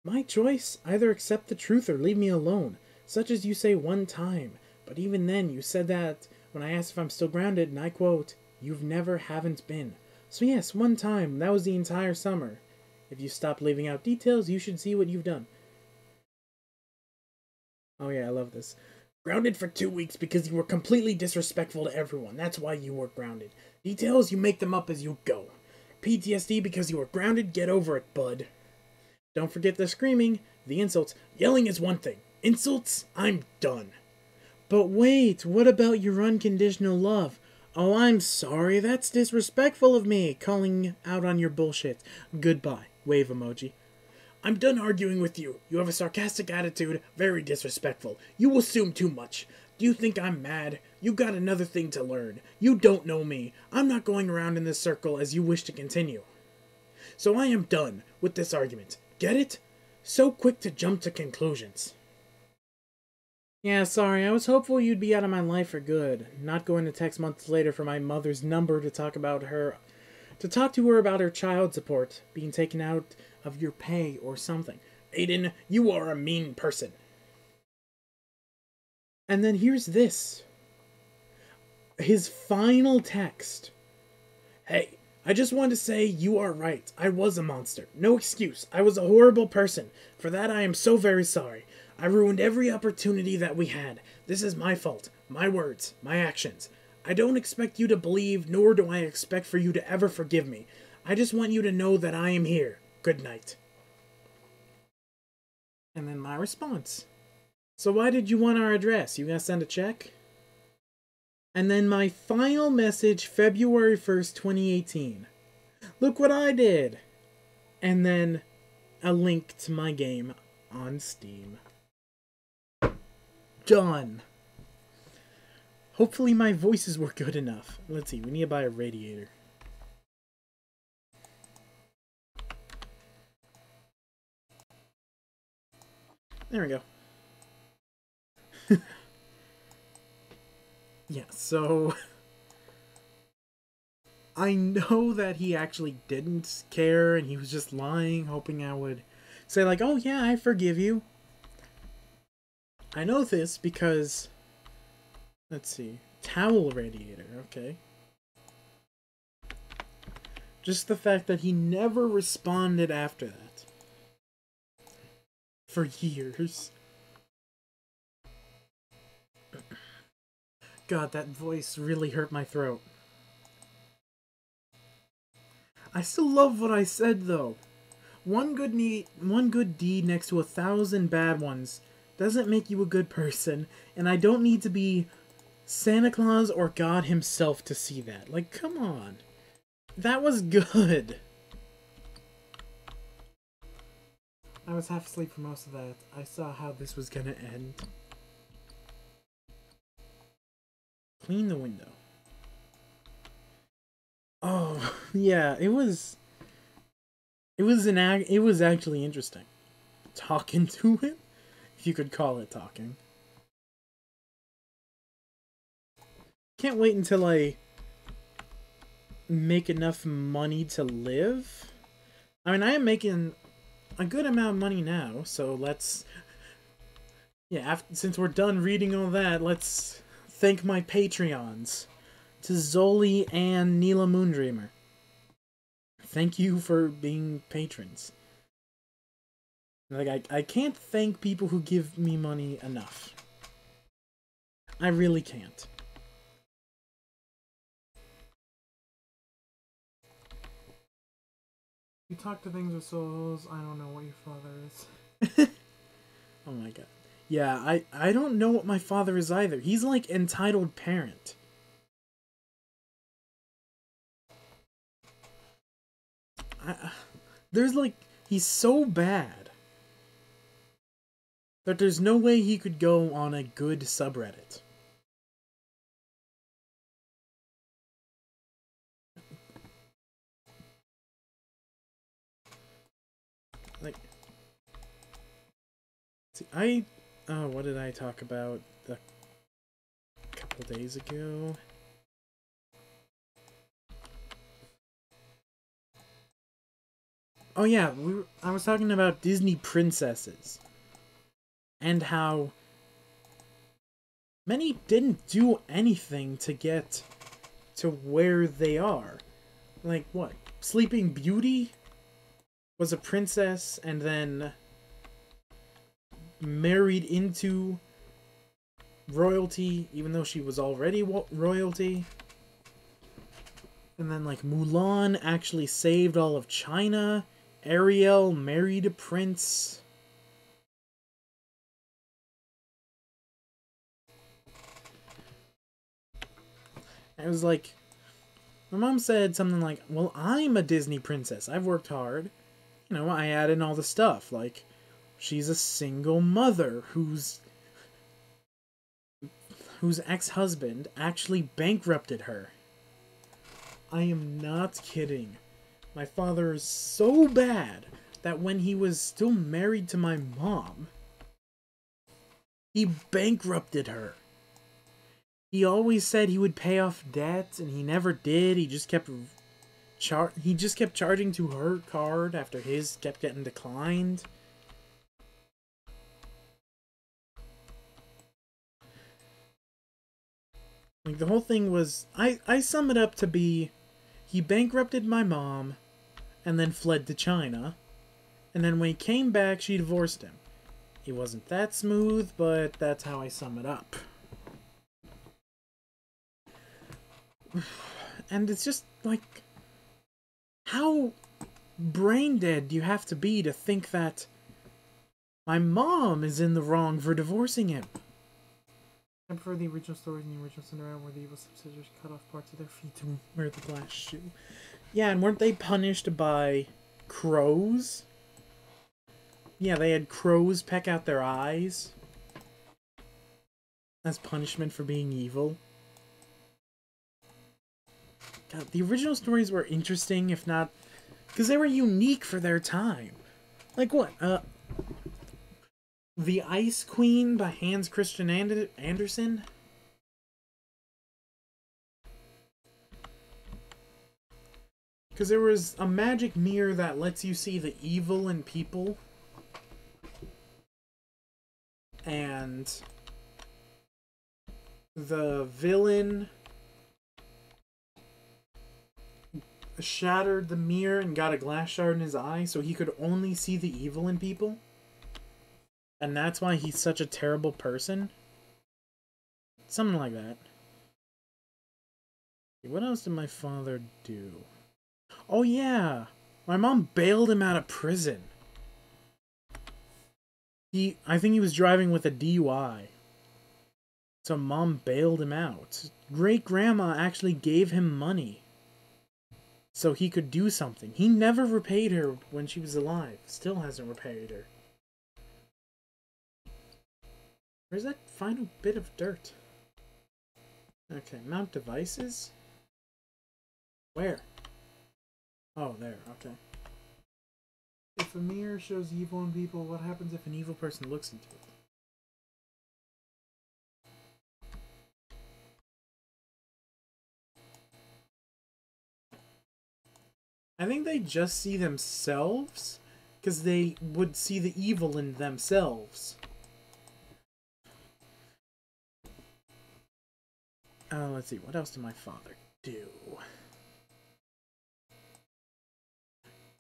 S1: My choice? Either accept the truth or leave me alone. Such as you say one time. But even then, you said that when I asked if I'm still grounded, and I quote, "You've never haven't been." So yes, one time. That was the entire summer. If you stop leaving out details, you should see what you've done. Oh yeah, I love this. Grounded for 2 weeks because you were completely disrespectful to everyone. That's why you were grounded. Details, you make them up as you go. PTSD because you were grounded, get over it, bud. Don't forget the screaming, the insults. Yelling is one thing. Insults? I'm done. But wait, what about your unconditional love? Oh, I'm sorry, that's disrespectful of me, calling out on your bullshit. Goodbye. Wave emoji. I'm done arguing with you. You have a sarcastic attitude, very disrespectful. You assume too much. Do you think I'm mad? You got another thing to learn. You don't know me. I'm not going around in this circle as you wish to continue. So I am done with this argument. Get it? So quick to jump to conclusions. Yeah, sorry, I was hopeful you'd be out of my life for good. Not going to text months later for my mother's number to talk to her about her child support being taken out of your pay or something. Aiden, you are a mean person. And then here's this. His final text. Hey, I just want to say you are right. I was a monster. No excuse. I was a horrible person. For that I am so very sorry. I ruined every opportunity that we had. This is my fault. My words. My actions. I don't expect you to believe, nor do I expect for you to ever forgive me. I just want you to know that I am here. Good night. And then my response. So why did you want our address? You gonna send a check? And then my final message, February 1st, 2018. Look what I did! And then a link to my game on Steam. Done. Hopefully my voices were good enough. Let's see, we need to buy a radiator. There we go. Yeah, so I know that he actually didn't care and he was just lying, hoping I would say like, oh yeah, I forgive you. I know this because, let's see, towel radiator, okay. Just the fact that he never responded after that. For years. God, that voice really hurt my throat. I still love what I said, though. One good deed next to 1,000 bad ones doesn't make you a good person, and I don't need to be Santa Claus or God himself to see that. Like, come on. That was good. I was half asleep for most of that. I saw how this was gonna end. Clean the window. Oh, yeah, it was actually interesting. Talking to him? If you could call it talking. Can't wait until I make enough money to live. I mean, I am making a good amount of money now, so let's... Yeah, since we're done reading all that, let's thank my Patreons. To Zoli and Neela Moondreamer. Thank you for being patrons. Like, I can't thank people who give me money enough. I really can't. You talk to things with souls. I don't know what your father is. Oh my god. Yeah, I don't know what my father is either. He's like entitled parent. There's like, he's so bad that there's no way he could go on a good subreddit. Like, see, what did I talk about a couple days ago? Oh yeah, I was talking about Disney princesses. And how many didn't do anything to get to where they are. Like, what? Sleeping Beauty was a princess and then married into royalty, even though she was already royalty. And then, like, Mulan actually saved all of China. Ariel married a prince. It was like, my mom said something like, well, I'm a Disney princess. I've worked hard. You know, I add in all the stuff. Like, she's a single mother whose ex-husband actually bankrupted her. I am not kidding. My father is so bad that when he was still married to my mom, he bankrupted her. He always said he would pay off debt, and he never did. He just kept charging to her card after his kept getting declined. Like, the whole thing was, I sum it up to be, he bankrupted my mom, and then fled to China, and then when he came back, she divorced him. He wasn't that smooth, but that's how I sum it up. And it's just, like, how brain dead do you have to be to think that my mom is in the wrong for divorcing him? I prefer the original stories in the original Cinderella where the evil stepsisters cut off parts of their feet to wear the glass shoe. Yeah, and weren't they punished by crows? Yeah, they had crows peck out their eyes as punishment for being evil. God, the original stories were interesting, if not... because they were unique for their time. Like what? The Ice Queen by Hans Christian Andersen. Because there was a magic mirror that lets you see the evil in people. And the villain shattered the mirror and got a glass shard in his eye so he could only see the evil in people. And that's why he's such a terrible person. Something like that. What else did my father do? Oh yeah! My mom bailed him out of prison. I think he was driving with a DUI. So mom bailed him out. Great-grandma actually gave him money. So he could do something. He never repaid her when she was alive. Still hasn't repaid her. Where's that final bit of dirt? Okay, mount devices? Where? Oh, there, okay. If a mirror shows evil in people, what happens if an evil person looks into it? I think they just see themselves, because they would see the evil in themselves. Let's see, what else did my father do?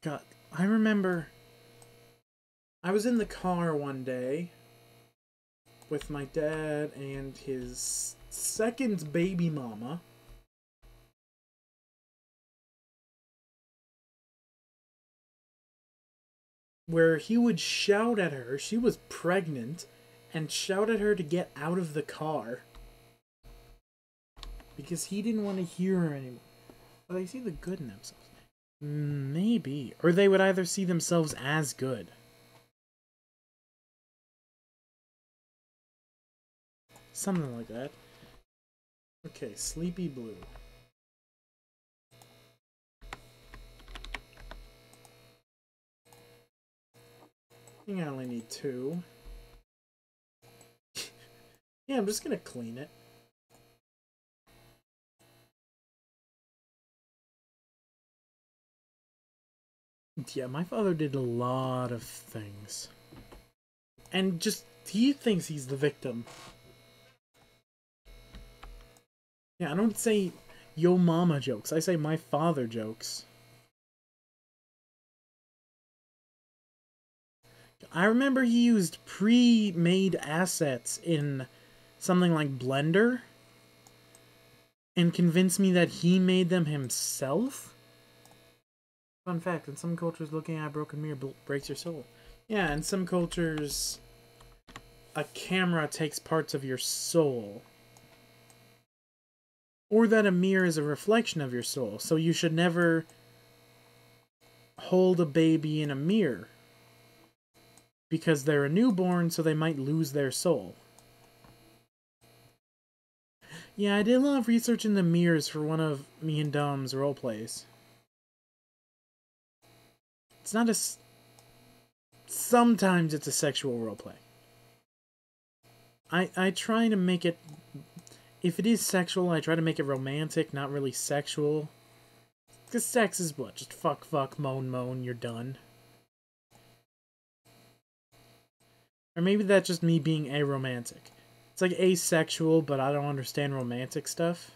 S1: God, I remember I was in the car one day with my dad and his second baby mama. Where he would shout at her, she was pregnant, and shout at her to get out of the car. Because he didn't want to hear her anymore. But they see the good in themselves. Maybe. Or they would either see themselves as good. Something like that. Okay, Sleepy Blue. I think I only need 2. Yeah, I'm just gonna clean it. Yeah, my father did a lot of things. And just, he thinks he's the victim. Yeah, I don't say yo mama jokes. I say my father jokes. I remember he used pre-made assets in something like Blender and convinced me that he made them himself. Fun fact, in some cultures, looking at a broken mirror breaks your soul. Yeah, in some cultures, a camera takes parts of your soul. Or that a mirror is a reflection of your soul, so you should never hold a baby in a mirror. Because they're a newborn, so they might lose their soul. Yeah, I did a lot of research into mirrors for one of me and Dom's roleplays. It's not a... Sometimes it's a sexual roleplay. I try to make it... If it is sexual, I try to make it romantic, not really sexual. Because sex is what? Just fuck, fuck, moan, moan, you're done. Or maybe that's just me being aromantic. It's like asexual, but I don't understand romantic stuff.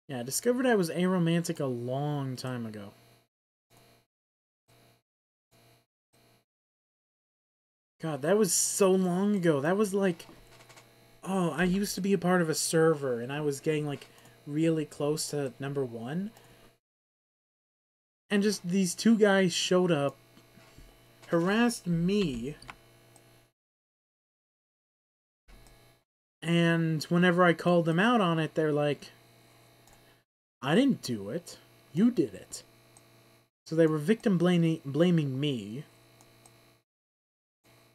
S1: Yeah, I discovered I was aromantic a long time ago. God, that was so long ago. That was like... Oh, I used to be a part of a server, and I was getting, like, really close to number 1. And just these 2 guys showed up, harassed me, and whenever I called them out on it, they're like, I didn't do it. You did it. So they were victim blaming me.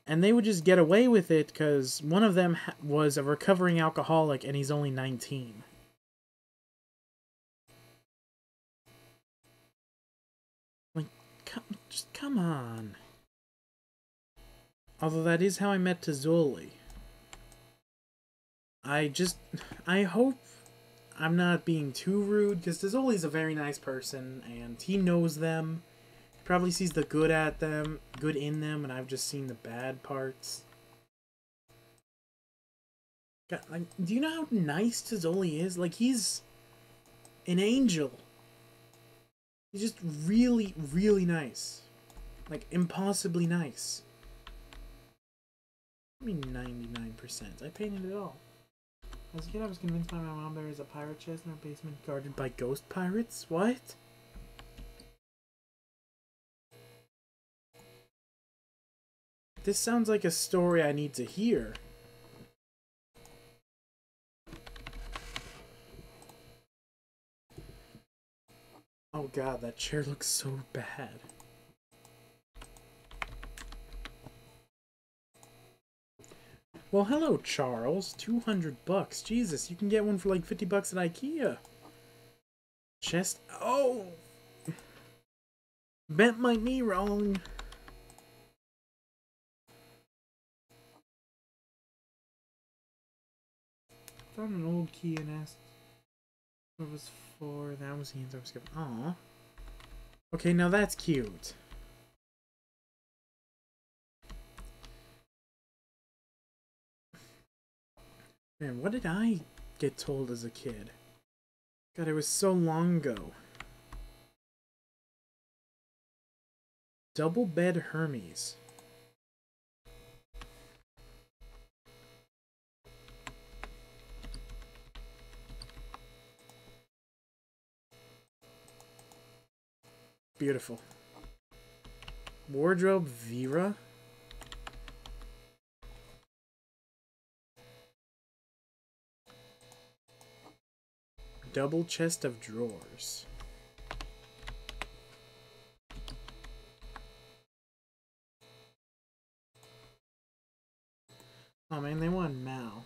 S1: And they would just get away with it because one of them was a recovering alcoholic and he's only 19. just come on. Although that is how I met Tazzoli. I hope I'm not being too rude, because Tazzoli's a very nice person, and he knows them. Probably sees the good in them, and I've just seen the bad parts. God, like, do you know how nice Tazzoli is? Like, he's an angel. He's just really, really nice. Like, impossibly nice. I mean 99%. I painted it all. As a kid, I was convinced by my mom there is a pirate chest in our basement guarded by ghost pirates. What? This sounds like a story I need to hear. Oh god, that chair looks so bad. Well, hello, Charles. 200 bucks. Jesus, you can get one for like 50 bucks at IKEA. Chest. Oh! Bent my knee wrong. Found an old key and asked what it was for. That was the answer I was given. Aw. Okay, now that's cute. Man, what did I get told as a kid? God, it was so long ago. Double bed Hermes. Beautiful. Wardrobe Vera. Double chest of drawers. Oh man, they want Mal.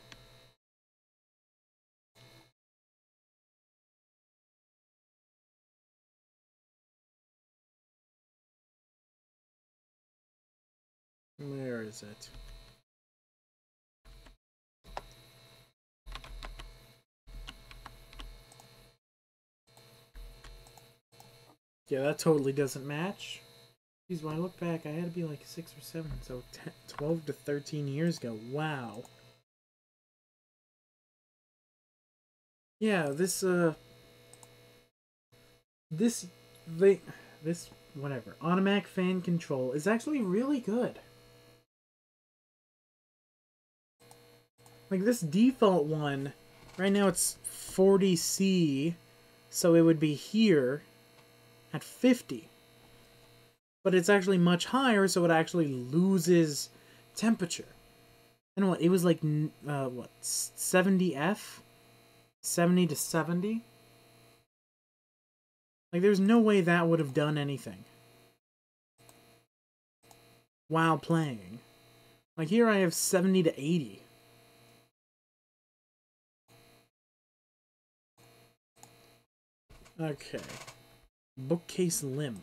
S1: Where is it? Yeah, that totally doesn't match. Jeez, when I look back, I had to be like 6 or 7, so 12 to 13 years ago. Wow. Yeah, this whatever, automatic fan control is actually really good. Like, this default one, right now it's 40C, so it would be here at 50. But it's actually much higher, so it actually loses temperature. And what, it was like, what, 70F? 70 to 70? Like, there's no way that would have done anything while playing. Like, here I have 70 to 80. Okay. Bookcase limb.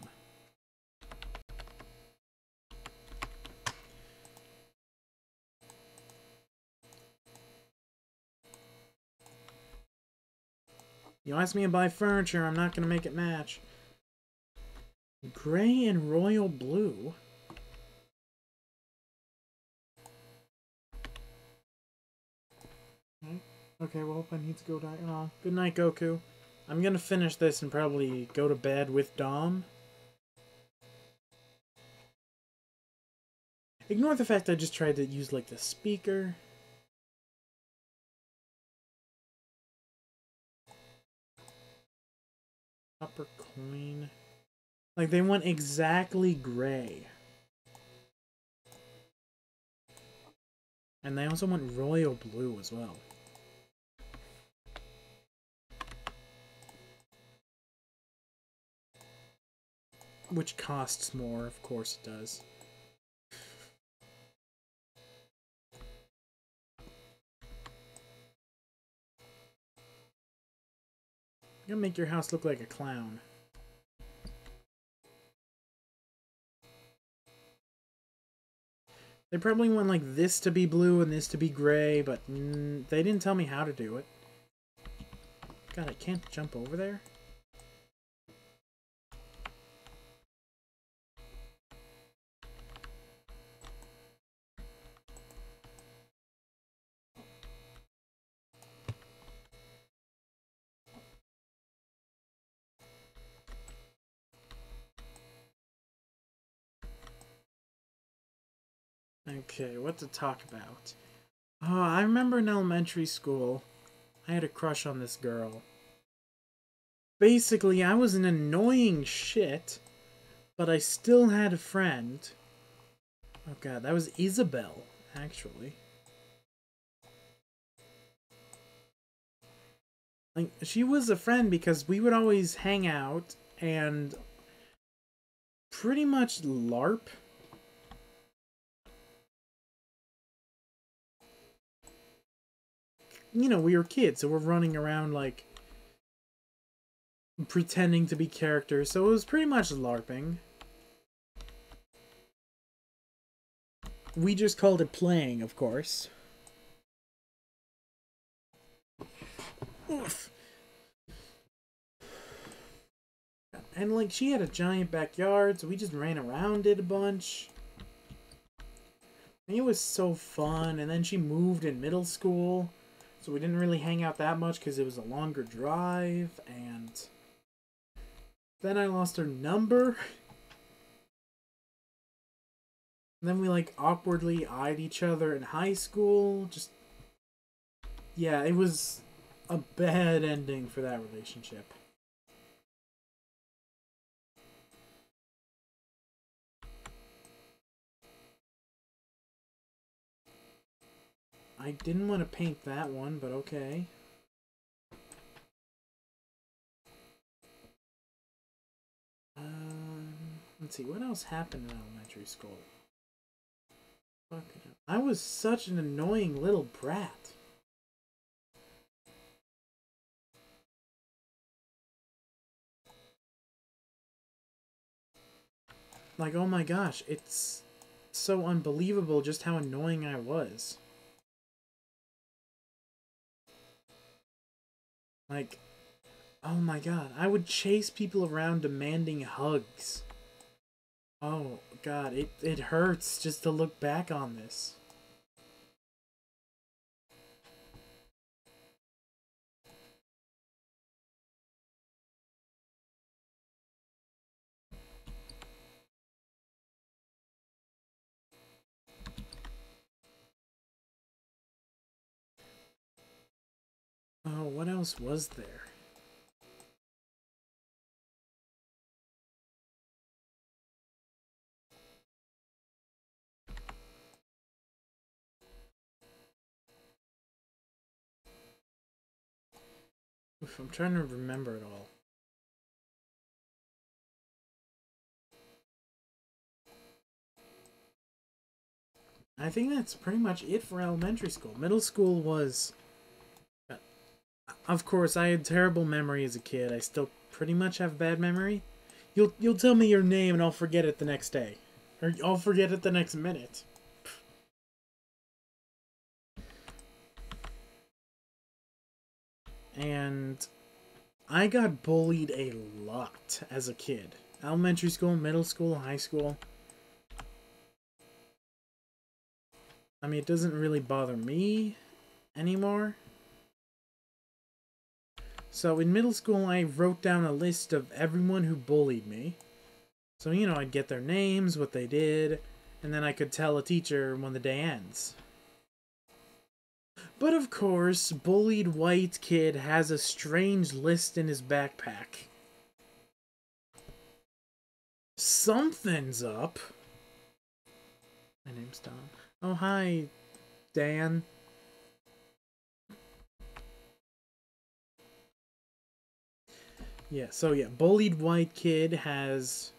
S1: You ask me to buy furniture, I'm not going to make it match. Gray and royal blue. Okay, well, I need to go die. Oh, good night, Goku. I'm going to finish this and probably go to bed with Dom. Ignore the fact I just tried to use, like, the speaker. Copper coin. Like, they went exactly gray. And they also went royal blue as well. Which costs more, of course it does. You're gonna make your house look like a clown. They probably want like this to be blue and this to be gray, but they didn't tell me how to do it. God, I can't jump over there? Okay, what to talk about? Oh, I remember in elementary school, I had a crush on this girl. Basically, I was an annoying shit, but I still had a friend. Oh god, that was Isabel, actually. Like, she was a friend because we would always hang out and pretty much LARP. You know, we were kids, so we're running around, like, pretending to be characters, so it was pretty much LARPing. We just called it playing, of course. Oof. And, like, she had a giant backyard, so we just ran around it a bunch. And it was so fun, and then she moved in middle school, so we didn't really hang out that much because it was a longer drive, and then I lost her number. And then we, like, awkwardly eyed each other in high school. Just, yeah, it was a bad ending for that relationship. I didn't want to paint that one, but okay. Let's see, what else happened in elementary school? Fucking hell. I was such an annoying little brat. Like, oh my gosh, it's so unbelievable just how annoying I was. Like, oh my god, I would chase people around demanding hugs. Oh god, it hurts just to look back on this. Oh, what else was there? Oof, I'm trying to remember it all. I think that's pretty much it for elementary school. Middle school was... Of course, I had terrible memory as a kid. I still pretty much have bad memory. You'll tell me your name and I'll forget it the next day. Or I'll forget it the next minute. And I got bullied a lot as a kid. Elementary school, middle school, high school. I mean, it doesn't really bother me anymore. So in middle school, I wrote down a list of everyone who bullied me. So, you know, I'd get their names, what they did, and then I could tell a teacher when the day ends. But of course, bullied white kid has a strange list in his backpack. Something's up. My name's Tom. Oh, hi, Dan. Yeah, so yeah, bullied white kid has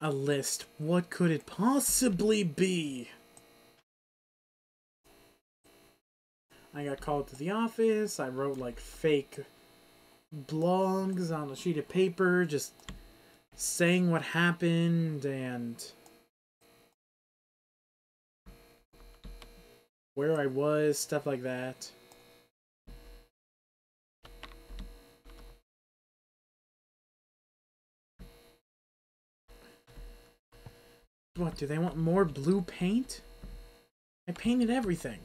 S1: a list. What could it possibly be? I got called to the office. I wrote like fake blogs on a sheet of paper, just saying what happened, and where I was, stuff like that. What, do they want more blue paint? I painted everything.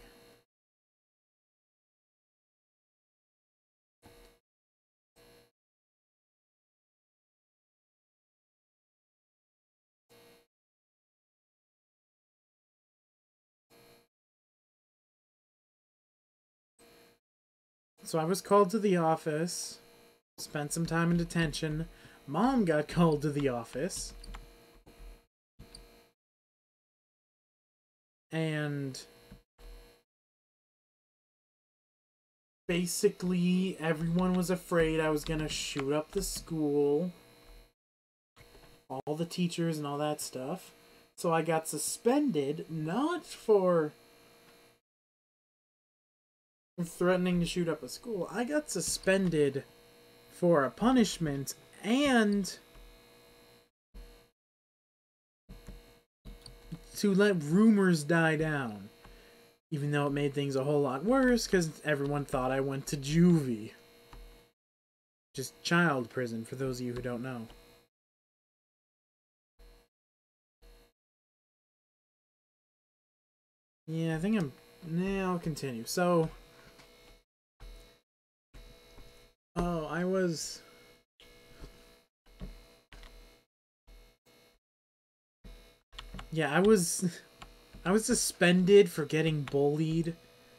S1: So I was called to the office, spent some time in detention. Mom got called to the office. And basically everyone was afraid I was gonna shoot up the school. All the teachers and all that stuff. So I got suspended, not for threatening to shoot up a school. I got suspended for a punishment and to let rumors die down. Even though it made things a whole lot worse because everyone thought I went to juvie. Just child prison, for those of you who don't know. Yeah, I think I'll continue. So... Oh, I was suspended for getting bullied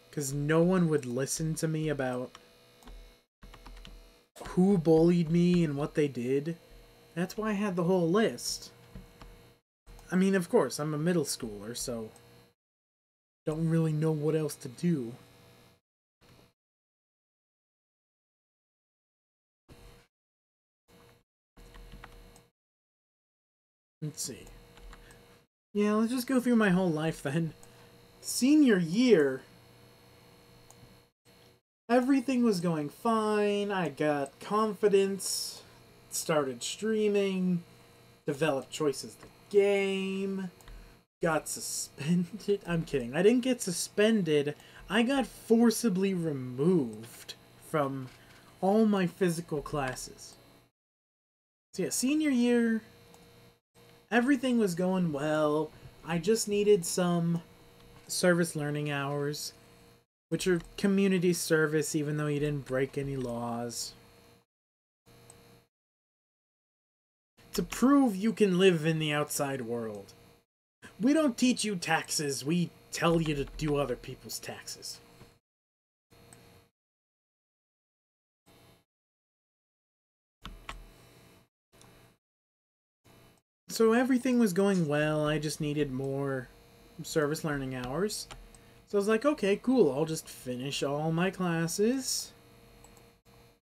S1: because no one would listen to me about who bullied me and what they did. That's why I had the whole list. I mean, of course, I'm a middle schooler, so don't really know what else to do. Let's see. Yeah, let's just go through my whole life then. Senior year, everything was going fine. I got confidence, started streaming, developed choices the game, got suspended. I'm kidding. I didn't get suspended. I got forcibly removed from all my physical classes. So yeah, senior year, everything was going well. I just needed some service learning hours, which are community service even though you didn't break any laws. To prove you can live in the outside world. We don't teach you taxes, we tell you to do other people's taxes. So everything was going well, I just needed more service learning hours. So I was like, okay, cool, I'll just finish all my classes.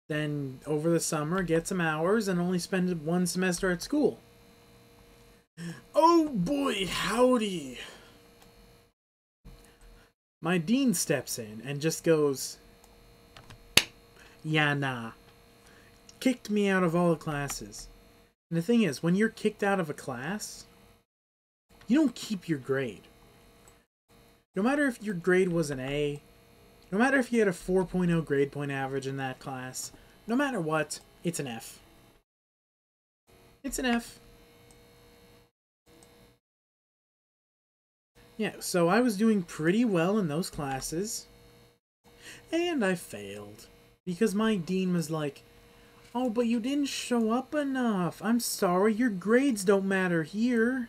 S1: Then over the summer, get some hours and only spend one semester at school. Oh boy, howdy! My dean steps in and just goes, yeah, nah. Kicked me out of all the classes. And the thing is, when you're kicked out of a class, you don't keep your grade. No matter if your grade was an A, no matter if you had a 4.0 grade point average in that class, no matter what, it's an F. It's an F. Yeah, so I was doing pretty well in those classes. And I failed. Because my dean was like, oh, but you didn't show up enough. I'm sorry, your grades don't matter here.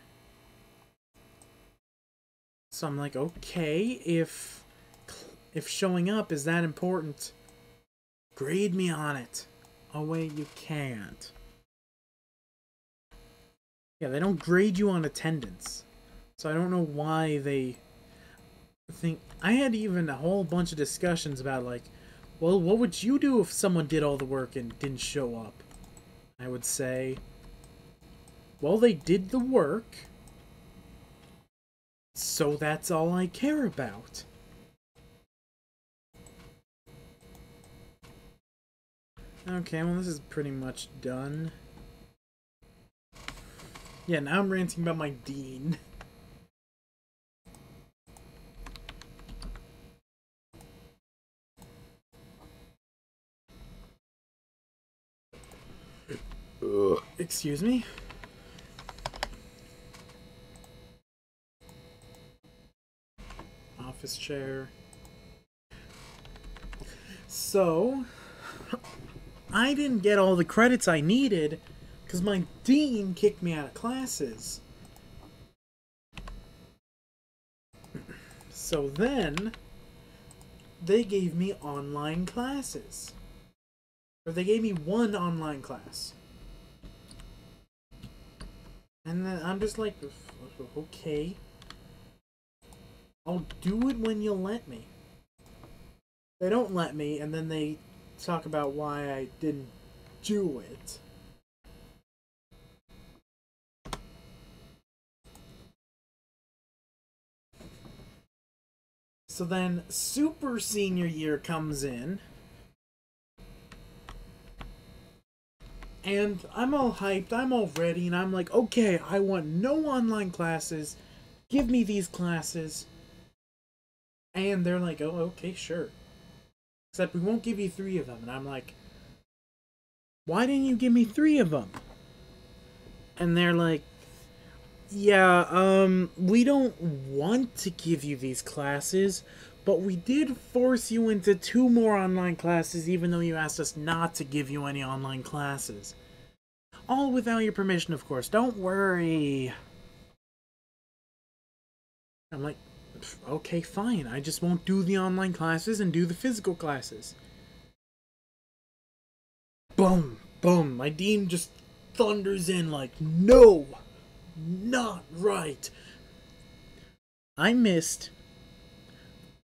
S1: So I'm like, okay, if showing up is that important, grade me on it. Oh wait, you can't. Yeah, they don't grade you on attendance. So I don't know why they think... I had even a whole bunch of discussions about, like, well, what would you do if someone did all the work and didn't show up? I would say, well, they did the work, so that's all I care about. Okay, well, this is pretty much done. Yeah, now I'm ranting about my dean. Excuse me. Office chair. So, I didn't get all the credits I needed because my dean kicked me out of classes. So then, they gave me online classes. Or they gave me one online class. And then I'm just like, okay. I'll do it when you'll let me. They don't let me, and then they talk about why I didn't do it. So then, super senior year comes in. And I'm all hyped, I'm all ready, and I'm like, okay, I want no online classes. Give me these classes. And they're like, oh, okay, sure. Except we won't give you 3 of them. And I'm like, why didn't you give me 3 of them? And they're like, yeah, we don't want to give you these classes, but we did force you into 2 more online classes even though you asked us not to give you any online classes. All without your permission, of course. Don't worry. I'm like, okay, fine. I just won't do the online classes and do the physical classes. Boom, boom. My dean just thunders in like, no, not right. I missed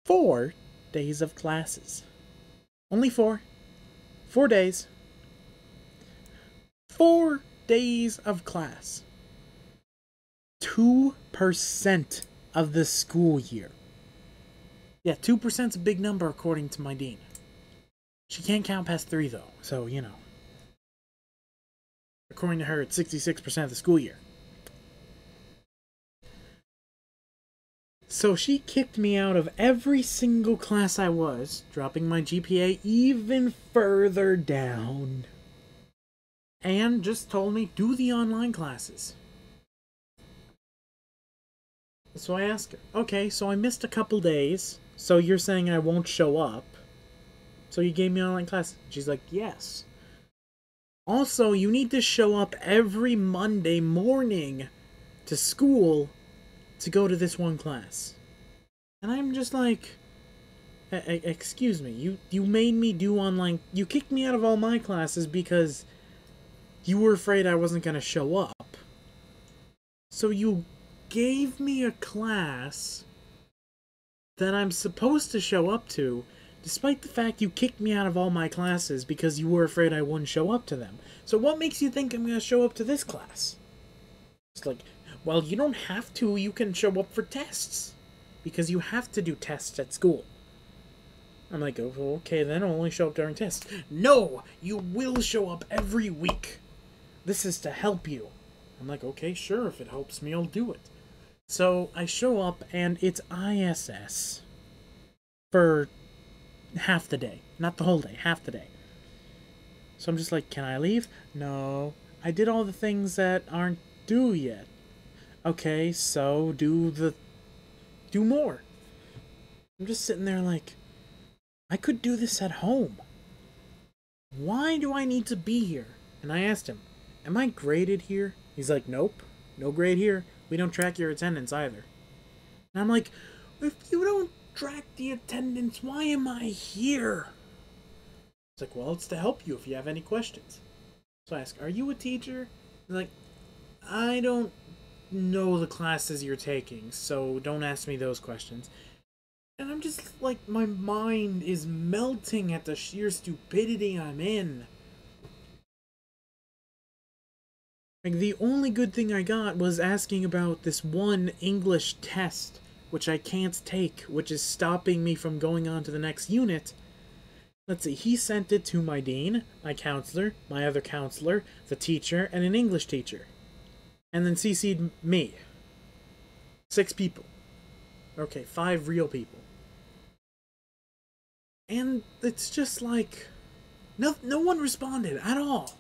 S1: 4 days of classes. Only 4. 4 days. 4 days of class. 2% of the school year. Yeah, 2%'s a big number according to my dean. She can't count past 3 though, so you know. According to her, it's 66% of the school year. So she kicked me out of every single class I was, dropping my GPA even further down. And just told me, do the online classes. So I asked her, okay, so I missed a couple days, so you're saying I won't show up, so you gave me online class? She's like, yes. Also, you need to show up every Monday morning to school to go to this one class. And I'm just like, excuse me, you made me do online, you kicked me out of all my classes because you were afraid I wasn't going to show up. So you gave me a class that I'm supposed to show up to, despite the fact you kicked me out of all my classes because you were afraid I wouldn't show up to them. So what makes you think I'm going to show up to this class? It's like, well, you don't have to. You can show up for tests. Because you have to do tests at school. I'm like, oh, okay, then I'll only show up during tests. No! You will show up every week. This is to help you. I'm like, okay, sure, if it helps me, I'll do it. So I show up, and it's ISS for half the day. Not the whole day, half the day. So I'm just like, can I leave? No. I did all the things that aren't due yet. Okay, so do more. I'm just sitting there like, I could do this at home. Why do I need to be here? And I asked him, am I graded here? He's like, nope, no grade here. We don't track your attendance either. And I'm like, if you don't track the attendance, why am I here? It's like, well, it's to help you if you have any questions. So I ask, are you a teacher? He's like, I don't know the classes you're taking, so don't ask me those questions. And I'm just like, my mind is melting at the sheer stupidity I'm in. Like, the only good thing I got was asking about this one English test, which I can't take, which is stopping me from going on to the next unit. Let's see, he sent it to my dean, my counselor, my other counselor, the teacher, and an English teacher. And then CC'd me. 6 people. Okay, 5 real people. And it's just like, no one responded at all.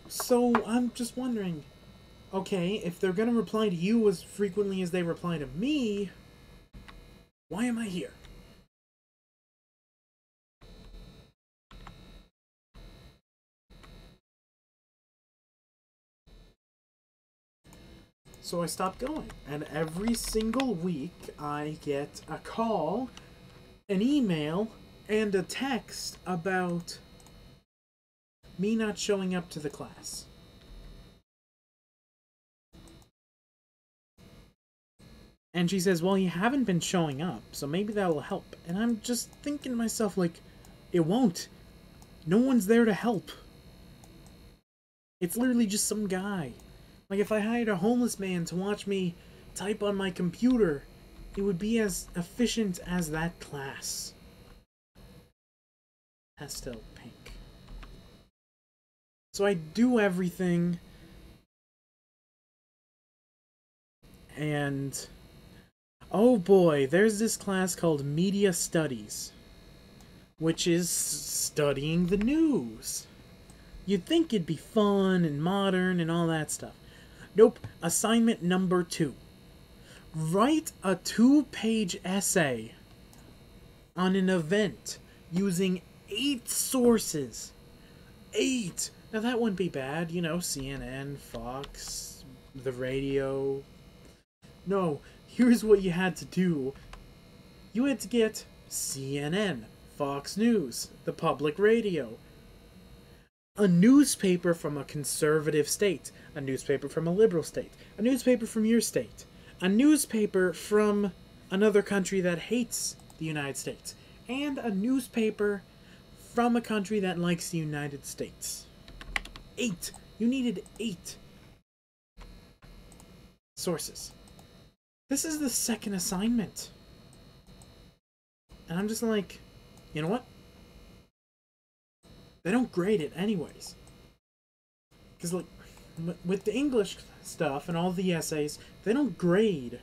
S1: So I'm just wondering, okay, if they're gonna reply to you as frequently as they reply to me, why am I here? So I stopped going, and every single week I get a call, an email, and a text about me not showing up to the class. And she says, well, you haven't been showing up, so maybe that'll help. And I'm just thinking to myself, like, it won't. No one's there to help. It's literally just some guy. Like, if I hired a homeless man to watch me type on my computer, it would be as efficient as that class. Pastel pink. So I do everything, and oh boy, there's this class called Media Studies, which is studying the news. You'd think it'd be fun and modern and all that stuff. Nope. Assignment number 2. Write a 2-page essay on an event using 8 sources. 8! Now that wouldn't be bad, you know, CNN, Fox, the radio. No, here's what you had to do. You had to get CNN, Fox News, the public radio, a newspaper from a conservative state, a newspaper from a liberal state, a newspaper from your state, a newspaper from another country that hates the United States, and a newspaper from a country that likes the United States. 8. You needed 8 sources. This is the second assignment. And I'm just like, you know what? They don't grade it anyways. Because, like, with the English stuff and all the essays, they don't grade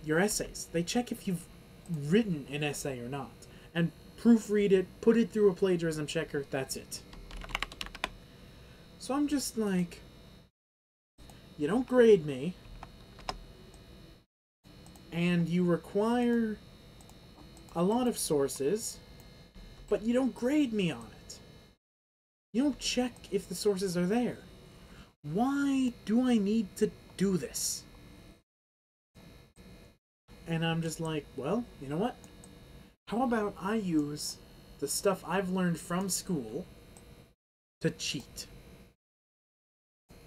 S1: your essays. They check if you've written an essay or not. And proofread it, put it through a plagiarism checker, that's it. So I'm just like, you don't grade me, and you require a lot of sources, but you don't grade me on it. You don't check if the sources are there. Why do I need to do this? And I'm just like, well, you know what? How about I use the stuff I've learned from school to cheat?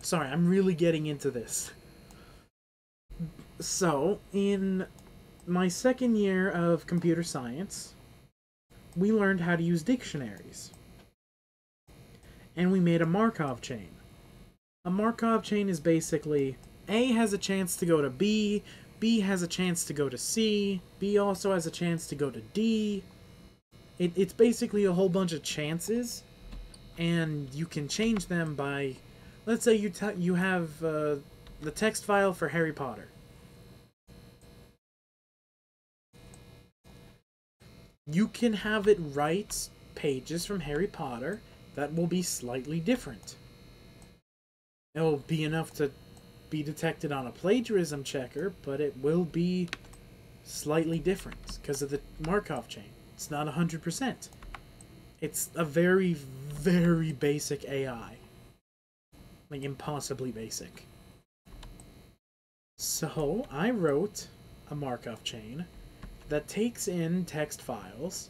S1: Sorry, I'm really getting into this. So, in my second year of computer science, we learned how to use dictionaries. And we made a Markov chain. A Markov chain is basically A has a chance to go to B, B has a chance to go to C, B also has a chance to go to D. It's basically a whole bunch of chances, and you can change them by, let's say you have the text file for Harry Potter. You can have it write pages from Harry Potter that will be slightly different. It'll be enough to be detected on a plagiarism checker, but it will be slightly different because of the Markov chain. It's not 100%. It's a very, very basic AI. Like, impossibly basic. So, I wrote a Markov chain that takes in text files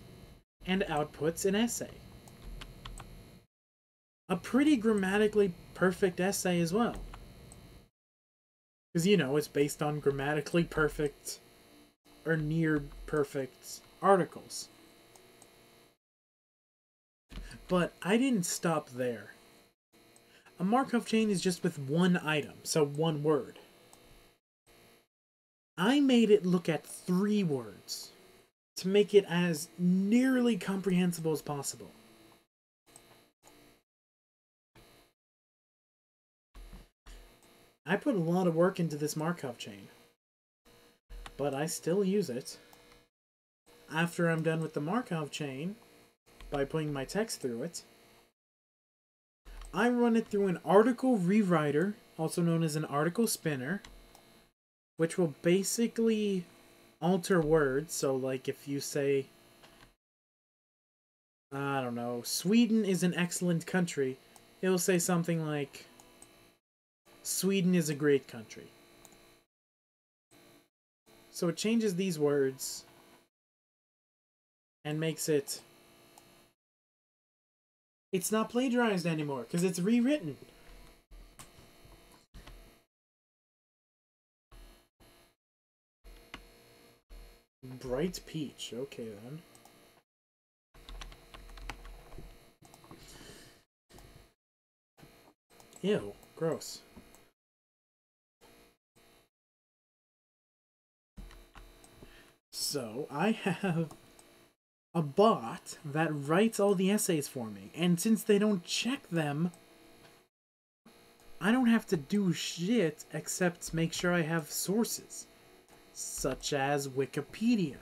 S1: and outputs an essay. A pretty grammatically perfect essay as well. Because, you know, it's based on grammatically perfect or near perfect articles. But I didn't stop there. A Markov chain is just with one item, so one word. I made it look at 3 words to make it as nearly comprehensible as possible. I put a lot of work into this Markov chain, but I still use it. After I'm done with the Markov chain, by putting my text through it, I run it through an article rewriter, also known as an article spinner, which will basically alter words. So, like, if you say, I don't know, Sweden is an excellent country, it'll say something like, Sweden is a great country. So it changes these words and makes it... It's not plagiarized anymore, because it's rewritten. Bright peach. Okay, then. Ew. Gross. So, I have a bot that writes all the essays for me. And since they don't check them, I don't have to do shit except make sure I have sources. Such as Wikipedia,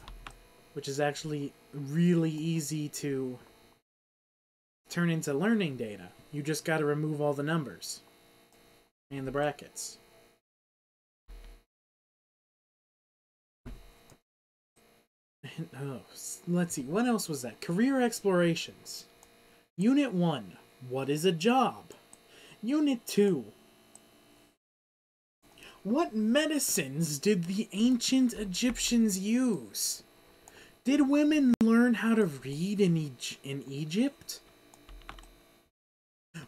S1: which is actually really easy to turn into learning data. You just gotta remove all the numbers and the brackets. And, oh, let's see, what else was that? Career explorations. Unit 1, what is a job? Unit 2, what medicines did the ancient Egyptians use? Did women learn how to read in Egypt?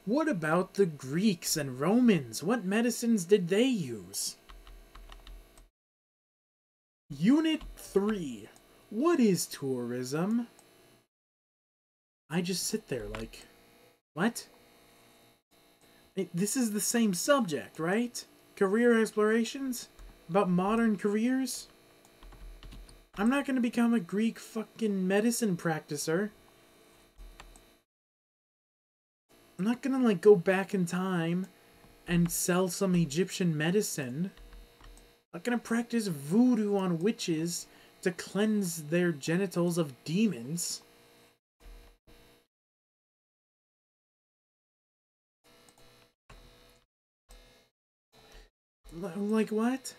S1: What about the Greeks and Romans? What medicines did they use? Unit 3. What is tourism? I just sit there like, what? This is the same subject, right? Career explorations? About modern careers? I'm not gonna become a Greek fucking medicine practicer. I'm not gonna, like, go back in time and sell some Egyptian medicine. I'm not gonna practice voodoo on witches to cleanse their genitals of demons. Like, what?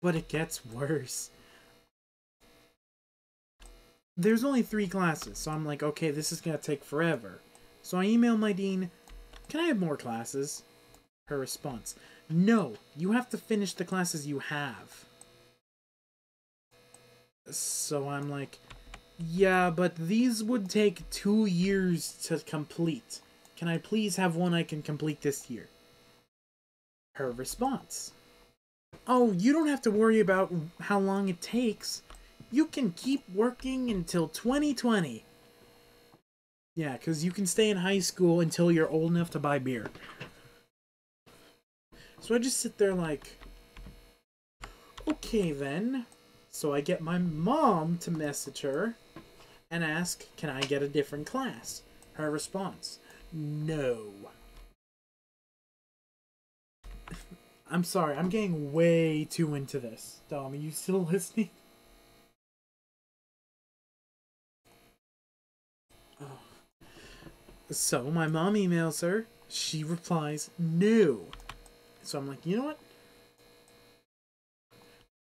S1: But it gets worse. There's only 3 classes, so I'm like, okay, this is gonna take forever. So I email my dean, can I have more classes? Her response, no, you have to finish the classes you have. So I'm like, yeah, but these would take 2 years to complete. Can I please have one I can complete this year? Her response, oh, you don't have to worry about how long it takes. You can keep working until 2020. Yeah, because you can stay in high school until you're old enough to buy beer. So I just sit there like, okay then. So I get my mom to message her and ask, can I get a different class? Her response, no. I'm sorry, I'm getting way too into this. Dom, are you still listening? Oh. So my mom emails her. She replies, no. So I'm like, you know what?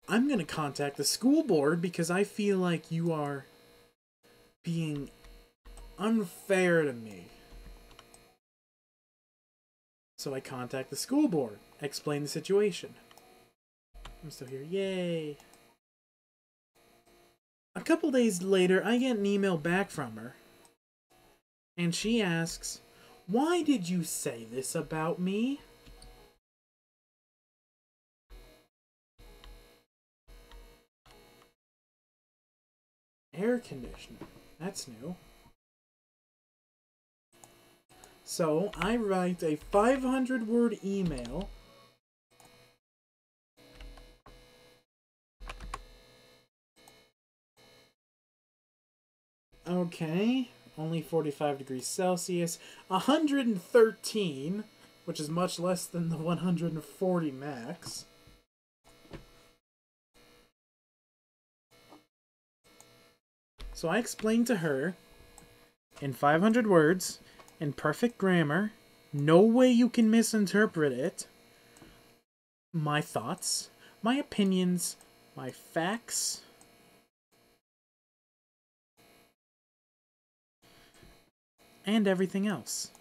S1: I'm going to contact the school board because I feel like you are being unfair to me. So I contact the school board, explain the situation. I'm still here. Yay. A couple days later, I get an email back from her. And she asks, why did you say this about me? Air conditioner. That's new. So I write a 500-word email. Okay. Only 45 degrees Celsius. 113, which is much less than the 140 max. So I explained to her, in 500 words, in perfect grammar, No way you can misinterpret it. My thoughts, my opinions, my facts, and everything else.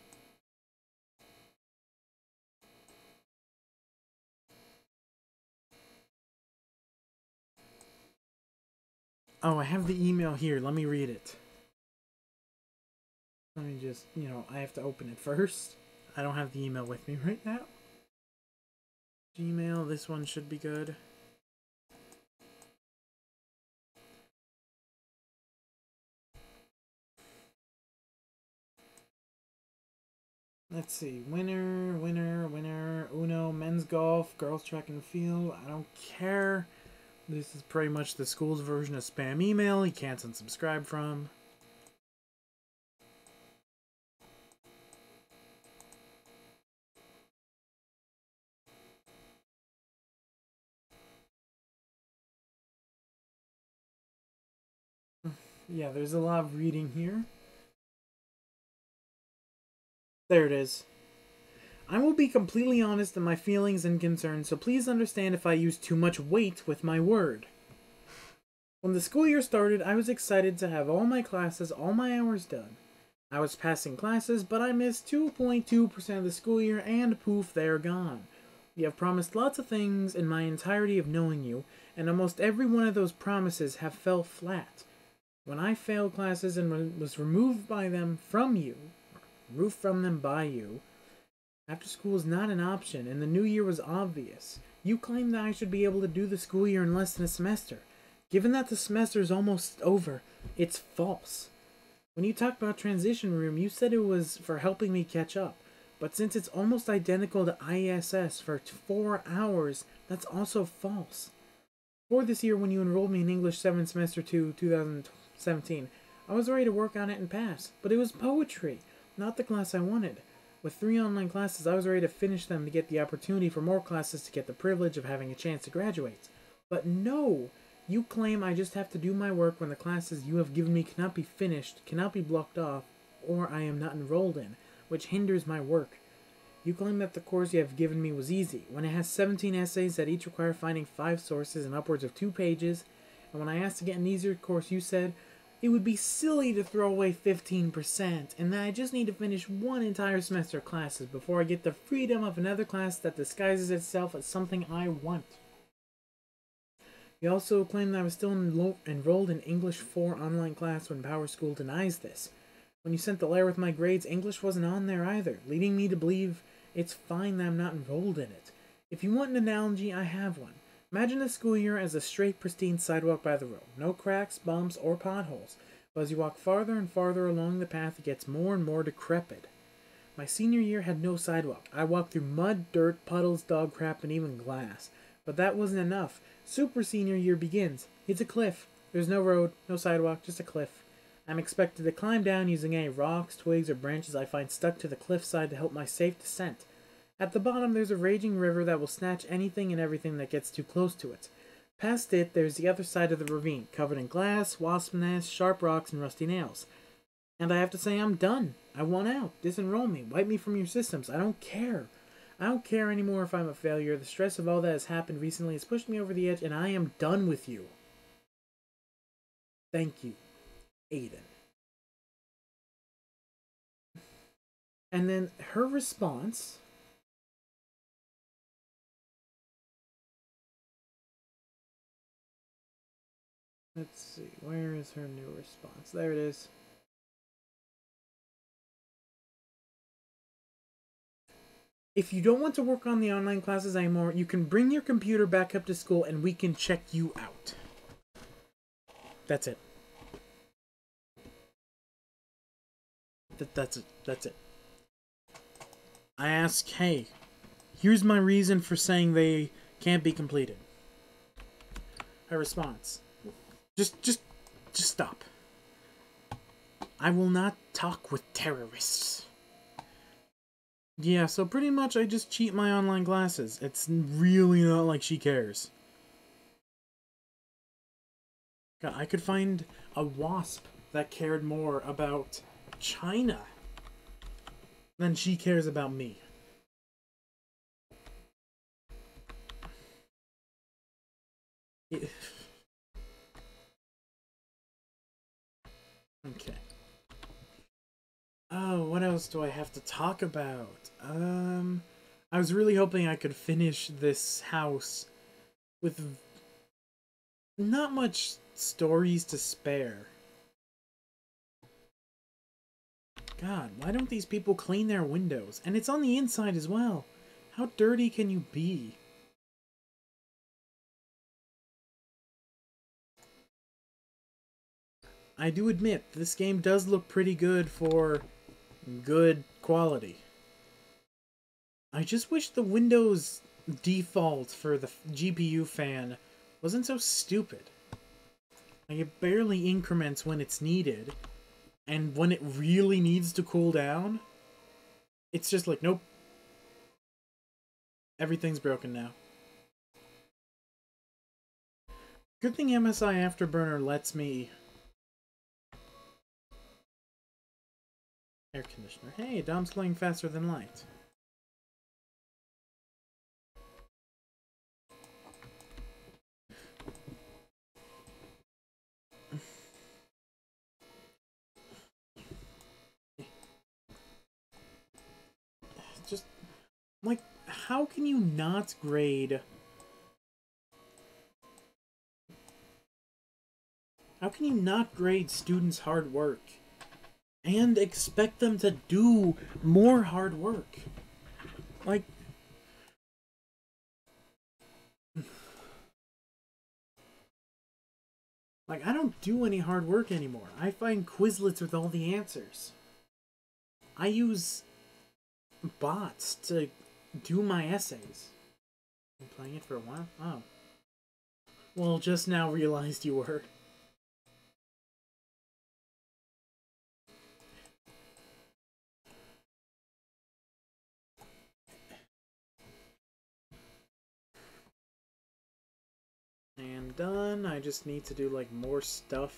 S1: Oh, I have the email here. Let me read it. Let me just, I have to open it first. I don't have the email with me right now. Gmail, this one should be good. Let's see. Winner, Uno, men's golf, girls track and field. I don't care. This is pretty much the school's version of spam email. You can't unsubscribe from. Yeah, there's a lot of reading here. There it is. I will be completely honest in my feelings and concerns, so please understand if I use too much weight with my word. When the school year started, I was excited to have all my classes, all my hours done. I was passing classes, but I missed 2.2% of the school year, and poof, they're gone. You have promised lots of things in my entirety of knowing you, and almost every one of those promises have fell flat. When I failed classes and was removed by them from you, after school is not an option, and the new year was obvious. You claim that I should be able to do the school year in less than a semester. Given that the semester is almost over, it's false. When you talked about transition room, you said it was for helping me catch up. But since it's almost identical to ISS for 4 hours, that's also false. For this year, when you enrolled me in English 7 semester 2, 2017, I was ready to work on it and pass. But it was poetry, not the class I wanted. With 3 online classes, I was ready to finish them to get the opportunity for more classes to get the privilege of having a chance to graduate. But no! You claim I just have to do my work when the classes you have given me cannot be finished, cannot be blocked off, or I am not enrolled in, which hinders my work. You claim that the course you have given me was easy, when it has 17 essays that each require finding 5 sources and upwards of 2 pages, and when I asked to get an easier course, you said it would be silly to throw away 15%, and that I just need to finish 1 entire semester of classes before I get the freedom of another class that disguises itself as something I want. You also claim that I was still enrolled in English 4 online class when PowerSchool denies this. When you sent the letter with my grades, English wasn't on there either, leading me to believe it's fine that I'm not enrolled in it. If you want an analogy, I have one. Imagine the school year as a straight, pristine sidewalk by the road. No cracks, bumps, or potholes. But as you walk farther and farther along the path, it gets more and more decrepit. My senior year had no sidewalk. I walked through mud, dirt, puddles, dog crap, and even glass. But that wasn't enough. Super senior year begins. It's a cliff. There's no road, no sidewalk, just a cliff. I'm expected to climb down using any rocks, twigs, or branches I find stuck to the cliffside to help my safe descent. At the bottom, there's a raging river that will snatch anything and everything that gets too close to it. Past it, there's the other side of the ravine, covered in glass, wasp nests, sharp rocks, and rusty nails. And I have to say I'm done. I want out. Disenroll me. Wipe me from your systems. I don't care. I don't care anymore if I'm a failure. The stress of all that has happened recently has pushed me over the edge, and I am done with you. Thank you, Aiden. And then her response... Let's see, where is her new response? There it is. If you don't want to work on the online classes anymore, you can bring your computer back up to school and we can check you out. That's it. That's it. I ask, hey, here's my reason for saying they can't be completed. Her response. Just stop. I will not talk with terrorists. Yeah, so pretty much I just cheat my online classes. It's really not like she cares. God, I could find a WASP that cared more about China. then she cares about me. Okay. Oh, what else do I have to talk about? I was really hoping I could finish this house with not much stories to spare. God, why don't these people clean their windows? And it's on the inside as well. How dirty can you be? I do admit, this game does look pretty good for good quality. I just wish the Windows default for the GPU fan wasn't so stupid. Like, it barely increments when it's needed, and when it really needs to cool down, it's just like, nope. Everything's broken now. Good thing MSI Afterburner lets me... Air conditioner. Hey, Dom's playing faster than light. Just, like, how can you not grade... How can you not grade students' hard work? And expect them to do more hard work? Like... Like, I don't do any hard work anymore. I find Quizlets with all the answers. I use bots to do my essays. Been playing it for a while? Oh. Well, just now realized you were. And done. I just need to do, like, more stuff.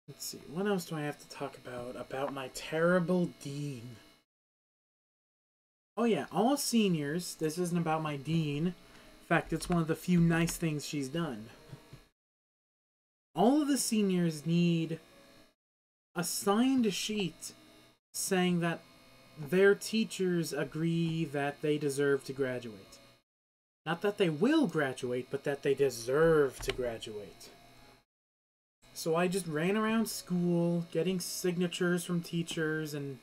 S1: Let's see, what else do I have to talk about? About my terrible dean. Oh yeah, all seniors, this isn't about my dean. In fact, it's one of the few nice things she's done. All of the seniors need a signed sheet saying that their teachers agree that they deserve to graduate. Not that they will graduate, but that they deserve to graduate. So I just ran around school, getting signatures from teachers and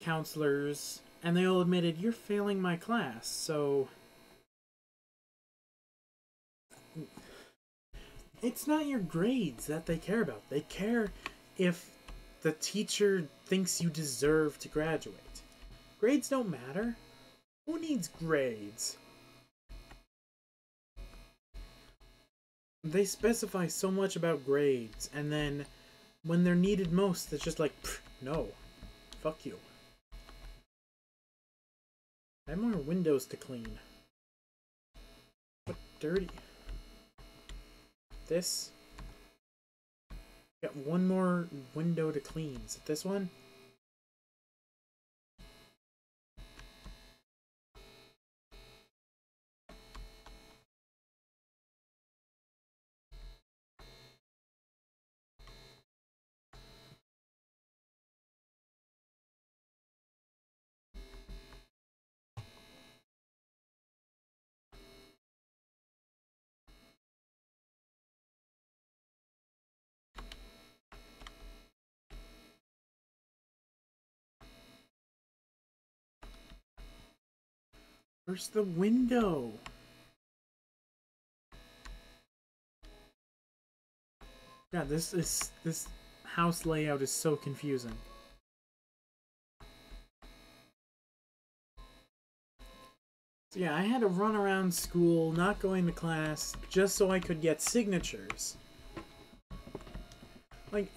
S1: counselors, and they all admitted, you're failing my class, so... It's not your grades that they care about. They care if the teacher thinks you deserve to graduate. Grades don't matter. Who needs grades? They specify so much about grades, and then when they're needed most, it's just like, no. Fuck you. I have more windows to clean. What dirty. This. Got one more window to clean. Is it this one? Where's the window? God, this house layout is so confusing. So yeah, I had to run around school, not going to class, just so I could get signatures. Like,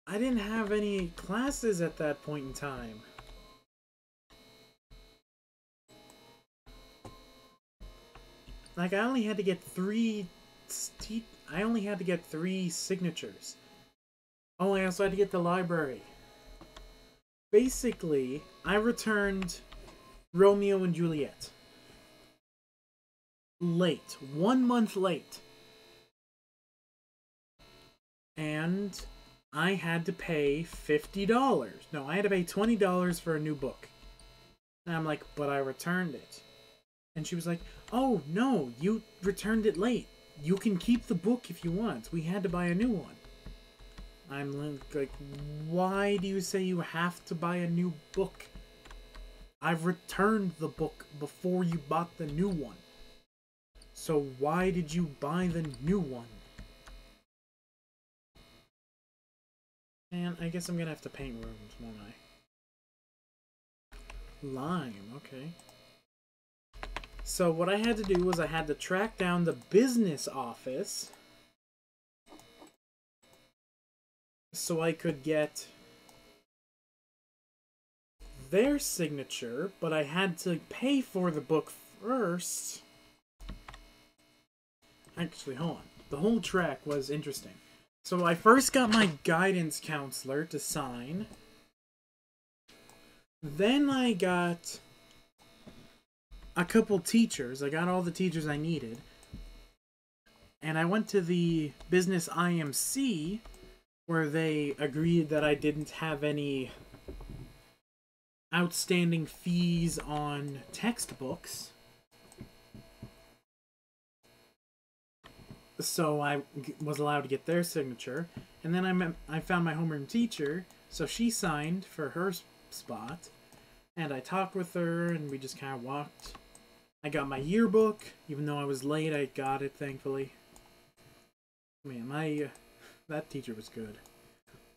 S1: I didn't have any classes at that point in time. like, I only had to get I only had to get 3 signatures. Oh, I also had to get the library. Basically, I returned Romeo and Juliet. Late. 1 month late. And I had to pay $50. No, I had to pay $20 for a new book. And I'm like, but I returned it. And she was like, oh, no, you returned it late. You can keep the book if you want. We had to buy a new one. I'm like, why do you say you have to buy a new book? I've returned the book before you bought the new one. So why did you buy the new one? And I guess I'm gonna have to paint rooms, won't I? Lime, okay. So what I had to do was I had to track down the business office so I could get their signature, but I had to pay for the book first. Actually, hold on. The whole track was interesting. So I first got my guidance counselor to sign. Then I got a couple teachers. I got all the teachers I needed. And I went to the business IMC where they agreed that I didn't have any outstanding fees on textbooks. So I was allowed to get their signature. And then I found my homeroom teacher, so she signed for her spot. And I talked with her, and we just kind of walked. I got my yearbook. Even though I was late, I got it, thankfully. Man, that teacher was good.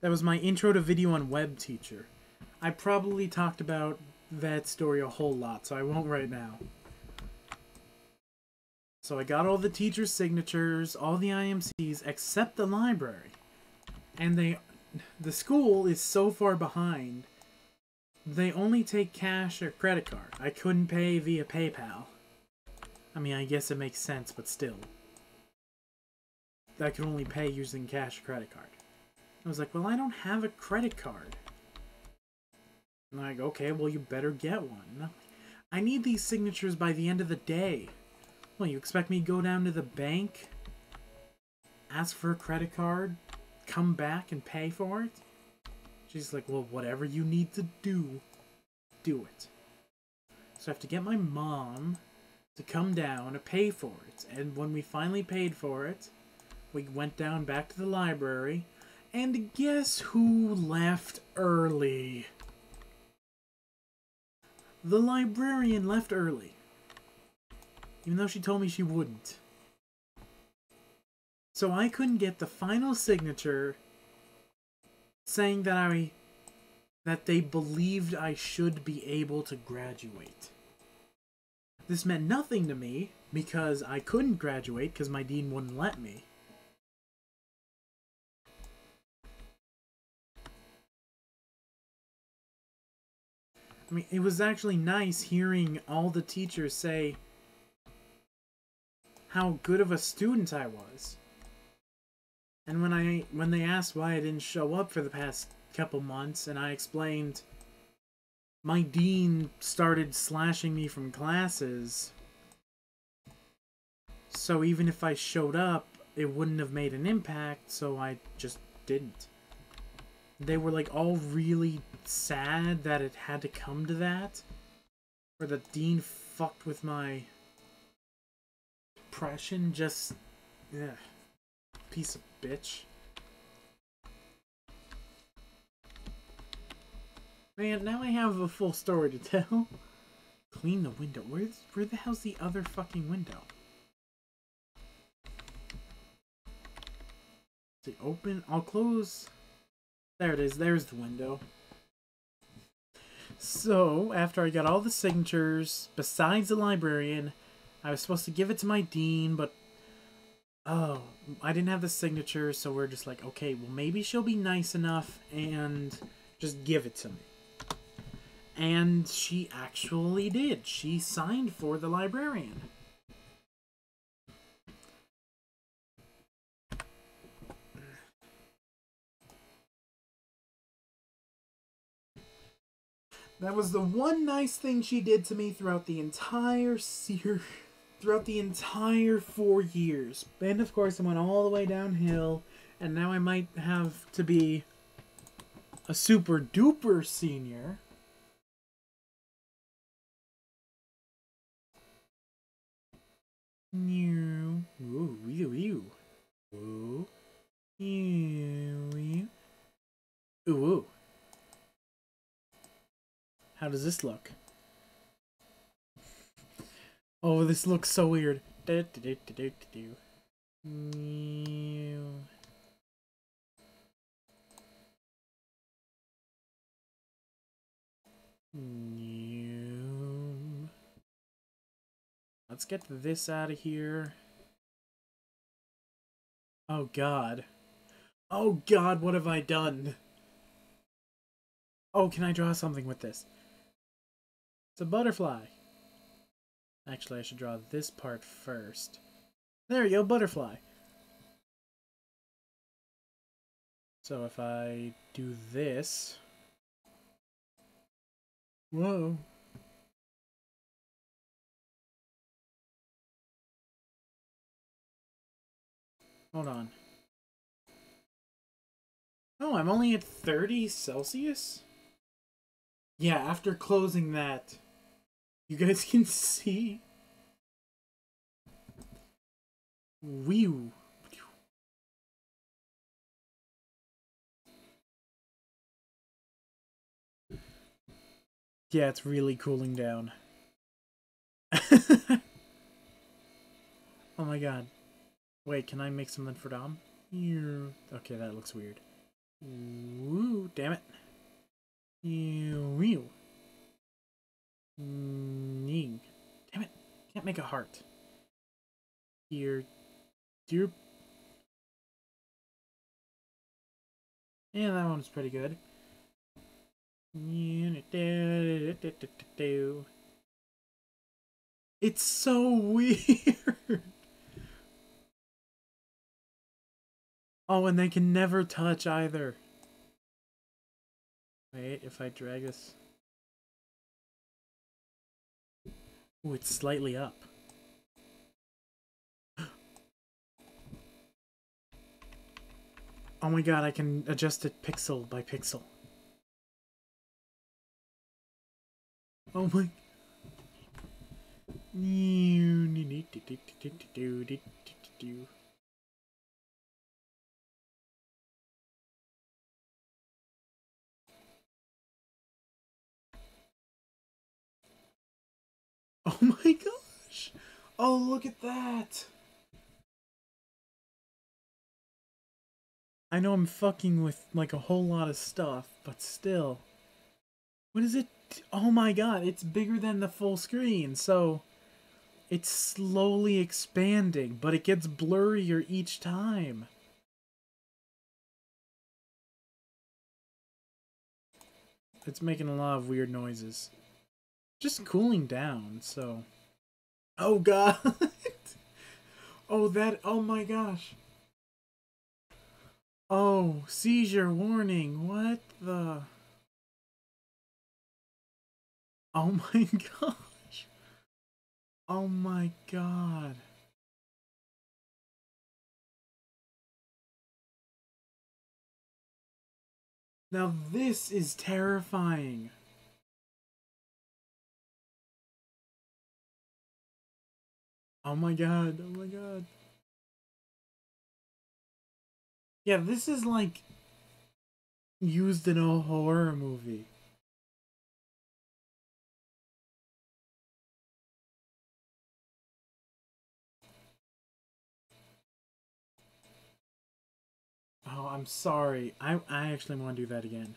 S1: That was my intro to video on web teacher. I probably talked about that story a whole lot, so I won't right now. So I got all the teachers' signatures, all the IMCs, except the library. And the school is so far behind, they only take cash or credit card. I couldn't pay via PayPal. I mean, I guess it makes sense, but still. I could only pay using cash or credit card. I was like, well, I don't have a credit card. And I'm like, okay, well, you better get one. I need these signatures by the end of the day. Well, you expect me to go down to the bank, ask for a credit card, come back and pay for it? She's like, well, whatever you need to do, do it. So I have to get my mom to come down to pay for it. And when we finally paid for it, we went down back to the library, and guess who left early? The librarian left early. Even though she told me she wouldn't. So I couldn't get the final signature saying that they believed I should be able to graduate. This meant nothing to me because I couldn't graduate because my dean wouldn't let me. I mean, it was actually nice hearing all the teachers say how good of a student I was. And when they asked why I didn't show up for the past couple months, and I explained my dean started slashing me from classes, so even if I showed up, it wouldn't have made an impact, so I just didn't. They were like all really sad that it had to come to that, where the dean fucked with my depression. Just, ugh, piece of bitch. Man, now I have a full story to tell. Clean the window. Where the hell's the other fucking window? See, open. I'll close. There it is. There's the window. So, after I got all the signatures, besides the librarian, I was supposed to give it to my dean, but oh, I didn't have the signature, so we're just like, okay, well, maybe she'll be nice enough and just give it to me. And she actually did. She signed for the librarian. That was the one nice thing she did to me throughout the entire throughout the entire 4 years. And of course, I went all the way downhill, and now I might have to be a super duper senior. Ooh, ew, ew. Ooh, ew, ew. Ooh, ooh. How does this look? Oh, this looks so weird. Let's get this out of here. Oh god. Oh god, what have I done? Oh, can I draw something with this? It's a butterfly. Actually, I should draw this part first. There you go, butterfly. So if I do this... Whoa. Hold on. Oh, I'm only at 30 Celsius? Yeah, after closing that, you guys can see. Whew. Yeah, it's really cooling down. Oh my god. Wait, can I make something for Dom? Okay, that looks weird. Woo, damn it. Damn it. Can't make a heart. Here. Dear. Yeah, that one's pretty good. It's so weird. Oh, and they can never touch either. Wait, if I drag this... Ooh, it's slightly up. Oh my god, I can adjust it pixel by pixel. Oh my... Oh my gosh! Oh, look at that! I know I'm fucking with, like, a whole lot of stuff, but still. What is it? Oh my god, it's bigger than the full screen, so... It's slowly expanding, but it gets blurrier each time. It's making a lot of weird noises. Just cooling down, so... Oh god! Oh, that... Oh my gosh. Oh, seizure warning. What the... Oh my gosh. Oh my god. Now this is terrifying. Oh my god. Oh my god. Yeah, this is like used in a horror movie. Oh, I'm sorry. I actually want to do that again.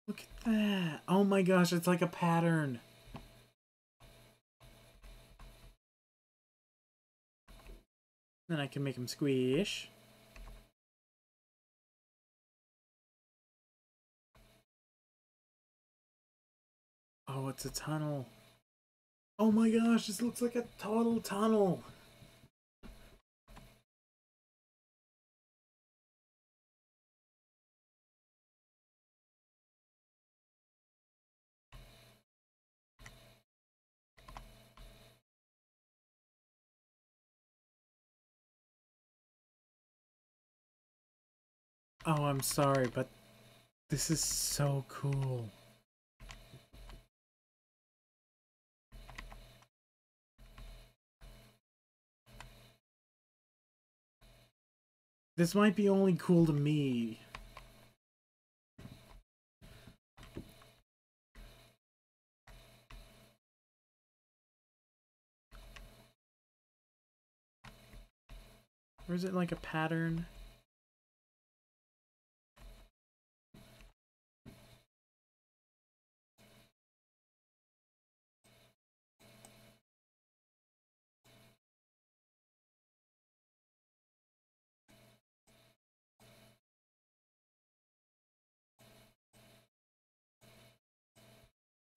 S1: Look at that. Oh my gosh, it's like a pattern. Then I can make him squish. it's a tunnel. Oh my gosh, this looks like a total tunnel. Oh, I'm sorry, but this is so cool. This might be only cool to me. Or is it like a pattern?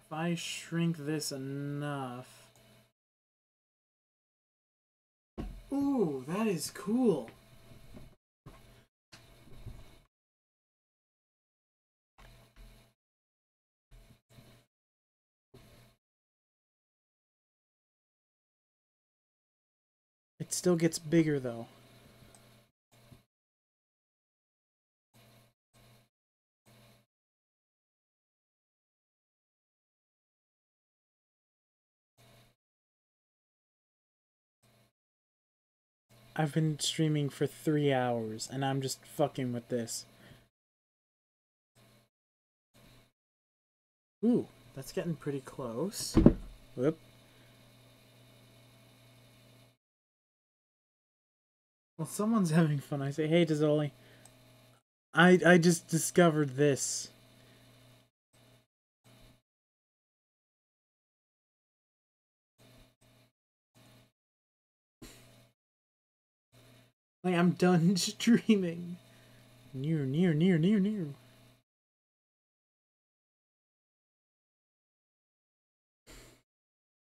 S1: If I shrink this enough... Ooh, that is cool. It still gets bigger though. I've been streaming for 3 hours and I'm just fucking with this. Ooh, that's getting pretty close. Whoop. Well, someone's having fun. I say, hey, Dazoli. I just discovered this. Like, I'm done streaming. Near.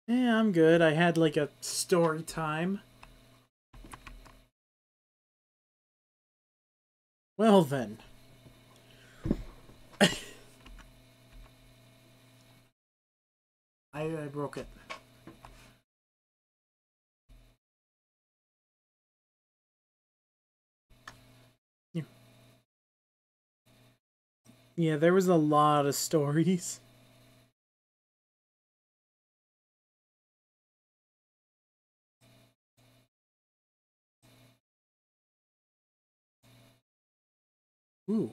S1: Yeah, I'm good. I had like a story time. Well then. I broke it. Yeah, there was a lot of stories. Ooh.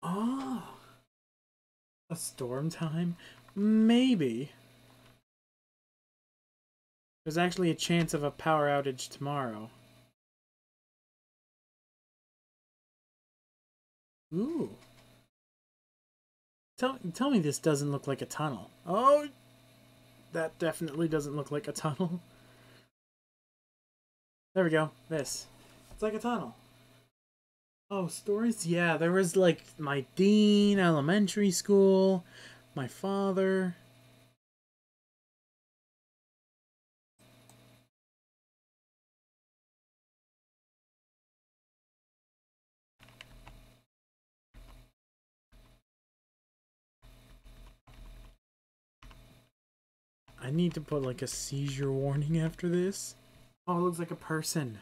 S1: Oh. A storm time? Maybe. There's actually a chance of a power outage tomorrow. Ooh. Tell me this doesn't look like a tunnel. Oh, that definitely doesn't look like a tunnel. There we go. This. It's like a tunnel. Oh, stories? Yeah, there was like my dean, elementary school, my father. I need to put like a seizure warning after this. Oh, it looks like a person.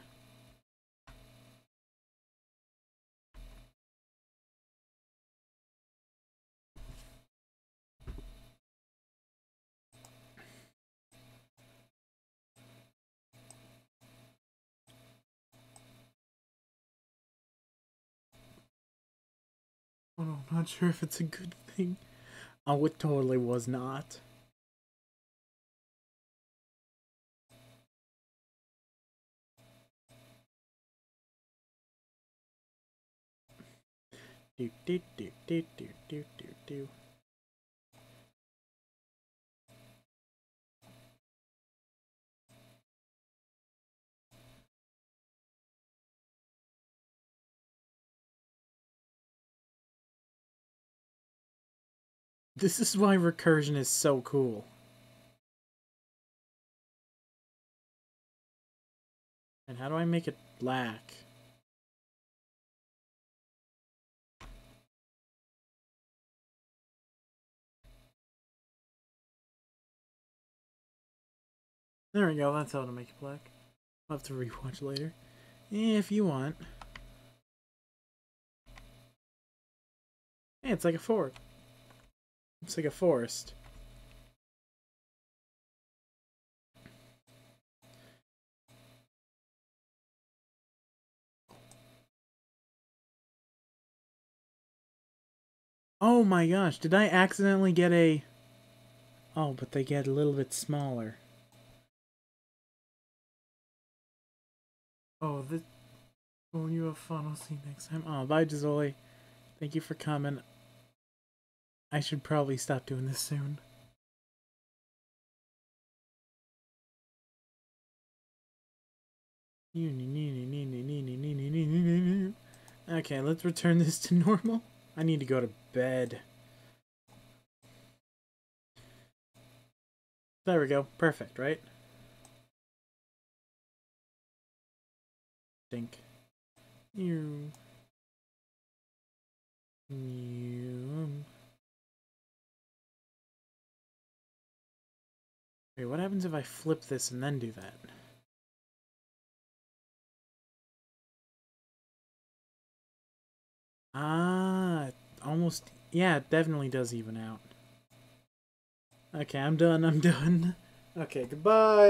S1: Oh, I'm not sure if it's a good thing. Oh, it totally was not. Do. This is why recursion is so cool. And how do I make it black? There we go, that's how to make it black. I'll have to rewatch later. If you want. Hey, it's like a forest. It's like a forest. Oh my gosh, did I accidentally get a... Oh, but they get a little bit smaller. Oh, this... Oh, you have fun. I'll see you next time. Oh, bye, Gisoli. Thank you for coming. I should probably stop doing this soon. Okay, let's return this to normal. I need to go to bed. There we go. Perfect, right? Think. You. Wait, what happens if I flip this and then do that? Ah, almost. Yeah, it definitely does even out. Okay, I'm done. Okay, goodbye.